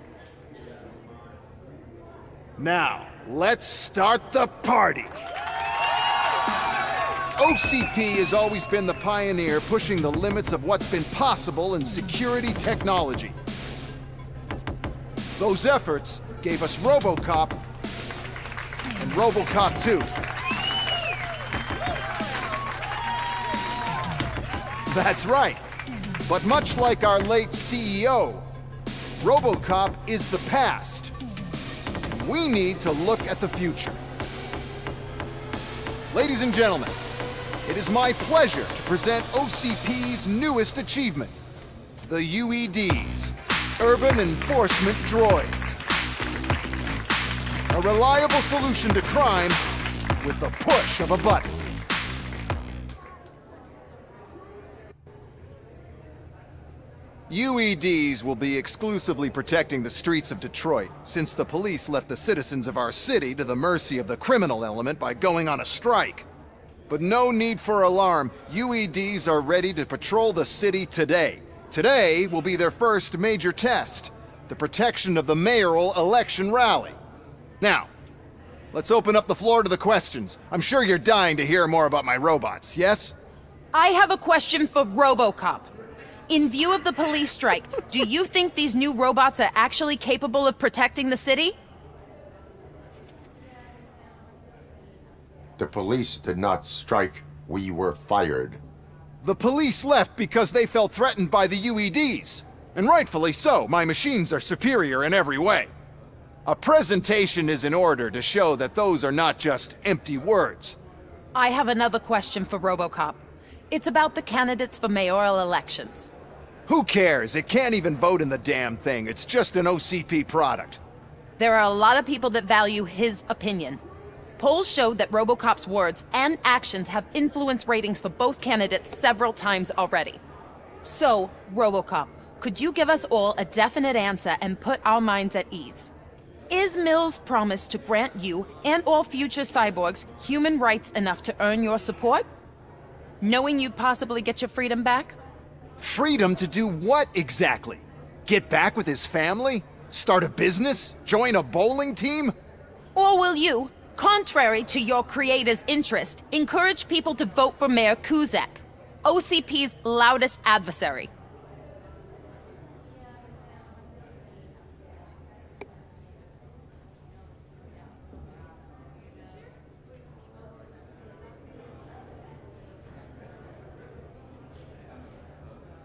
Now, let's start the party. OCP has always been the pioneer pushing the limits of what's been possible in security technology. Those efforts gave us RoboCop and RoboCop 2. That's right. But much like our late CEO, RoboCop is the past. We need to look at the future. Ladies and gentlemen, it is my pleasure to present OCP's newest achievement, the UEDs, Urban Enforcement Droids. A reliable solution to crime with the push of a button. UEDs will be exclusively protecting the streets of Detroit, since the police left the citizens of our city to the mercy of the criminal element by going on a strike. But no need for alarm. UEDs are ready to patrol the city today. Today will be their first major test, the protection of the mayoral election rally. Now, let's open up the floor to the questions. I'm sure you're dying to hear more about my robots, yes? I have a question for RoboCop. In view of the police strike, do you think these new robots are actually capable of protecting the city? The police did not strike. We were fired. The police left because they felt threatened by the UEDs. And rightfully so. My machines are superior in every way. A presentation is in order to show that those are not just empty words. I have another question for RoboCop. It's about the candidates for mayoral elections. Who cares? It can't even vote in the damn thing. It's just an OCP product. There are a lot of people that value his opinion. Polls show that RoboCop's words and actions have influenced ratings for both candidates several times already. So, RoboCop, could you give us all a definite answer and put our minds at ease? Is Mills' promise to grant you and all future cyborgs human rights enough to earn your support? Knowing you'd possibly get your freedom back? Freedom to do what exactly? Get back with his family? Start a business? Join a bowling team? Or will you, contrary to your creator's interest, encourage people to vote for Mayor Kuzak, OCP's loudest adversary?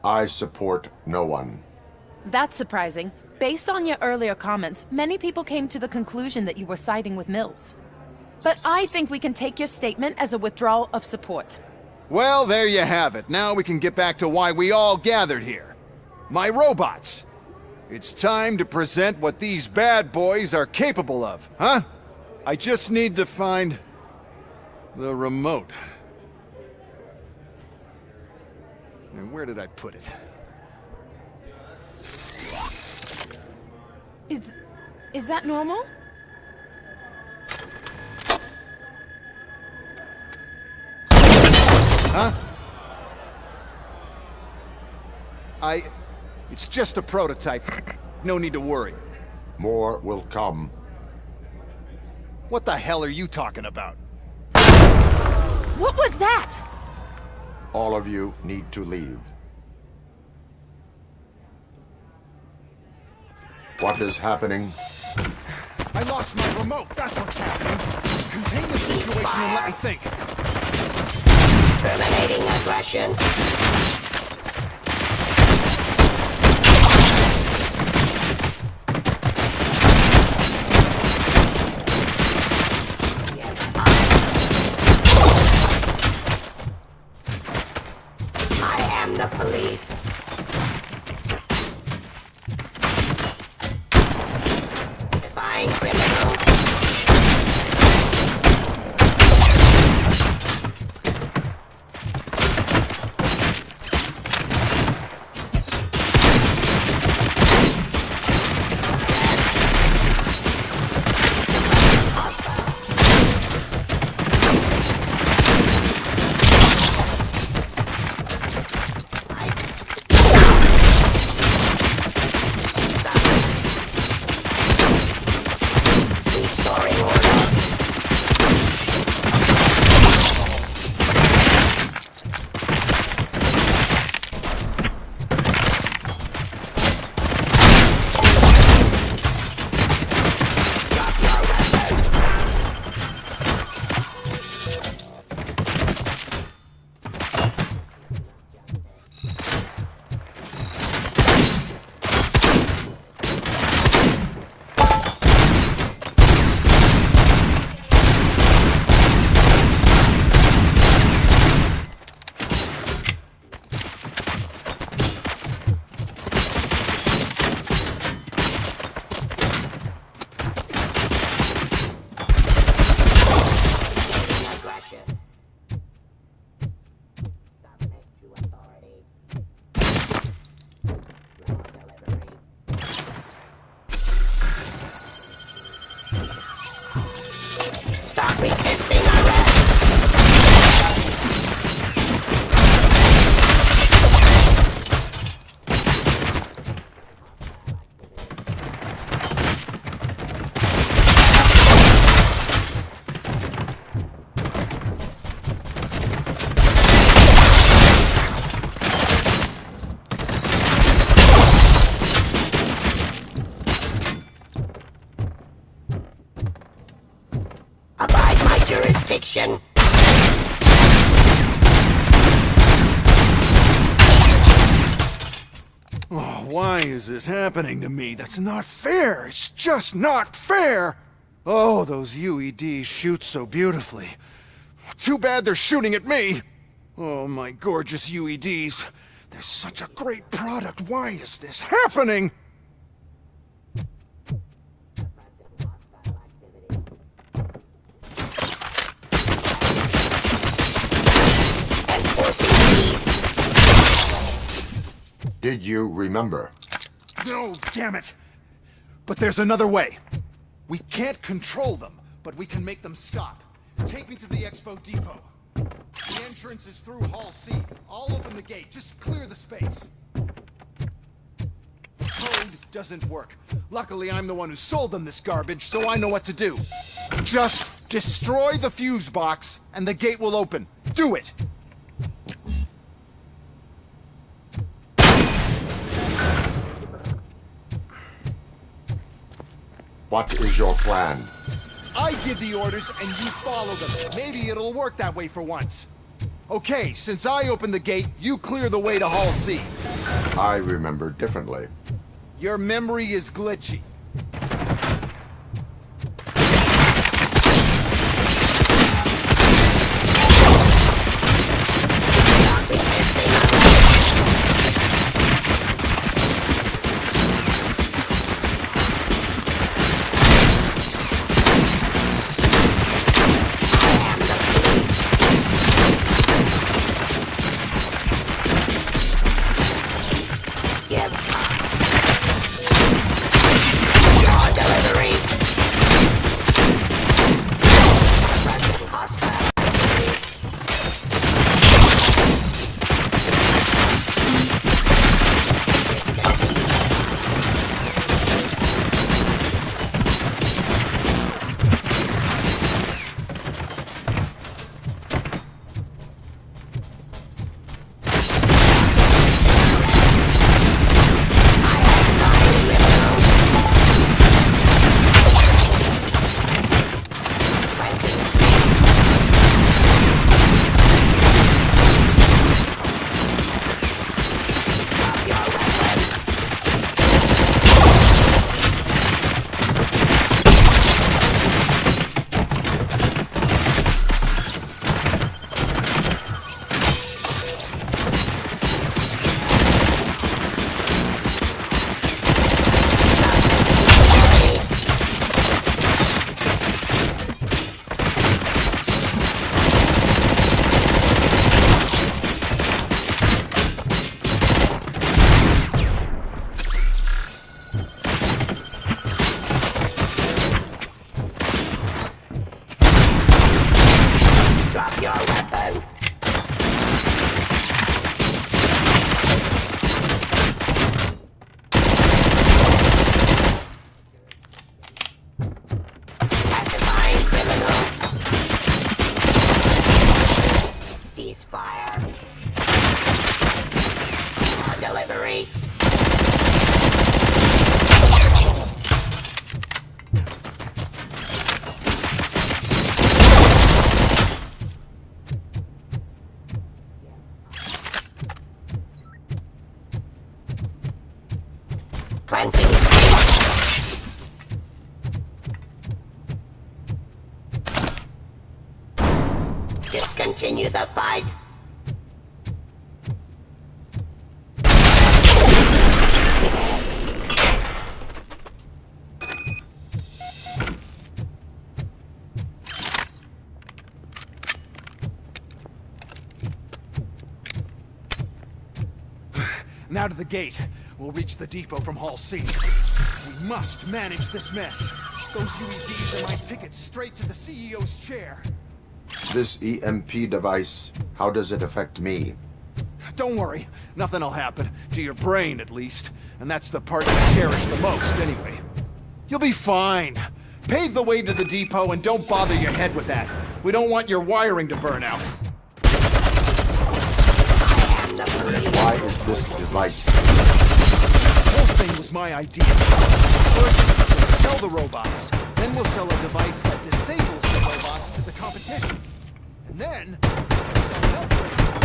I support no one. That's surprising. Based on your earlier comments, many people came to the conclusion that you were siding with Mills. But I think we can take your statement as a withdrawal of support. Well, there you have it. Now we can get back to why we all gathered here. My robots. It's time to present what these bad boys are capable of, huh? I just need to find the remote. And where did I put it? Is that normal? Huh? It's just a prototype. No need to worry. More will come. What the hell are you talking about? What was that? All of you need to leave. What is happening? I lost my remote. That's what's happening. Contain the situation and let me think. Terminating aggression. I am the police. Defying criminals. Stop resisting arrest. Abide my jurisdiction. Oh, why is this happening to me? That's not fair. It's just not fair. Oh, those UEDs shoot so beautifully. Too bad they're shooting at me. Oh, my gorgeous UEDs. They're such a great product. Why is this happening? Did you remember? No, damn it. But there's another way. We can't control them, but we can make them stop. Take me to the Expo Depot. The entrance is through Hall C. I'll open the gate. Just clear the space. Code doesn't work. Luckily, I'm the one who sold them this garbage, so I know what to do. Just destroy the fuse box, and the gate will open. Do it! What is your plan? I give the orders and you follow them. Maybe it'll work that way for once. Okay, since I opened the gate, you clear the way to Hall C. I remember differently. Your memory is glitchy. Cleansing screen. Discontinue the fight. Now to the gate. We'll reach the depot from Hall C. We must manage this mess. Those UEDs are my ticket straight to the CEO's chair. This EMP device, how does it affect me? Don't worry, nothing'll happen. To your brain, at least. And that's the part you cherish the most, anyway. You'll be fine. Pave the way to the depot and don't bother your head with that. We don't want your wiring to burn out. Why is this device? The whole thing was my idea. First, we'll sell the robots. Then we'll sell a device that disables the robots to the competition. And then, we'll sell an upgrade to the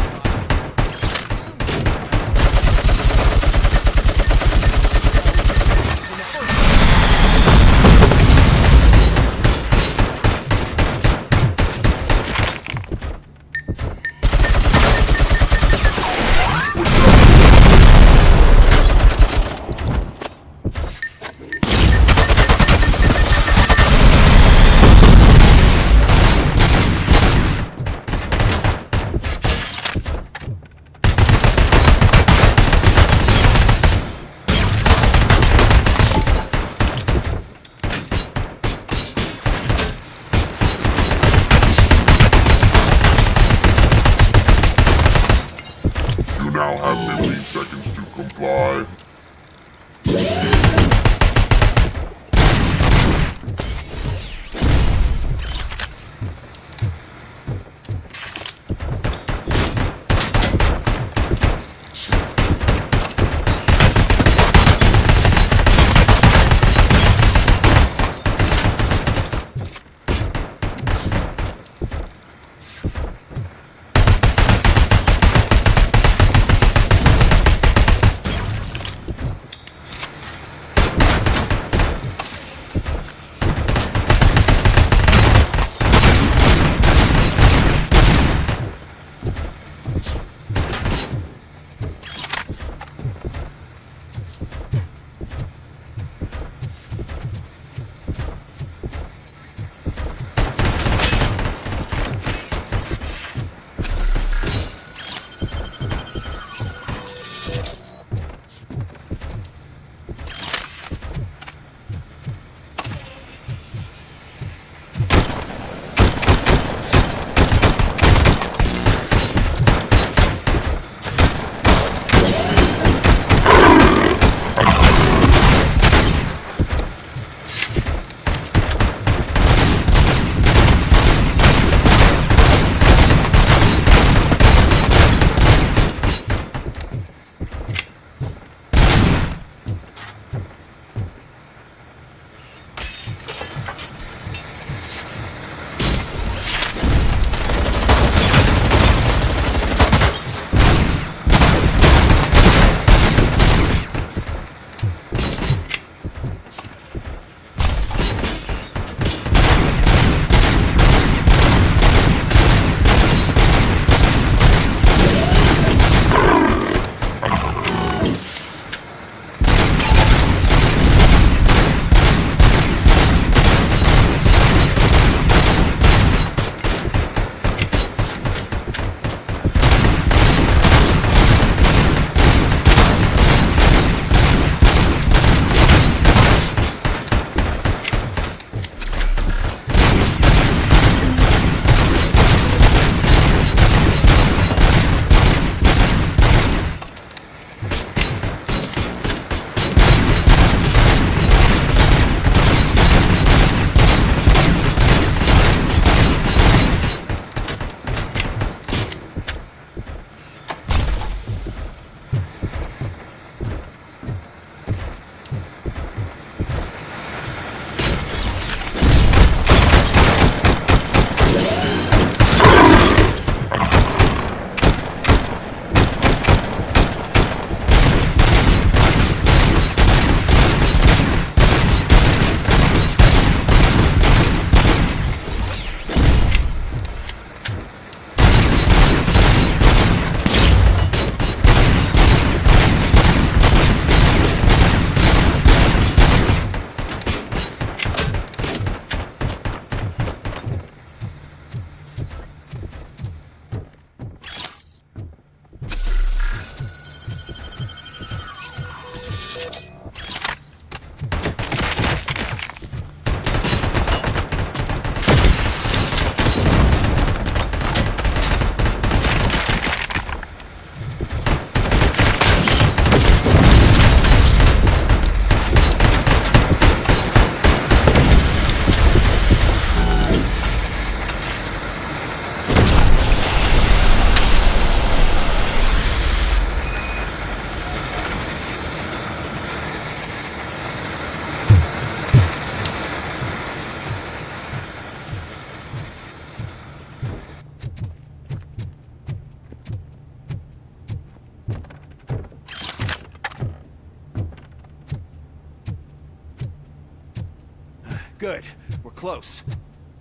Good. We're close.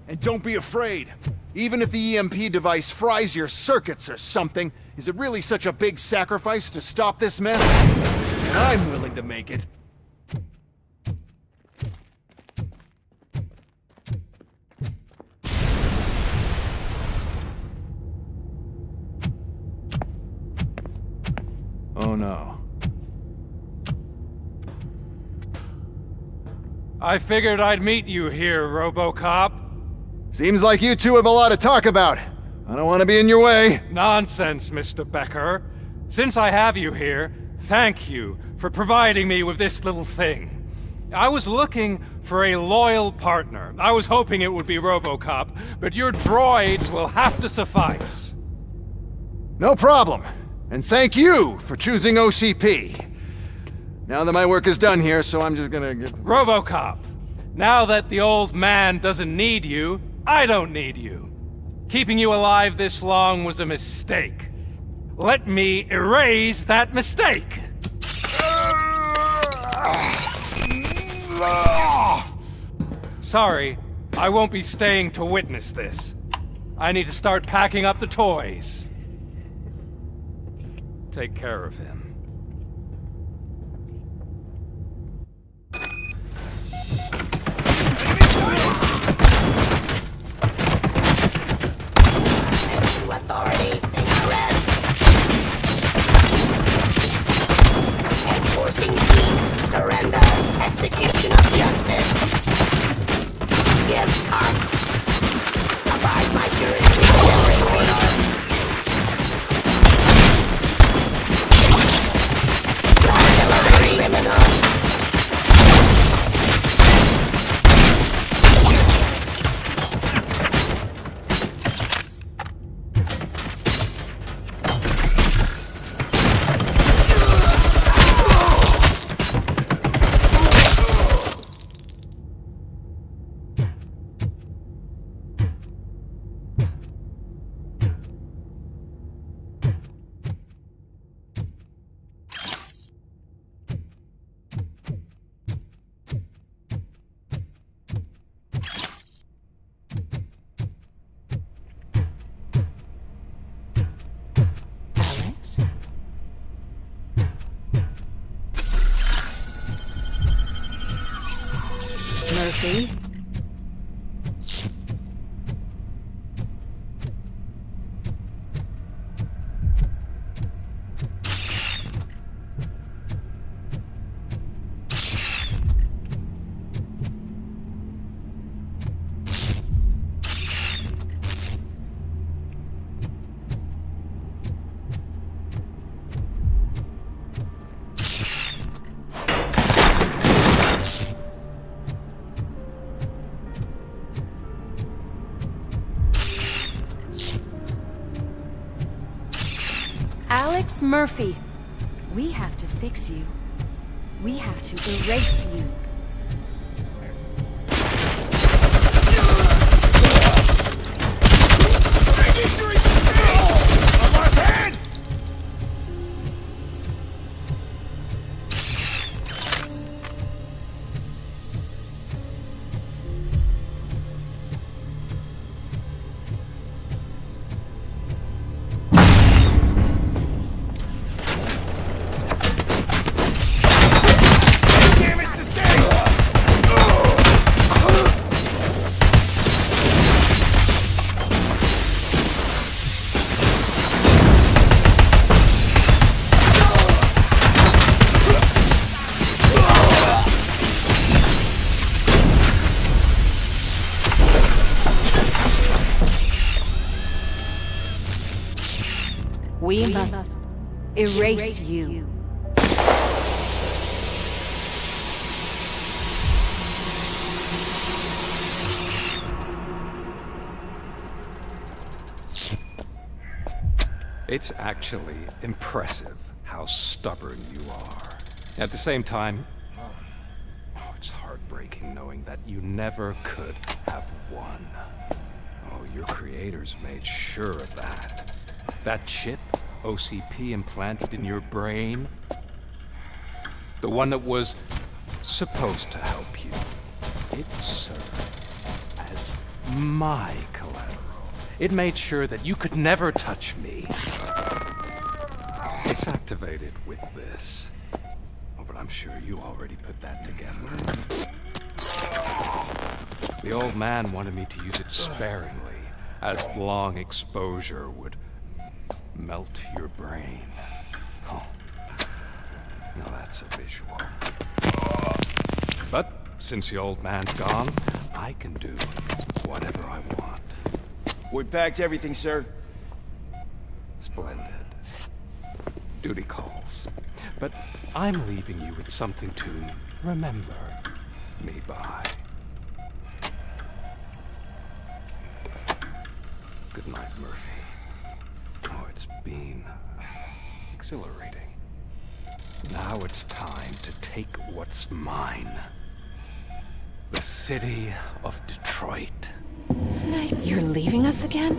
And don't be afraid. Even if the EMP device fries your circuits or something, is it really such a big sacrifice to stop this mess? And I'm willing to make it. Oh no. I figured I'd meet you here, RoboCop. Seems like you two have a lot to talk about. I don't want to be in your way. Nonsense, Mr. Becker. Since I have you here, thank you for providing me with this little thing. I was looking for a loyal partner. I was hoping it would be RoboCop, but your droids will have to suffice. No problem. And thank you for choosing OCP. Now that my work is done here, so I'm just gonna get... RoboCop, now that the old man doesn't need you, I don't need you. Keeping you alive this long was a mistake. Let me erase that mistake! Sorry, I won't be staying to witness this. I need to start packing up the toys. Take care of him. Authority and arrest. Enforcing peace, surrender, execution of justice. Give up. Abide by jurisdiction and order. Delivery criminal. Murphy? Alex Murphy, we have to fix you. We have to erase you. We must erase you. It's actually impressive how stubborn you are. At the same time, it's heartbreaking knowing that you never could have won. Oh, your creators made sure of that. That chip OCP implanted in your brain, the one that was supposed to help you, It served as my collateral. It made sure that you could never touch me. It's activated with this. Oh, but I'm sure you already put that together. The old man wanted me to use it sparingly, as long exposure would melt your brain. Oh, now that's a visual. But since the old man's gone, I can do whatever I want. We packed everything, sir. Splendid. Duty calls. But I'm leaving you with something to remember me by. Good night, Murphy. Oh, it's been exhilarating. Now it's time to take what's mine. The city of Detroit. You're leaving us again?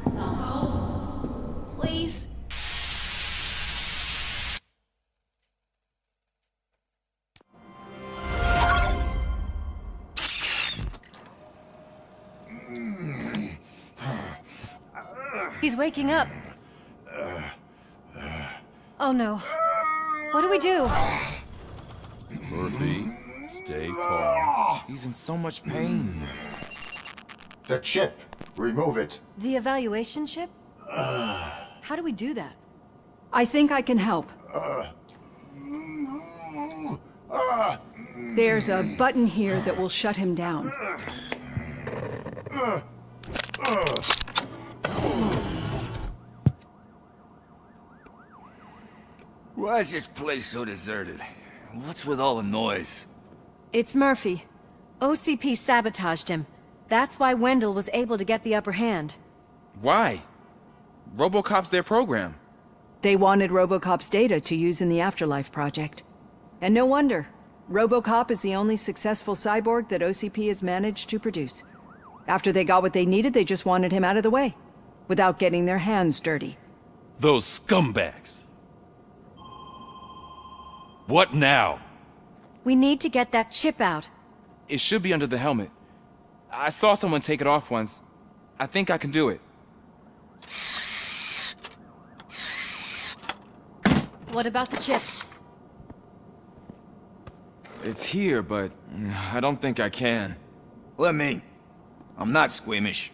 Don't go. Please. He's waking up. Oh no. What do we do? Murphy, stay calm. He's in so much pain. The chip. Remove it. The evaluation chip? How do we do that? I think I can help. There's a button here that will shut him down. Why is this place so deserted? What's with all the noise? It's Murphy. OCP sabotaged him. That's why Wendell was able to get the upper hand. Why? RoboCop's their program. They wanted RoboCop's data to use in the Afterlife project. And no wonder. RoboCop is the only successful cyborg that OCP has managed to produce. After they got what they needed, they just wanted him out of the way, without getting their hands dirty. Those scumbags. What now? We need to get that chip out. It should be under the helmet. I saw someone take it off once. I think I can do it. What about the chip? It's here, but I don't think I can. Let me. I'm not squeamish.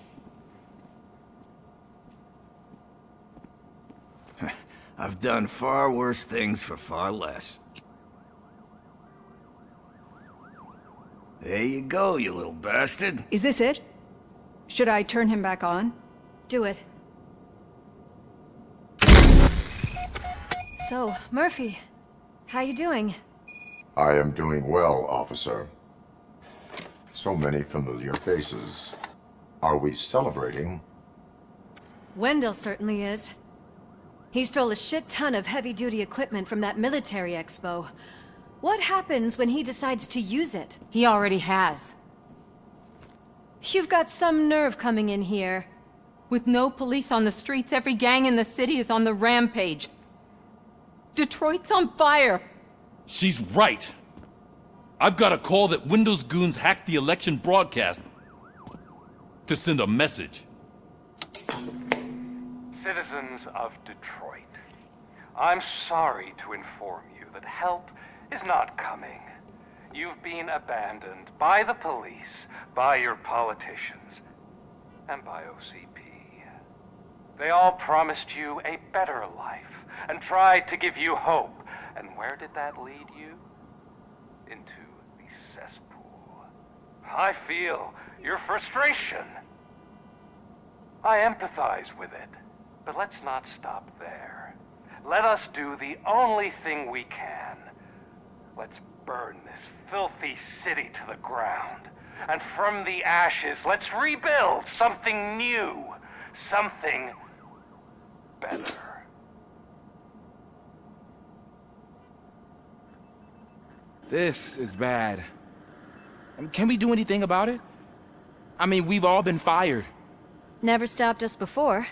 I've done far worse things for far less. There you go, you little bastard. Is this it? Should I turn him back on? Do it. So, Murphy, how you doing? I am doing well, officer. So many familiar faces. Are we celebrating? Wendell certainly is. He stole a shit ton of heavy-duty equipment from that military expo. What happens when he decides to use it? He already has. You've got some nerve coming in here. With no police on the streets, every gang in the city is on the rampage. Detroit's on fire! She's right! I've got a call that Windows goons hacked the election broadcast to send a message. Citizens of Detroit, I'm sorry to inform you that help is not coming. You've been abandoned by the police, by your politicians, and by OCP. They all promised you a better life and tried to give you hope. And where did that lead you? Into the cesspool. I feel your frustration. I empathize with it, but let's not stop there. Let us do the only thing we can. Let's burn this filthy city to the ground. And from the ashes, let's rebuild something new. Something better. This is bad. Can we do anything about it? I mean, we've all been fired. Never stopped us before.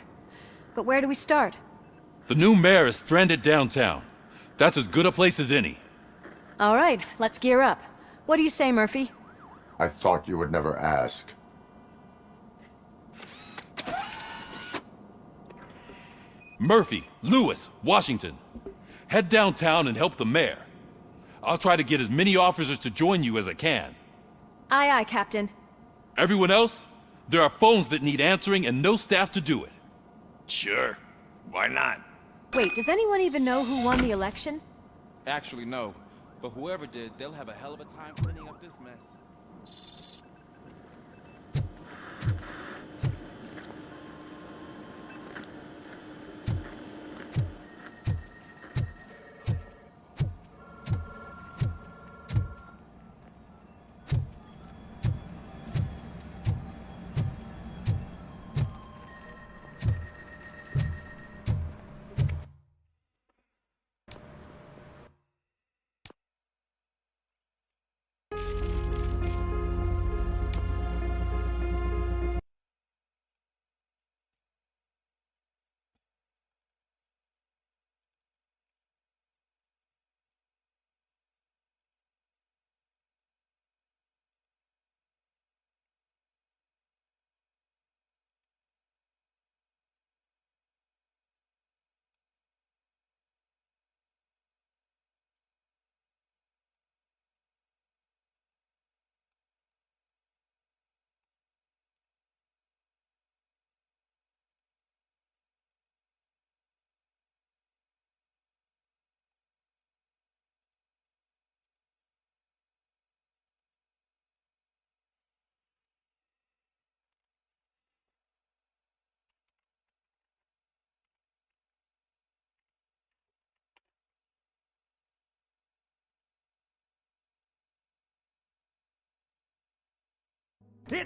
But where do we start? The new mayor is stranded downtown. That's as good a place as any. All right, let's gear up. What do you say, Murphy? I thought you would never ask. Murphy, Lewis, Washington. Head downtown and help the mayor. I'll try to get as many officers to join you as I can. Aye, aye, Captain. Everyone else? There are phones that need answering and no staff to do it. Sure. Why not? Wait, does anyone even know who won the election? Actually, no. But whoever did, they'll have a hell of a time cleaning up this mess.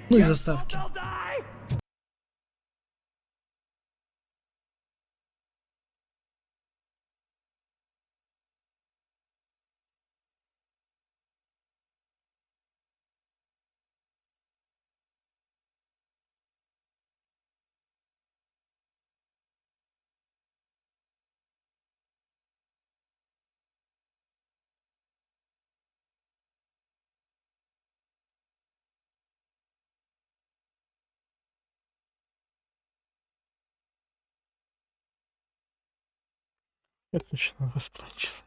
Ну и заставки. Я точно расплачусь.